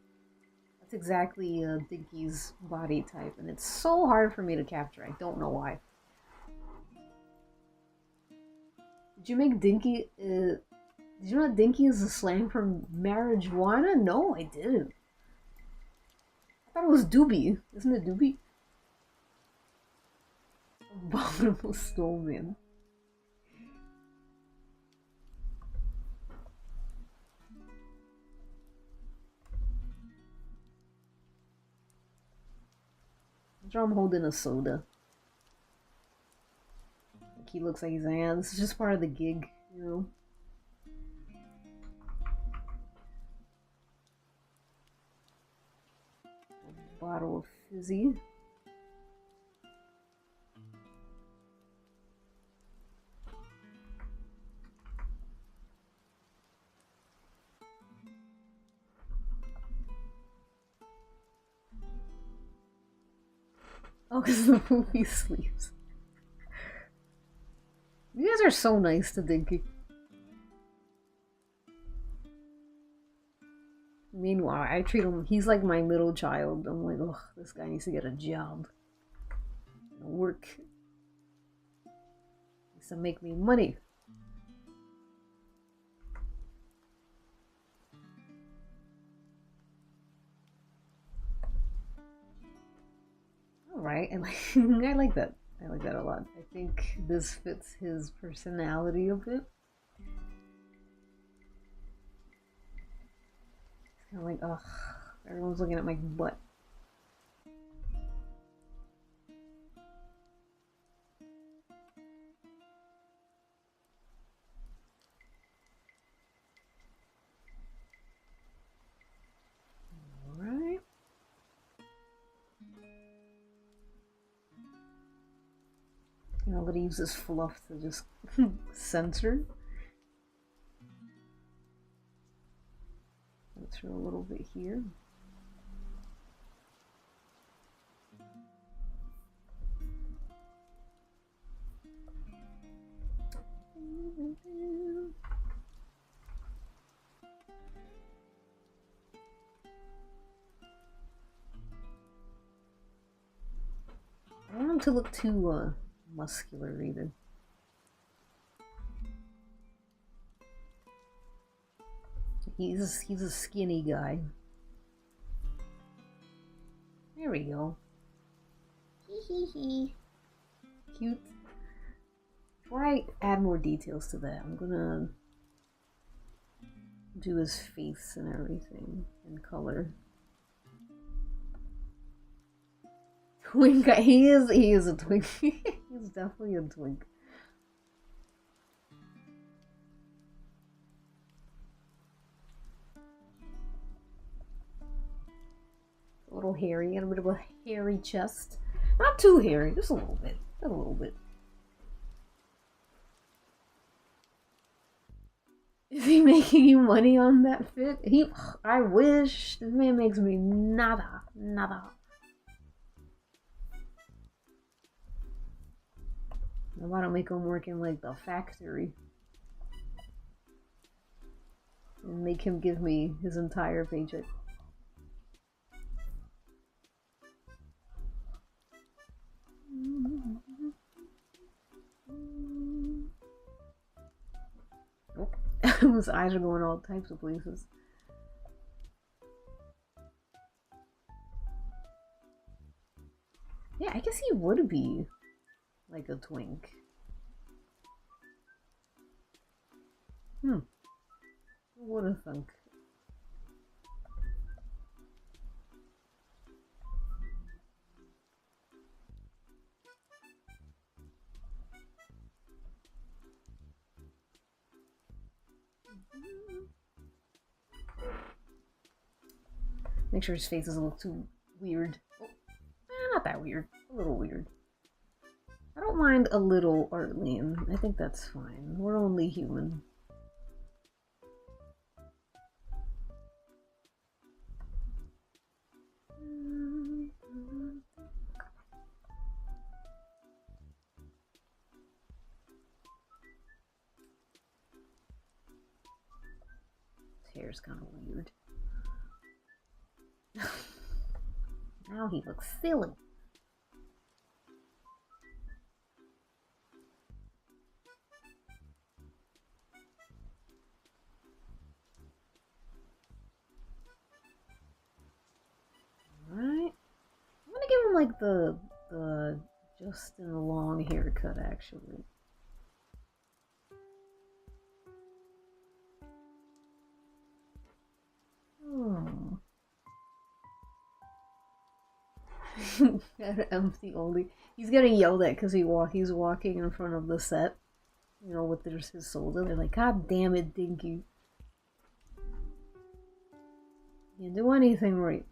S1: That's exactly Dinky's body type, and it's so hard for me to capture. I don't know why. Did you make Dinky? Did you know that Dinky is a slang from marijuana? No, I didn't. I thought it was doobie. Isn't it doobie? Abominable snowman. I'm holding a soda. Like he looks like he's like, yeah, this is just part of the gig, you know. A bottle of fizzy. Oh, because the movie sleeps. You guys are so nice to Dinky. Meanwhile, I treat him, he's like my middle child. I'm like, ugh, this guy needs to get a job. Work. Needs to make me money. Alright, I like that. I like that a lot. I think this fits his personality a bit. It's kind of like, ugh, everyone's looking at my butt. Alright. I'm gonna use this fluff to just censor. Throw a little bit here. I don't want him to look too muscular either. He's a skinny guy. There we go. Hee hee hee. Cute. Before I add more details to that, I'm gonna do his face and everything in color. Twink. He is a twink. He's definitely a twink. A little hairy, and a bit of a hairy chest. Not too hairy, just a little bit. Just a little bit. Is he making you money on that fit? I wish. This man makes me nada. Nada. I want to make him work in like the factory. And make him give me his entire paycheck. Nope. His eyes are going all types of places. Yeah, I guess he would be like a twink. What a thunk. Make sure his face doesn't look too weird. Oh, not that weird. A little weird. I don't mind a little art lean. I think that's fine. We're only human. His hair's kind of weird. Now he looks silly. Alright. I'm gonna give him like the Justin Long haircut actually. Oh. I'm the only. He's getting yelled at because he's walking in front of the set, you know, with his soldier. They're like, "God damn it, Dinky! You didn't do anything right."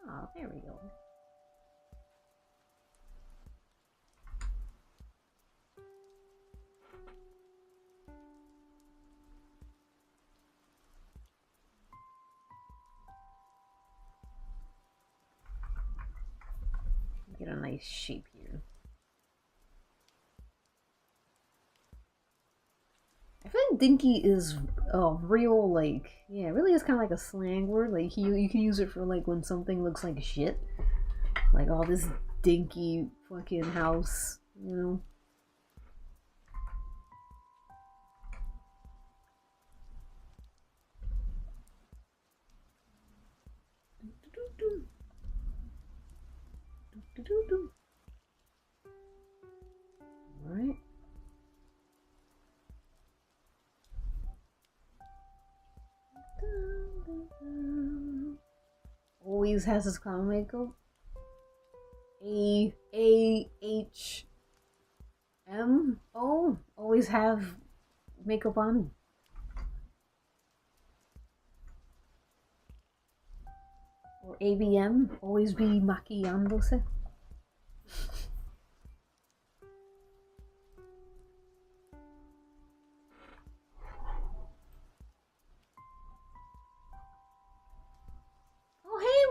S1: Oh, there we go. Get a nice shape here. I feel like dinky is a real, like, yeah, it really is kind of like a slang word. Like, you can use it for, like, when something looks like shit. Like, all this dinky fucking house, you know? Alright. Always has his clown makeup. A-H-M-O. Always have makeup on. Or ABM. Always be maquillándose.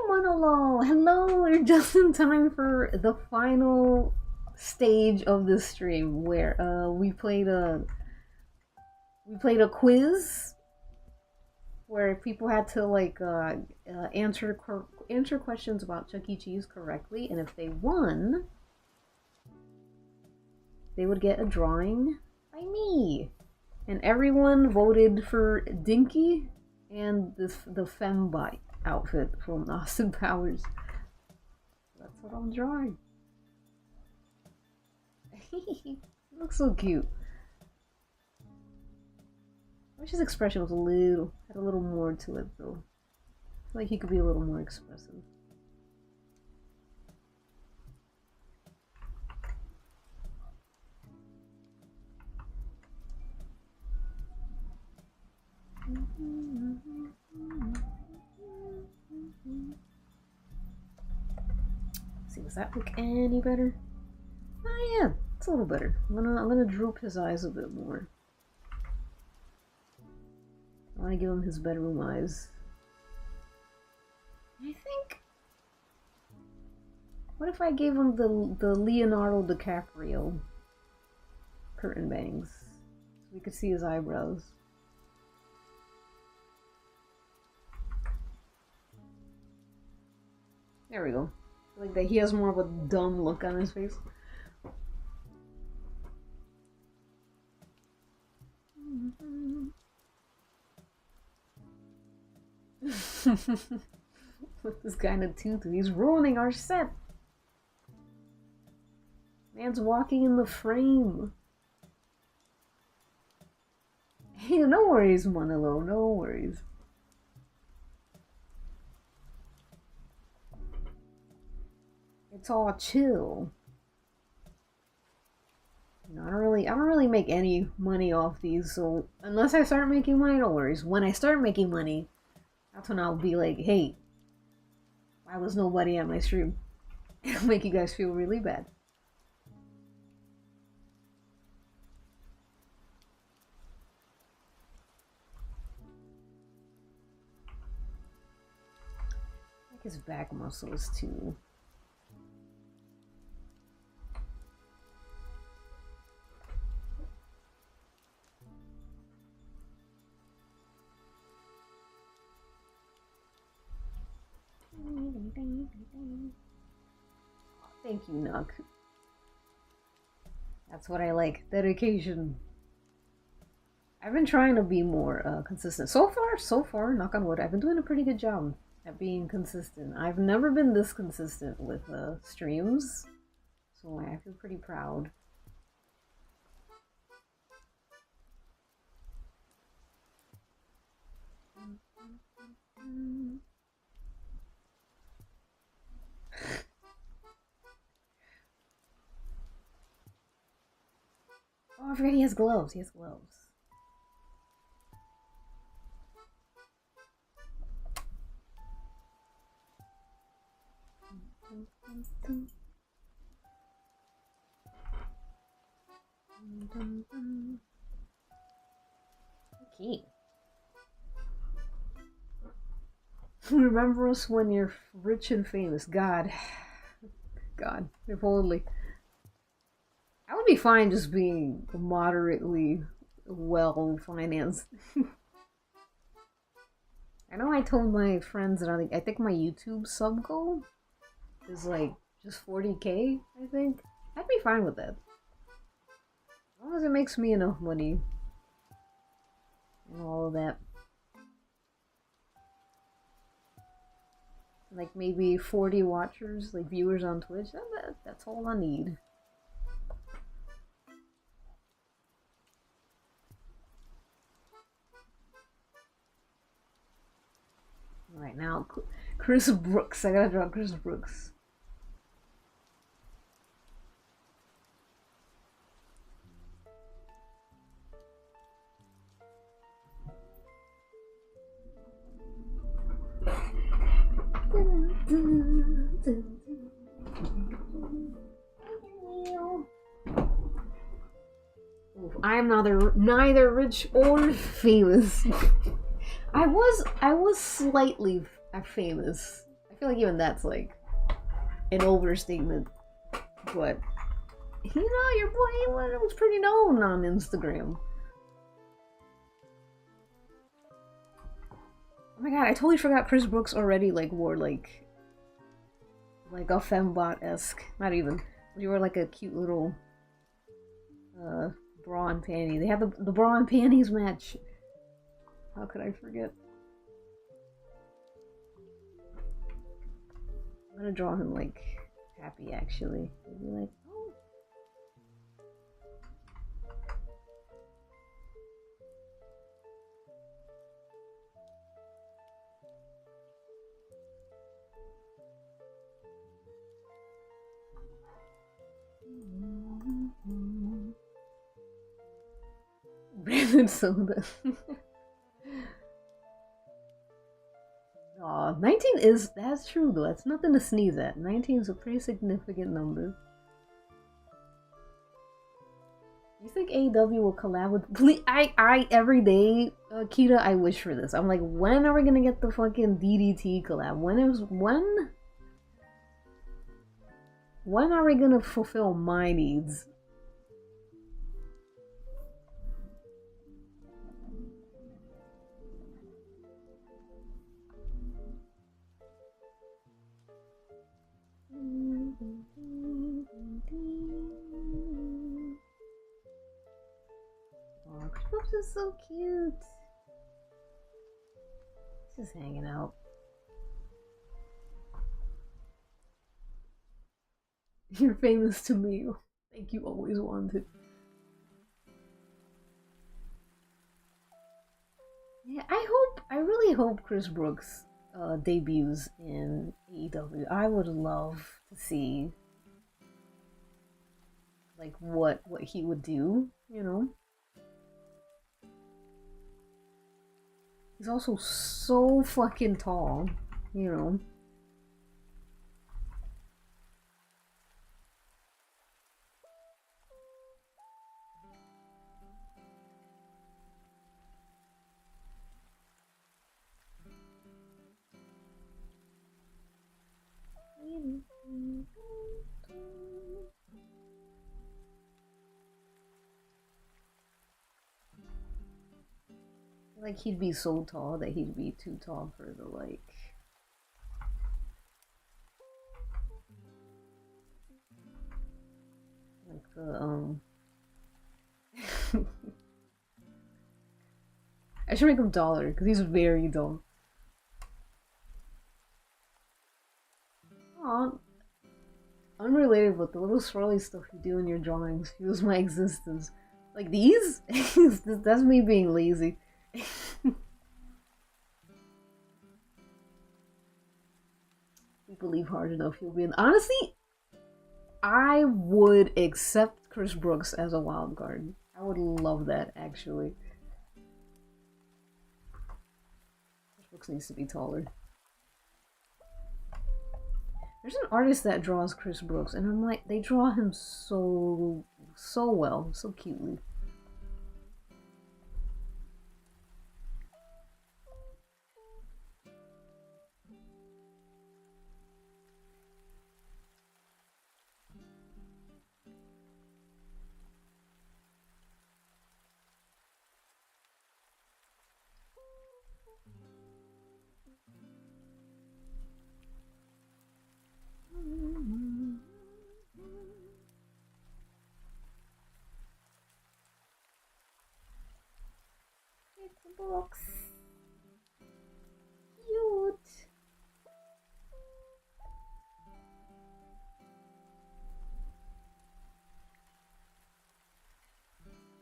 S1: Manolo, hello! We're just in time for the final stage of this stream where we played a quiz where people had to like answer questions about Chuck E. Cheese correctly, and if they won, they would get a drawing by me. And everyone voted for Dinky and the Fembot outfit from Austin Powers. That's what I'm drawing. He looks so cute. I wish his expression was had a little more to it though. I feel like he could be a little more expressive. See, does that look any better? Oh yeah, it's a little better. I'm gonna droop his eyes a bit more. I want to give him his bedroom eyes. I think. What if I gave him the Leonardo DiCaprio curtain bangs, so we could see his eyebrows? There we go. Like that, he has more of a dumb look on his face. With this guy in a tutu, he's ruining our set. Man's walking in the frame. Hey, no worries, Monolo, no worries. It's all chill. You know, I don't really make any money off these, so unless I start making money, no worries. When I start making money, that's when I'll be like, hey, why was nobody at my stream? It'll make you guys feel really bad. Like his back muscles too. Thank you, Nuck. That's what I like. Dedication. I've been trying to be more consistent. So far, knock on wood, I've been doing a pretty good job at being consistent. I've never been this consistent with streams, so I feel pretty proud. Oh, I forget he has gloves. He has gloves. Okay. Remember us when you're rich and famous. God. God, if only. I would be fine just being moderately well financed. I know I told my friends that I think my YouTube sub goal is like just 40K, I think. I'd be fine with that. As long as it makes me enough money. And all of that. Like maybe 40 watchers, like viewers on Twitch. That's all I need. Right now, Chris Brooks. I gotta draw Chris Brooks. I am neither rich or famous. I was slightly famous. I feel like even that's like an overstatement. But you know, your boy was pretty known on Instagram. Oh my god, I totally forgot Chris Brooks already like wore like a fembot-esque, not even. He wore like a cute little bra and panty. They had the bra and panties match. How could I forget? I'm gonna draw him like happy actually. Maybe like, oh. Brandon Soda. Aw, 19 is, that's true though, that's nothing to sneeze at. 19 is a pretty significant number. You think AEW will collab with, please, I every day, Kita, I wish for this. I'm like, when are we gonna get the fucking DDT collab? When are we gonna fulfill my needs? Oh, Chris is so cute. He's just hanging out. You're famous to me. Like you always wanted. Yeah, I really hope Chris Brooks debuts in AEW. I would love to see like what he would do, you know. He's also so fucking tall, you know. Like he'd be so tall that he'd be too tall for the like the I should make him taller because he's very tall. Aw, unrelated, but the little swirly stuff you do in your drawings fuels my existence. Like these? That's me being lazy. We believe hard enough, you'll win. Honestly, I would accept Chris Brooks as a wild card. I would love that, actually. Chris Brooks needs to be taller. There's an artist that draws Chris Brooks, and I'm like, they draw him so well, so cutely. It's a box. Cute.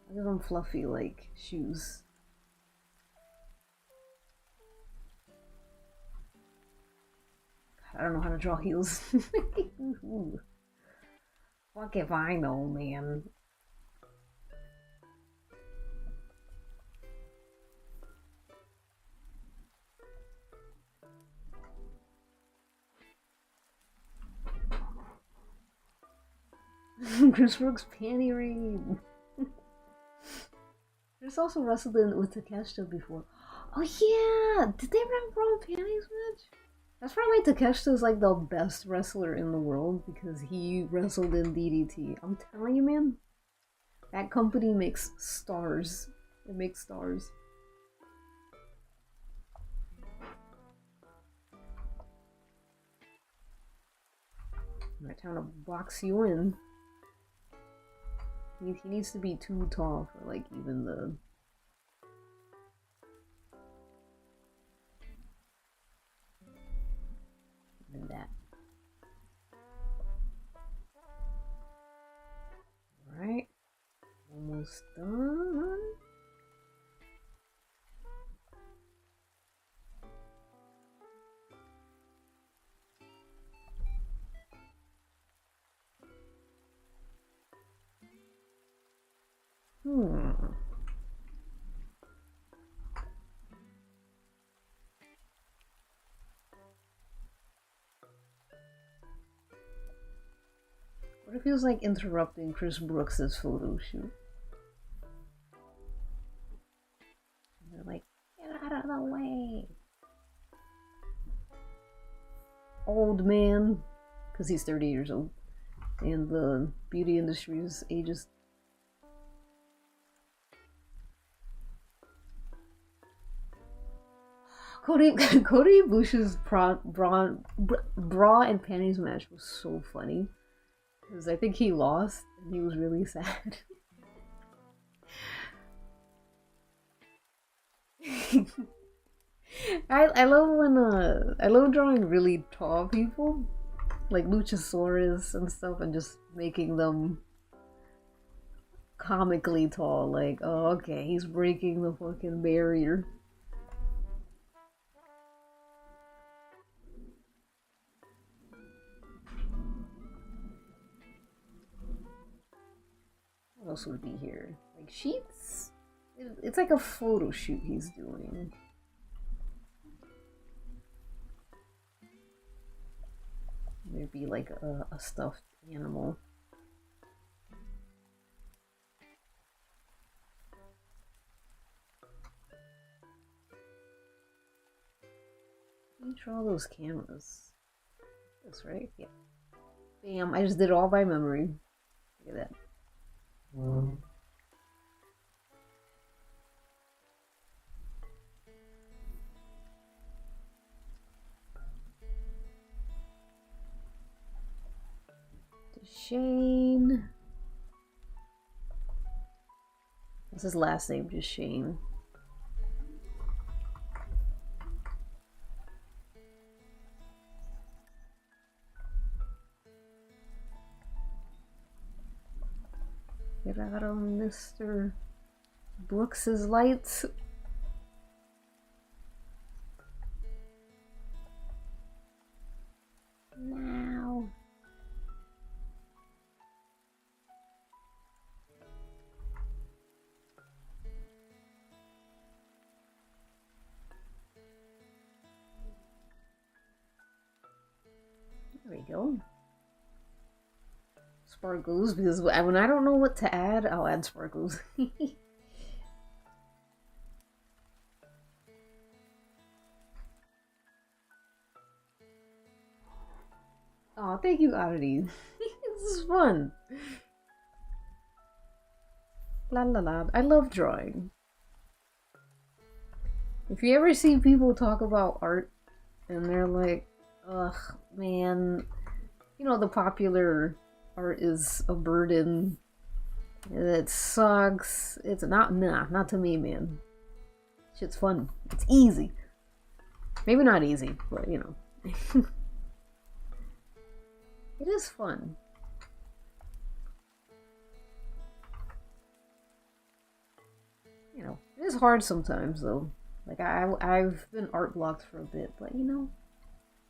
S1: I give them fluffy like shoes. God, I don't know how to draw heels. Fuck if I know, man. Chris Brooks panty raid. There's also wrestled in with Takeshita before. Oh yeah! Did they run bra and panties match? That's probably Takeshita's like the best wrestler in the world because he wrestled in DDT. I'm telling you, man. That company makes stars. It makes stars. Alright, time to box you in. He needs to be too tall for like even the... even that. Alright. Almost done. What it feels like interrupting Chris Brooks' photo shoot. They're like, get out of the way. Old man, because he's 30 years old. And the beauty industry is ageist. Cody Bush's bra and panties match was so funny. Because I think he lost and he was really sad. I love when I love drawing really tall people, like Luchasaurus and stuff, and just making them comically tall. Like, oh, okay, he's breaking the fucking barrier. else would be here? Like sheets? It's like a photo shoot he's doing. Maybe like a stuffed animal. Let me draw those cameras. That's right, yeah. Bam, I just did it all by memory. Look at that. Shane. What's his last name? Just Shane. Get out of Mr. Brooks's lights. Now. There we go. Sparkles, because when I don't know what to add, I'll add sparkles. Oh, thank you, Oddity. This is fun. La la la. I love drawing. If you ever see people talk about art and they're like, ugh, man, you know, the popular art is a burden. It sucks. It's not to me, man. Shit's fun. It's easy. Maybe not easy, but you know. It is fun. You know, it is hard sometimes though. Like I've been art blocked for a bit, but you know,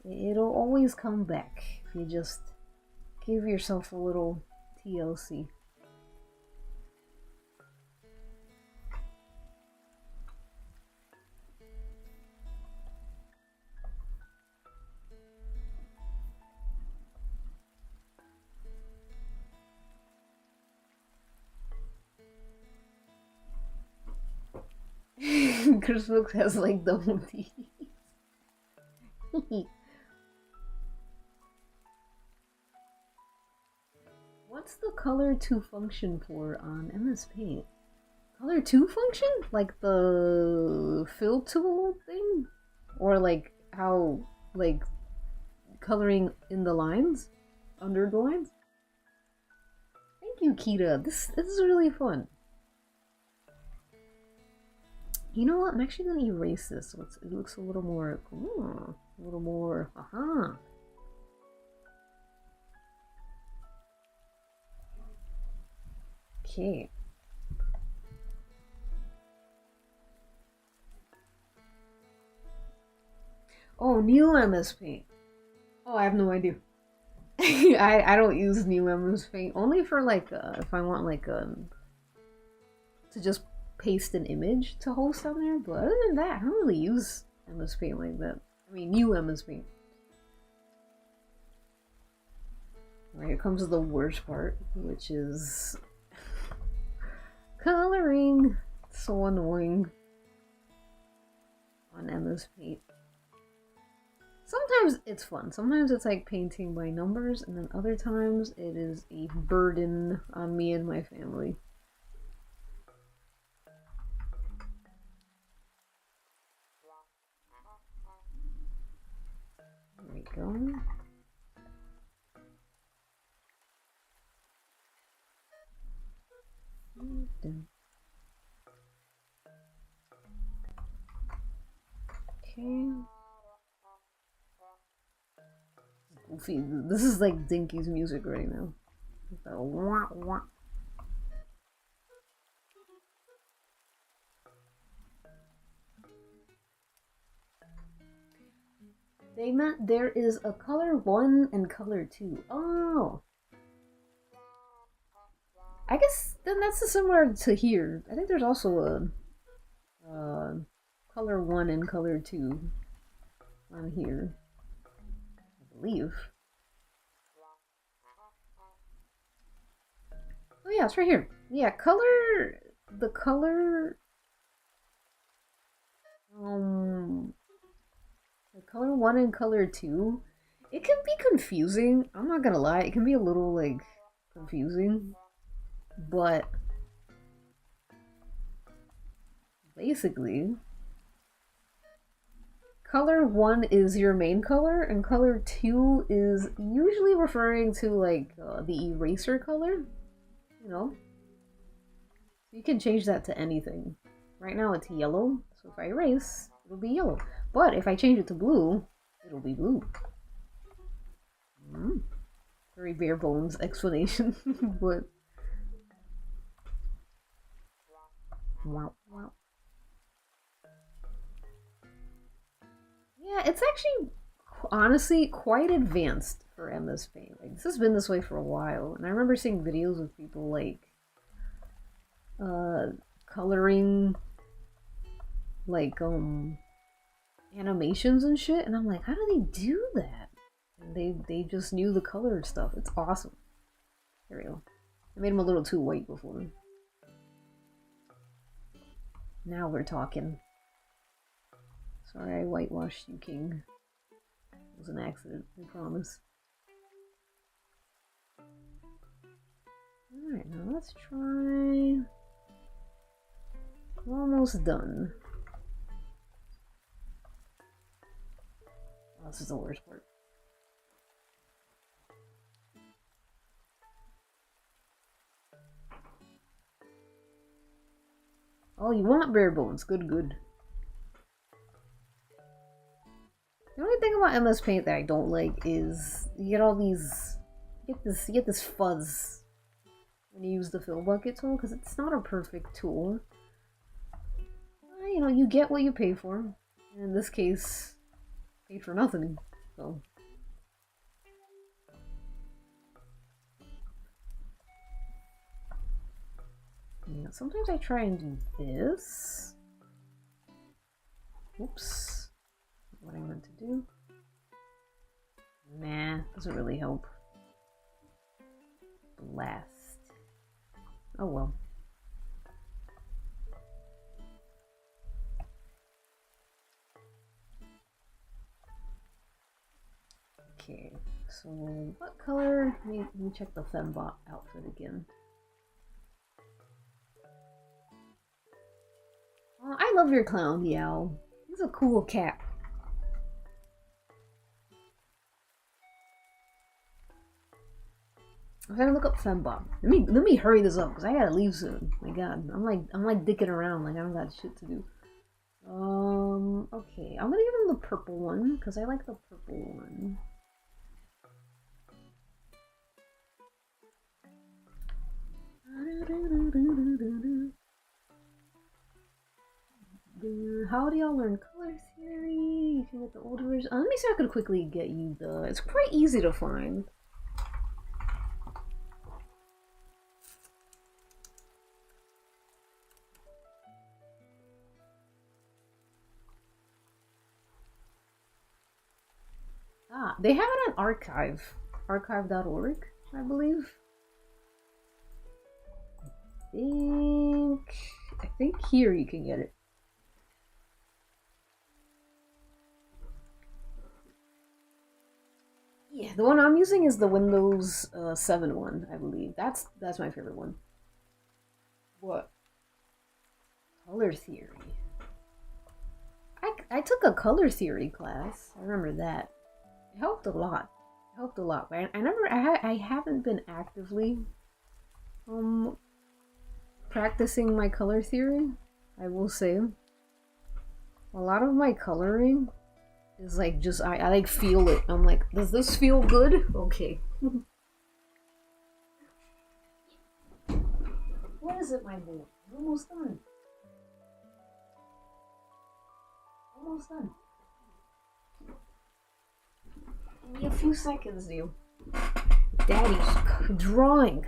S1: it'll always come back if you just give yourself a little TLC. Chris Brooks has like double T's. What's the color 2 function for on MS Paint? Color 2 function? Like the fill tool thing? Or like how, like, coloring in the lines? Under the lines? Thank you, Kita. This is really fun. You know what? I'm actually going to erase this so it looks a little more, aha. Okay. Oh, new MS Paint. Oh, I have no idea. I don't use new MS Paint only for like if I want like to just paste an image to host on there, but other than that, I don't really use MS Paint like that. I mean, new MS Paint. Alright, here comes the worst part, which is coloring. It's so annoying on MS Paint. Sometimes it's fun. Sometimes it's like painting by numbers, and then other times it is a burden on me and my family. There we go. Okay. Goofy. This is like Dinky's music right now. The wah wah. They meant there is a color 1 and color 2. Oh. I guess then that's similar to here. I think there's also a color 1 and color 2 on here, I believe. Oh yeah, it's right here. Yeah, the color color 1 and color 2, it can be confusing. I'm not gonna lie, it can be a little like confusing, but basically color 1 is your main color and color 2 is usually referring to like the eraser color, you know. You can change that to anything. Right now it's yellow, so if I erase, it'll be yellow. But if I change it to blue, it'll be blue. Very bare bones explanation, but wow. Yeah, it's actually honestly quite advanced for MS Paint. Like, this has been this way for a while, and I remember seeing videos of people like coloring like animations and shit, and I'm like, how do they do that? And they just knew the color stuff. It's awesome. There we go. I made them a little too white before. Now we're talking. Sorry I whitewashed you, King. It was an accident, I promise. Alright, now let's try... We're almost done. Oh, this is the worst part. Oh, you want bare bones. Good, good. The only thing about MS Paint that I don't like is you get all these... You get this fuzz when you use the fill bucket tool, because it's not a perfect tool. You know, you get what you pay for. And in this case, paid for nothing. So... yeah, sometimes I try and do this. Oops. What I meant to do. Nah, doesn't really help. Blast. Oh well. Okay, so what color? Let me check the Fembot outfit again. Oh, I love your clown, Meow. He's a cool cat. I'm gonna look up Fembot. Let me hurry this up because I gotta leave soon. My God, I'm like dicking around like I don't got shit to do. Okay, I'm gonna give him the purple one because I like the purple one. How do y'all learn color theory? You can get the older version. Let me see if I could quickly get you the... It's quite easy to find. Ah, they have it on archive. Archive.org, I believe. I think here you can get it. Yeah, the one I'm using is the Windows 7 one, I believe. That's my favorite one. What? Color theory. I took a color theory class. I remember that. It helped a lot. It helped a lot. But I haven't been actively practicing my color theory, I will say. A lot of my coloring is like just I like feel it. I'm like, does this feel good? Okay. What is it, my boy? Almost done. Almost done. Give me a few seconds, dude. Daddy's drawing.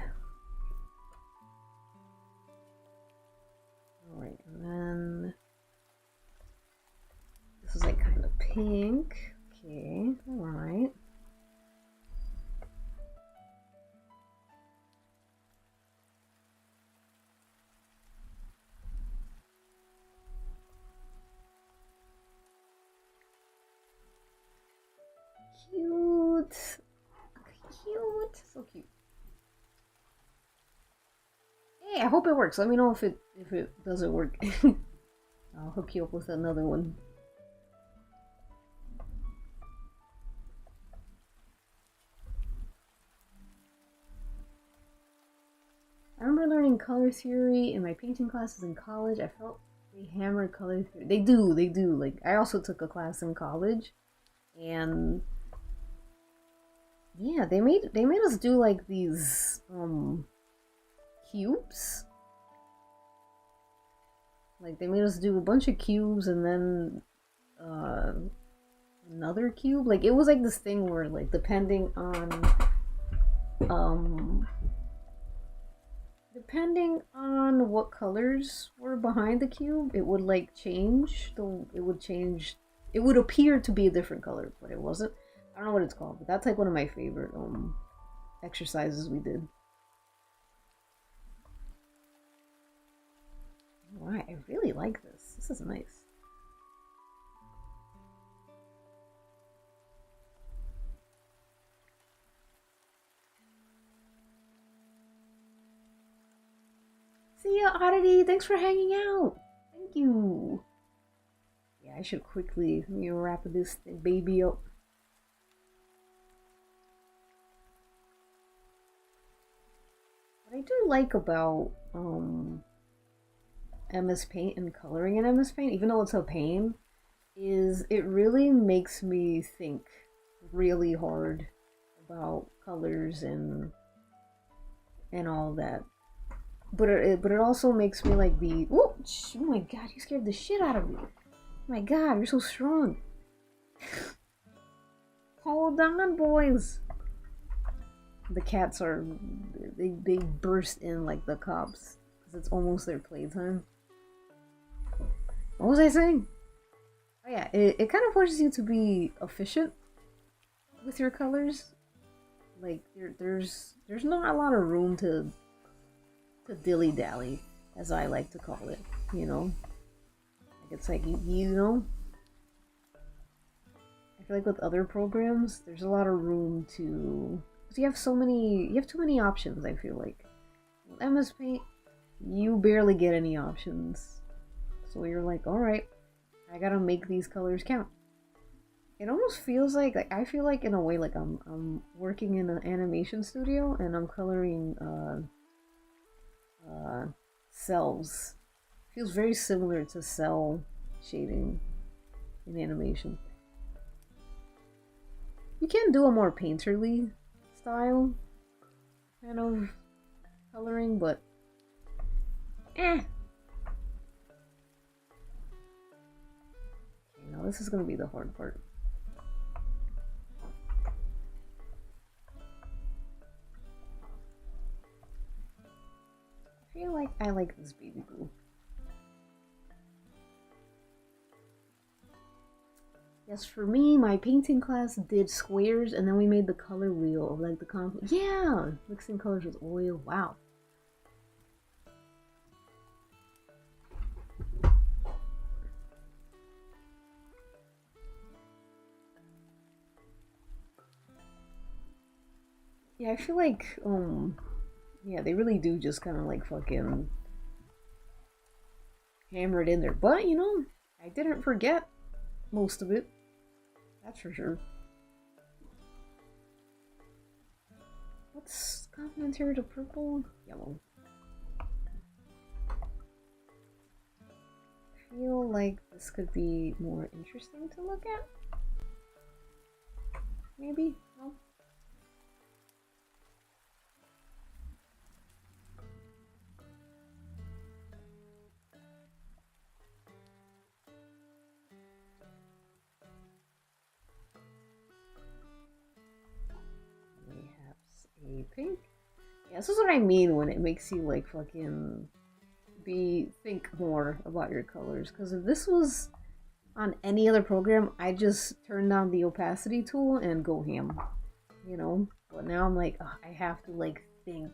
S1: pink. Okay, alright. Cute. Cute. So cute. Hey, I hope it works. Let me know if it doesn't work. I'll hook you up with another one. I remember learning color theory in my painting classes in college. I felt they hammered color theory. They do. Like, I also took a class in college, and yeah, they made us do like these cubes. Like, they made us do a bunch of cubes and then another cube. Like, it was like this thing where, like, depending on what colors were behind the cube, it would like change. It would appear to be a different color, but it wasn't. I don't know what it's called, but that's like one of my favorite exercises we did. Alright, I really like this. This is nice. See ya, Oddity! Thanks for hanging out! Thank you! Yeah, I should quickly wrap this baby up. What I do like about MS Paint and coloring in MS Paint, even though it's a pain, is it really makes me think really hard about colors and all that. But it also makes me like be, oh my god, you scared the shit out of me. Oh my god, you're so strong. Hold on, boys. The cats are, they burst in like the cops because it's almost their playtime. What was I saying? Oh yeah, it kind of forces you to be efficient with your colors. Like there's not a lot of room to dilly-dally, as I like to call it, you know? Like, it's like, you know? I feel like with other programs, there's a lot of room to... Because you have too many options, I feel like. With MS Paint, you barely get any options. So you're like, alright, I gotta make these colors count. It almost feels like I feel like in a way like I'm working in an animation studio and I'm coloring cells. Feels very similar to cell shading in animation. You can do a more painterly style kind of coloring, but Okay, now this is gonna be the hard part. I feel like I like this baby blue. Yes, for me, my painting class did squares, and then we made the color wheel of like the conflict. Yeah, mixing colors with oil. Wow. Yeah, I feel like yeah, they really do just kind of like fucking hammer it in there. But, you know, I didn't forget most of it. That's for sure. What's complementary to purple? Yellow. I feel like this could be more interesting to look at. Maybe? No? A pink. Yeah, this is what I mean when it makes you like fucking think more about your colors. Because if this was on any other program, I just turn down the opacity tool and go ham, you know? But now I'm like, ugh, I have to like think.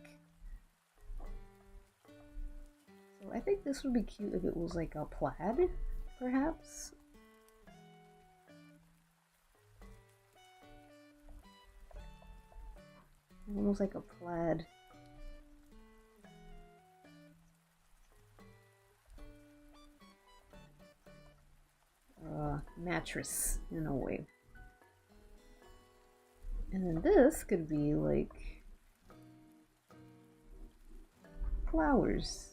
S1: So I think this would be cute if it was like a plaid, perhaps. Almost like a plaid. Mattress in a way. And then this could be like flowers.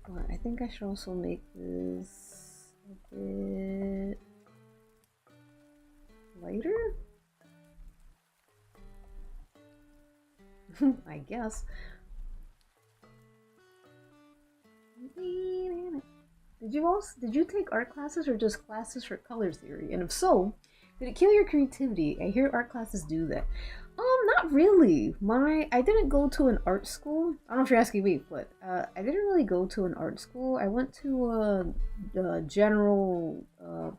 S1: But I think I should also make this a bit lighter. I guess. Did you take art classes or just classes for color theory? And if so, did it kill your creativity? I hear art classes do that. Not really. I didn't go to an art school. I don't know if you're asking me, but I didn't really go to an art school. I went to a general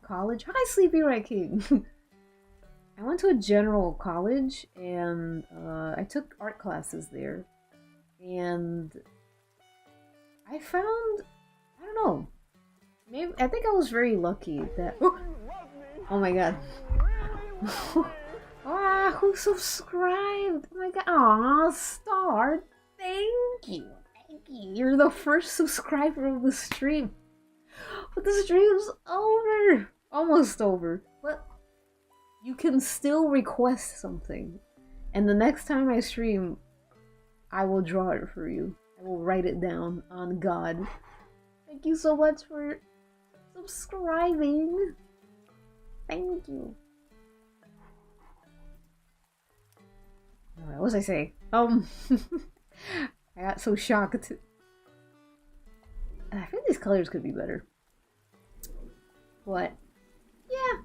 S1: college. Hi, Sleepy Rat King. I went to a general college and I took art classes there, and I found, I don't know, maybe I think I was very lucky that oh my god. Ah, who subscribed? Oh my god. Aw, Star, thank you. You're the first subscriber of the stream. But the stream's over. Almost over. But you can still request something. And the next time I stream, I will draw it for you. I will write it down on God. Thank you so much for subscribing. Thank you. Alright, what was I say? I got so shocked. I think these colors could be better. But, yeah.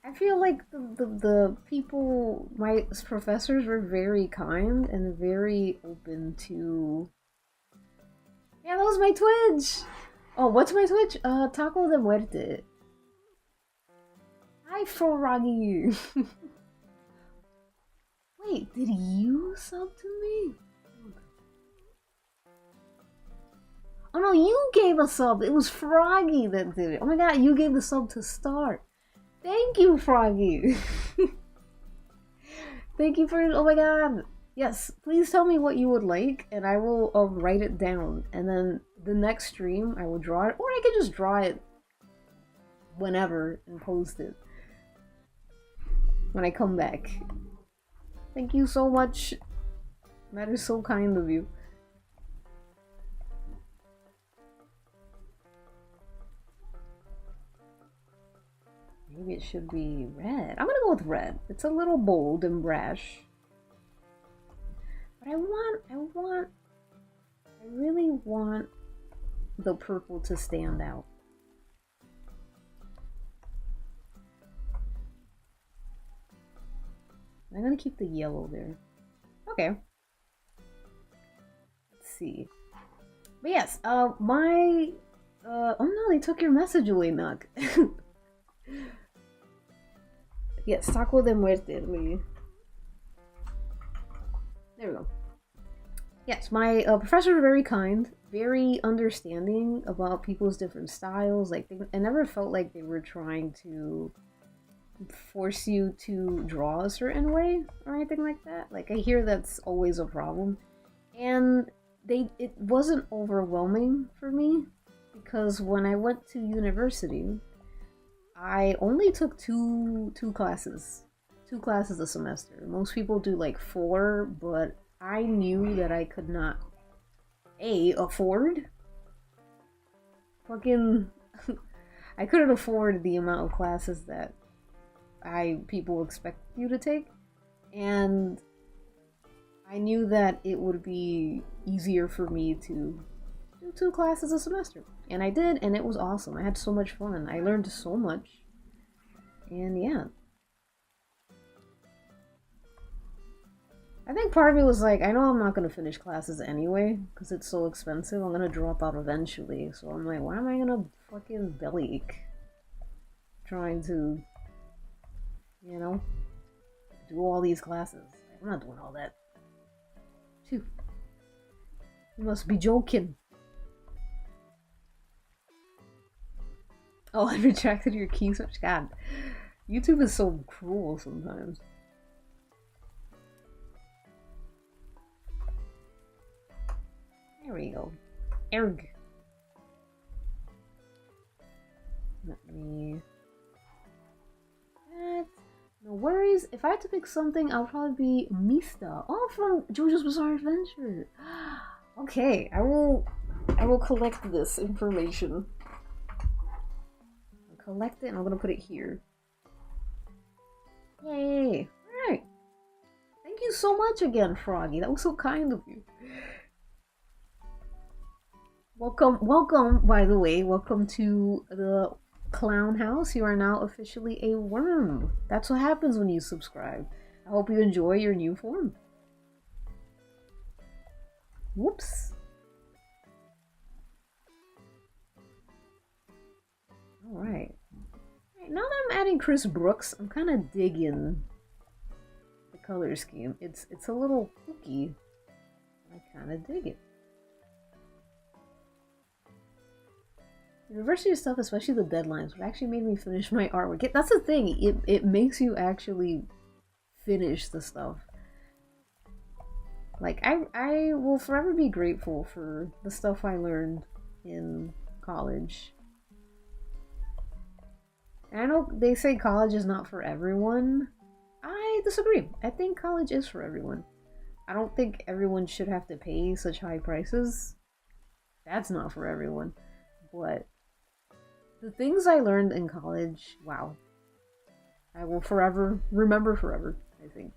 S1: I feel like the people, my professors were very kind and very open to... Yeah, that was my Twitch! Oh, what's my Twitch? Taco de Muerte. Hi, Froggy! Wait, did you sub to me? Oh no, you gave a sub. It was Froggy that did it. Oh my god, you gave the sub to Star. Thank you, Froggy. Thank you for, oh my god. Yes, please tell me what you would like, and I will write it down. And then the next stream, I will draw it. Or I can just draw it whenever and post it when I come back. Thank you so much. That is so kind of you. Maybe it should be red. I'm gonna go with red. It's a little bold and brash. But I really want the purple to stand out. I'm gonna keep the yellow there. Okay. Let's see. But yes, oh no, they took your message away, Nug. Yes, Taco de Muerte. There we go. Yes, my professors were very kind, very understanding about people's different styles. Like, I never felt like they were trying to force you to draw a certain way or anything like that. Like, I hear that's always a problem, and it wasn't overwhelming for me, because when I went to university, I only took two classes a semester. Most people do like 4, but I knew that I could not afford fucking I couldn't afford the amount of classes that people expect you to take, and I knew that it would be easier for me to do 2 classes a semester, and I did, and it was awesome. I had so much fun. I learned so much, and yeah. I think part of me was like, I know I'm not gonna finish classes anyway, because it's so expensive. I'm gonna drop out eventually. So I'm like, why am I gonna fucking bellyache? Trying to, you know, do all these classes. Like, I'm not doing all that. Phew. You must be joking. Oh, I retracted your key switch. God, YouTube is so cruel sometimes. There we go. Erg. Let me... No worries. If I had to pick something, I'll probably be Mista. Oh, from JoJo's Bizarre Adventure. Okay, I will collect this information. I'll collect it and I'm gonna put it here. Yay! Alright. Thank you so much again, Froggy. That was so kind of you. Welcome, by the way. Welcome to the Clown House. You are now officially a worm. That's what happens when you subscribe. I hope you enjoy your new form. Whoops. Alright. Now that I'm adding Chris Brooks, I'm kind of digging the color scheme. It's a little kooky. I kind of dig it. University stuff, especially the deadlines, what actually made me finish my artwork. That's the thing, it makes you actually finish the stuff. Like, I will forever be grateful for the stuff I learned in college. And I know they say college is not for everyone. I disagree. I think college is for everyone. I don't think everyone should have to pay such high prices. That's not for everyone. But the things I learned in college, wow. I will forever, remember forever, I think.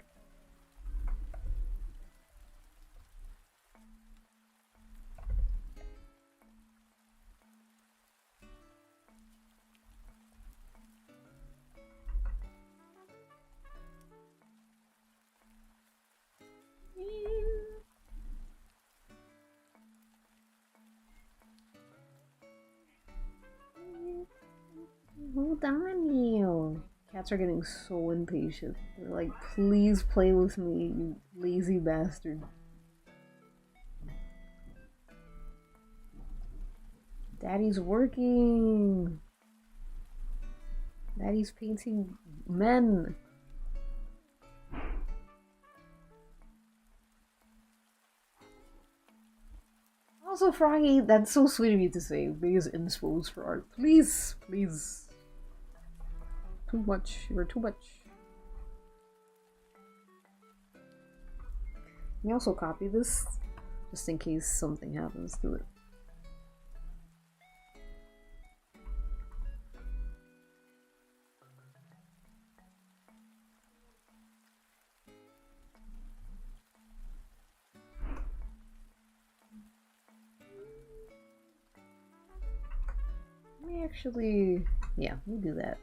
S1: Hold on, you. Cats are getting so impatient. They're like, please play with me, you lazy bastard. Daddy's working. Daddy's painting men. Also, Froggy, that's so sweet of you to say. Biggest inspos for art. Please, please. Too much. You're too much. Let me also copy this, just in case something happens to it. Let me actually, yeah, let me do that.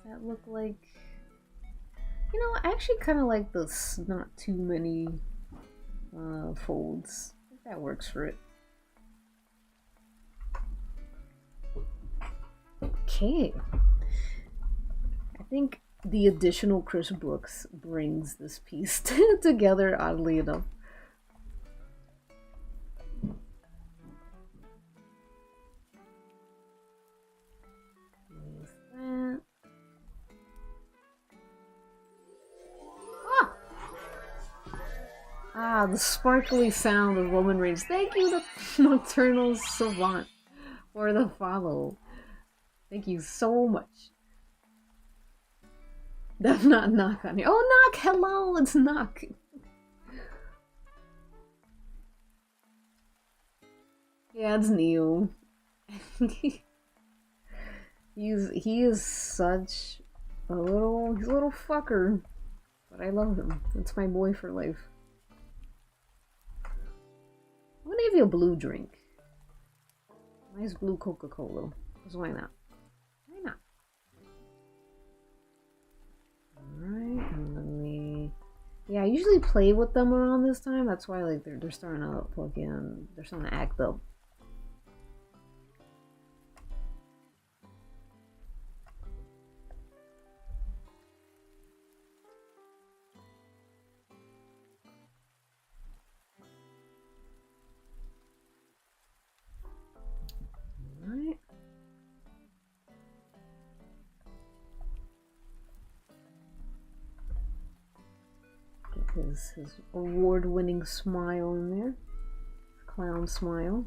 S1: That look like, you know, I actually kind of like this not too many folds. I think that works for it. Okay, I think the additional Chris Brooks brings this piece together, oddly enough. Ah, the sparkly sound of Roman Reigns. Thank you, the Nocturnal Savant, for the follow. Thank you so much. That's not knock on you. Oh, knock! Hello, it's knock. Yeah, it's Neo. he is such he's a little fucker, but I love him. That's my boy for life. give you a blue drink. Nice blue Coca-Cola. Because why not? Why not? Alright, and then we... Yeah, I usually play with them around this time. That's why like they're starting to plug in. They're starting to act up. Alright. Get his award-winning smile in there. Clown smile.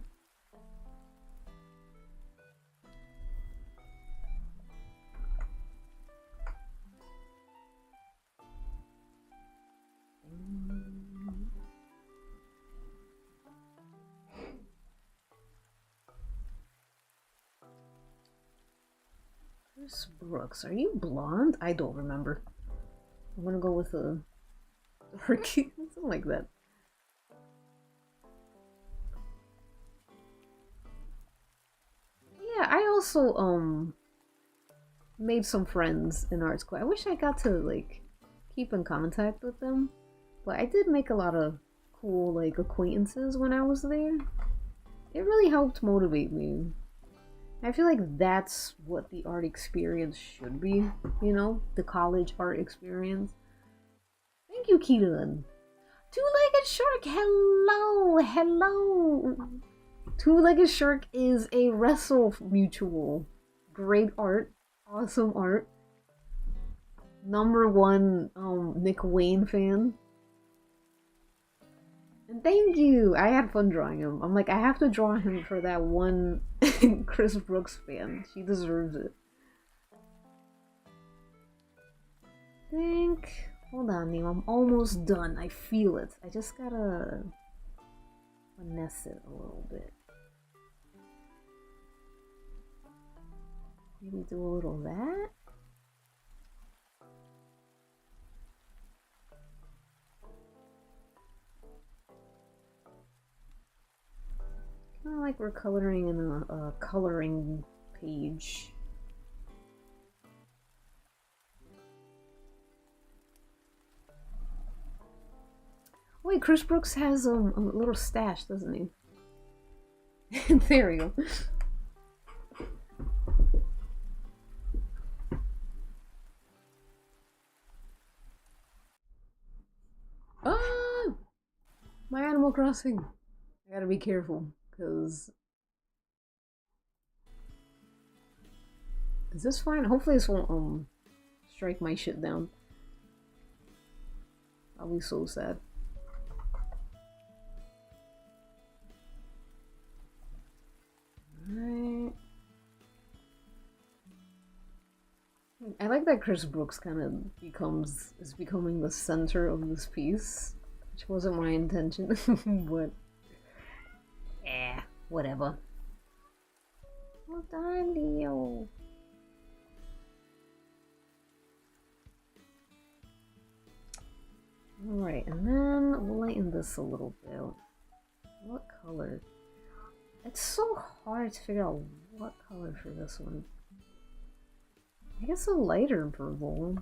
S1: Chris Brooks, are you blonde? I don't remember. I'm gonna go with a something like that. Yeah, I also made some friends in art school. I wish I got to like keep in contact with them, but I did make a lot of cool like acquaintances when I was there. It really helped motivate me. I feel like that's what the art experience should be, you know? The college art experience. Thank you, Keaton. Two-legged shark, hello, hello. Two-legged shark is a wrestle mutual. Great art, awesome art. #1 Nick Wayne fan. And thank you! I had fun drawing him. I'm like, I have to draw him for that one Chris Brooks fan. She deserves it. Hold on, Neil. I'm almost done. I feel it. I just gotta finesse it a little bit. Maybe do a little of that. Kind of like we're coloring in a coloring page. Wait, Chris Brooks has a little stash, doesn't he? There we go. Ah! My Animal Crossing. I gotta be careful, because... Is this fine? Hopefully this won't strike my shit down. I'll be so sad. Alright. I like that Chris Brooks kind of is becoming the center of this piece, which wasn't my intention, but whatever. Well done, Leo. Alright, and then we'll lighten this a little bit. What color? It's so hard to figure out what color for this one. I guess a lighter purple.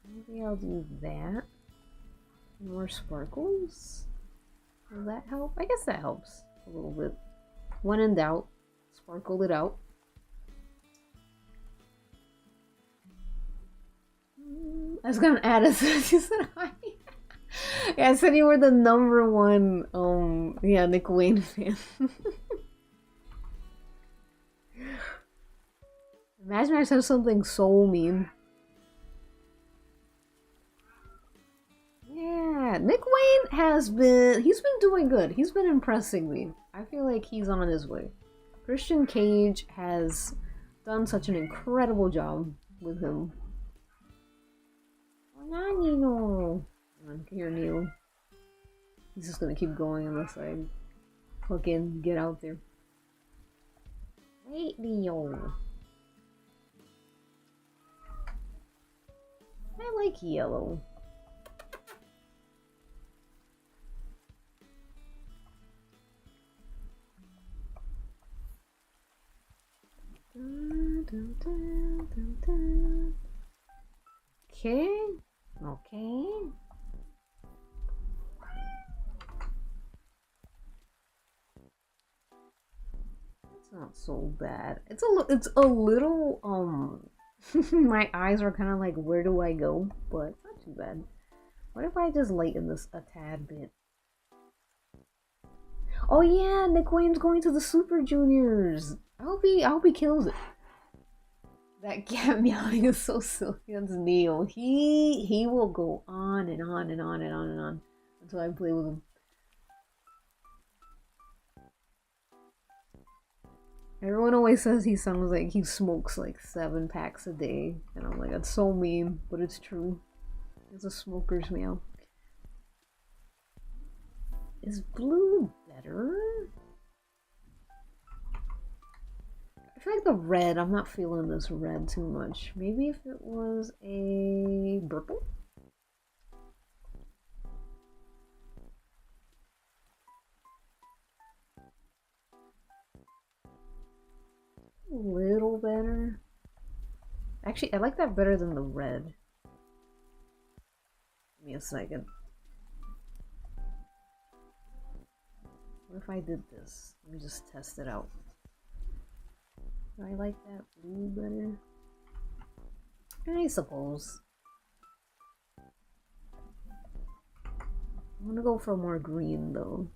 S1: Maybe I'll do that. More sparkles? Will that help? I guess that helps a little bit. When in doubt, sparkle it out. I was gonna add as soon as you said hi. Yeah, I said you were the #1 yeah, Nick Wayne fan. Imagine I said something so mean. Yeah, Nick Wayne he's been doing good. He's been impressing me. I feel like he's on his way. Christian Cage has done such an incredible job with him. No. Here, Neil. He's just gonna keep going unless I fucking get out there. Wait, Leo. like yellow. Okay. Okay. It's not so bad. It's a little my eyes are kind of like, where do I go? But it's not too bad. What if I just lighten this a tad bit? Oh yeah, Nick Wayne's going to the Super Juniors. I hope he kills it. That cat meowing is so silly. That's Neil. He will go on and on and on and on and on until I play with him. Everyone always says he sounds like he smokes like 7 packs a day. And I'm like, that's so mean, but it's true. It's a smoker's meow. Is blue better? I feel like the red, I'm not feeling this red too much. Maybe if it was a purple? A little better. Actually, I like that better than the red. Give me a second. What if I did this? Let me just test it out. Do I like that blue better? I suppose. I'm gonna go for more green though.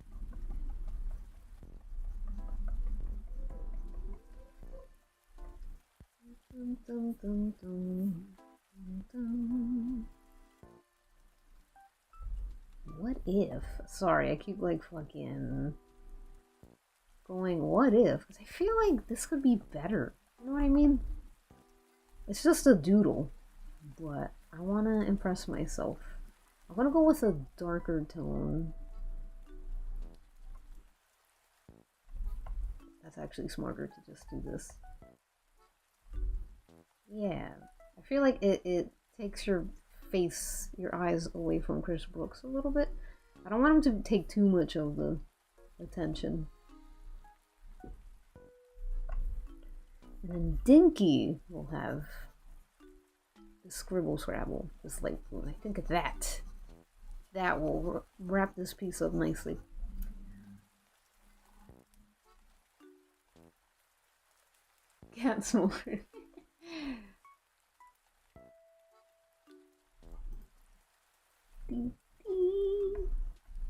S1: Dun, dun, dun, dun, dun. What if? Sorry, I keep like fucking going, what if? Because I feel like this could be better. You know what I mean? It's just a doodle, but I want to impress myself. I'm gonna go with a darker tone. That's actually smarter to just do this. Yeah, I feel like it takes your face, your eyes away from Chris Brooks a little bit. I don't want him to take too much of the attention. And then Dinky will have the scribble scrabble, this light blue. I think of that. That will wrap this piece up nicely. Cat smoker.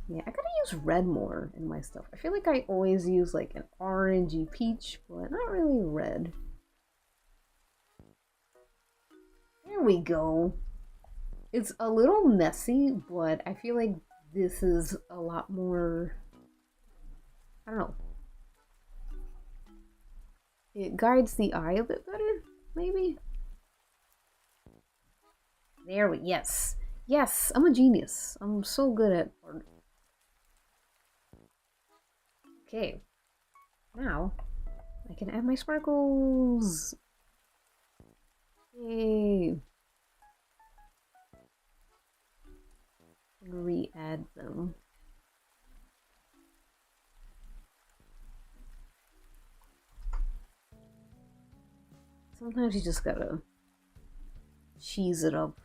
S1: Yeah, I gotta use red more in my stuff. I feel like I always use like an orangey peach, but not really red. There we go. It's a little messy, but I feel like this is a lot more, I don't know. It guides the eye a bit better, maybe? There we, yes. Yes, I'm a genius. I'm so good at art. Okay. Now, I can add my sparkles. Yay. Re-add them. Sometimes you just gotta cheese it up.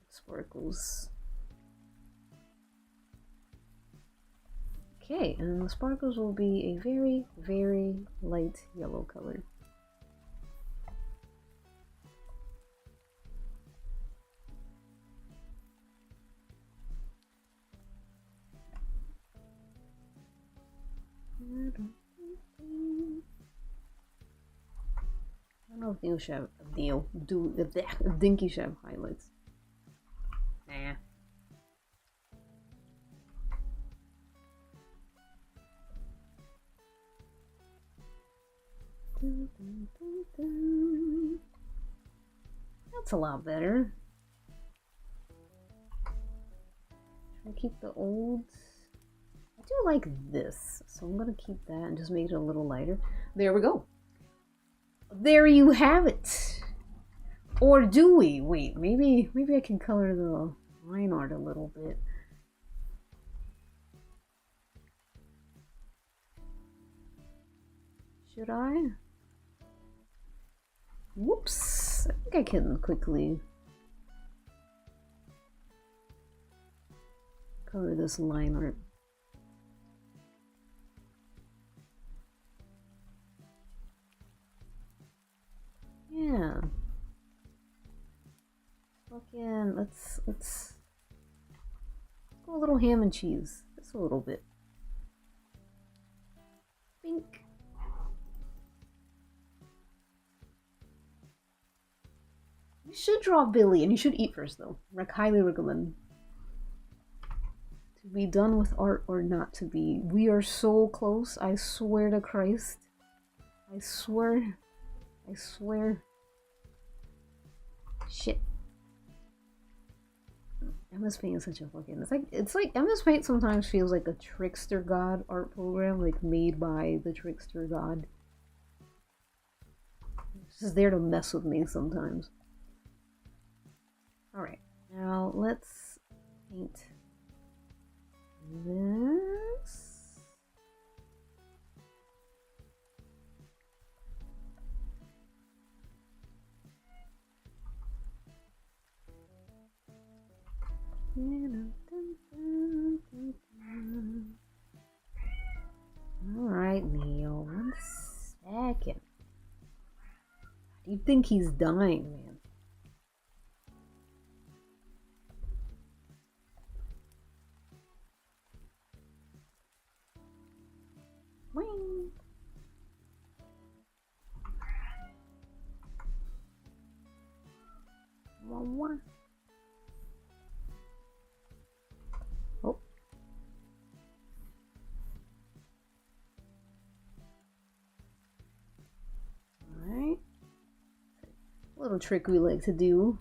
S1: Sparkles. Okay, and the sparkles will be a very, very light yellow color. I don't know if Neil should have, Dinky should have highlights. Nah. That's a lot better. Should I keep the old? I do like this, so I'm gonna keep that and just make it a little lighter. There we go. There you have it. Or do we? Wait, maybe I can color the line art a little bit. Should I? Whoops! I think I can quickly color this line art. Yeah. Fucking let's go a little ham and cheese. Just a little bit. Bink. You should draw Billy, and you should eat first though. I highly recommend. To be done with art or not to be. We are so close, I swear to Christ. I swear. I swear. Shit. MS Paint is such a fucking it's like MS Paint sometimes feels like a Trickster God art program, like made by the Trickster God. It's just there to mess with me sometimes. Alright, now let's paint this. Alright, Neo, 1 second. Do you think he's dying, man? Wing. Wah, wah. Oh. Alright. Little trick we like to do.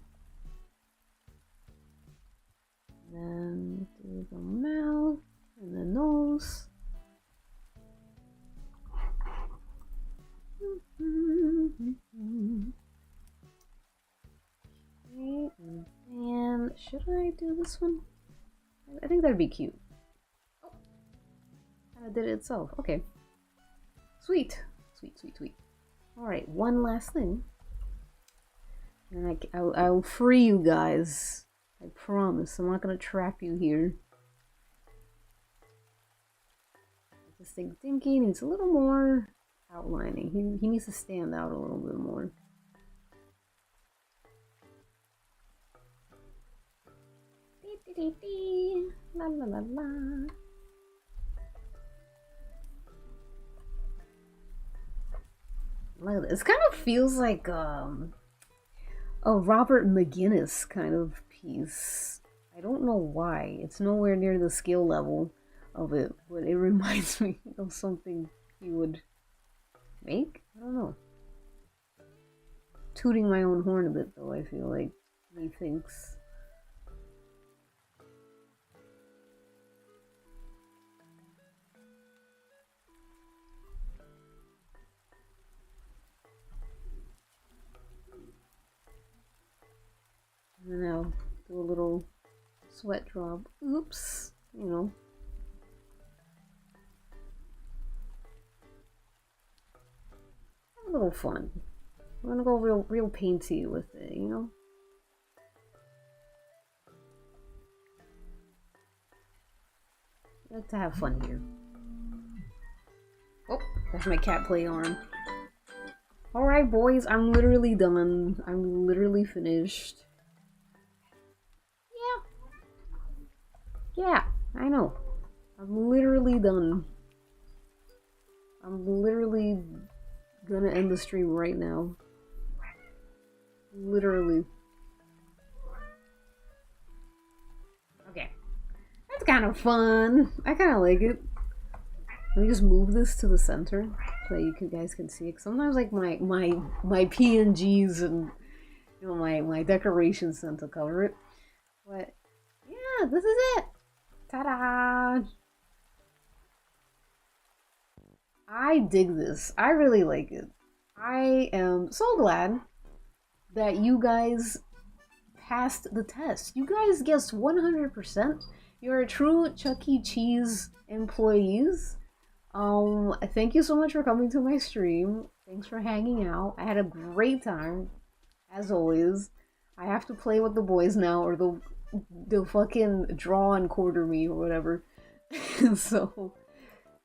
S1: Then do the mouth and the nose. Okay, and should I do this one? I think that'd be cute. Oh, kind of did it itself. Okay. Sweet. Sweet, sweet, sweet. Alright, one last thing. And I'll free you guys. I promise. I'm not gonna trap you here. I just think Dinky needs a little more outlining. He needs to stand out a little bit more. La la la la. Look at this. This kind of feels like a Robert McGinnis kind of piece. I don't know why. It's nowhere near the skill level of it, but it reminds me of something he would make. I don't know. Tooting my own horn a bit though, I feel like he thinks. And now do a little sweat drop. Oops, you know. Have a little fun. We're gonna go real painty with it, you know. I like to have fun here. Oh, that's my cat play arm. Alright boys, I'm literally done. I'm literally finished. Yeah, I know. I'm literally done. I'm literally gonna end the stream right now. Literally. Okay. That's kind of fun. I kind of like it. Let me just move this to the center so that you guys can see it. Sometimes like my PNGs and you know my decorations tend to cover it. But yeah, this is it. Ta-da! I dig this. I really like it. I am so glad that you guys passed the test. You guys guessed 100%. You're a true Chuck E. Cheese employees. Thank you so much for coming to my stream. Thanks for hanging out. I had a great time, as always. I have to play with the boys now, or they'll fucking draw and quarter me or whatever. So,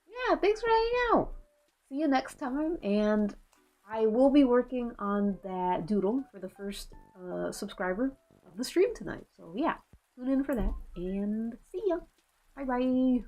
S1: yeah, thanks for hanging out. See you next time, and I will be working on that doodle for the first subscriber of the stream tonight. So yeah, tune in for that, and see ya. Bye bye.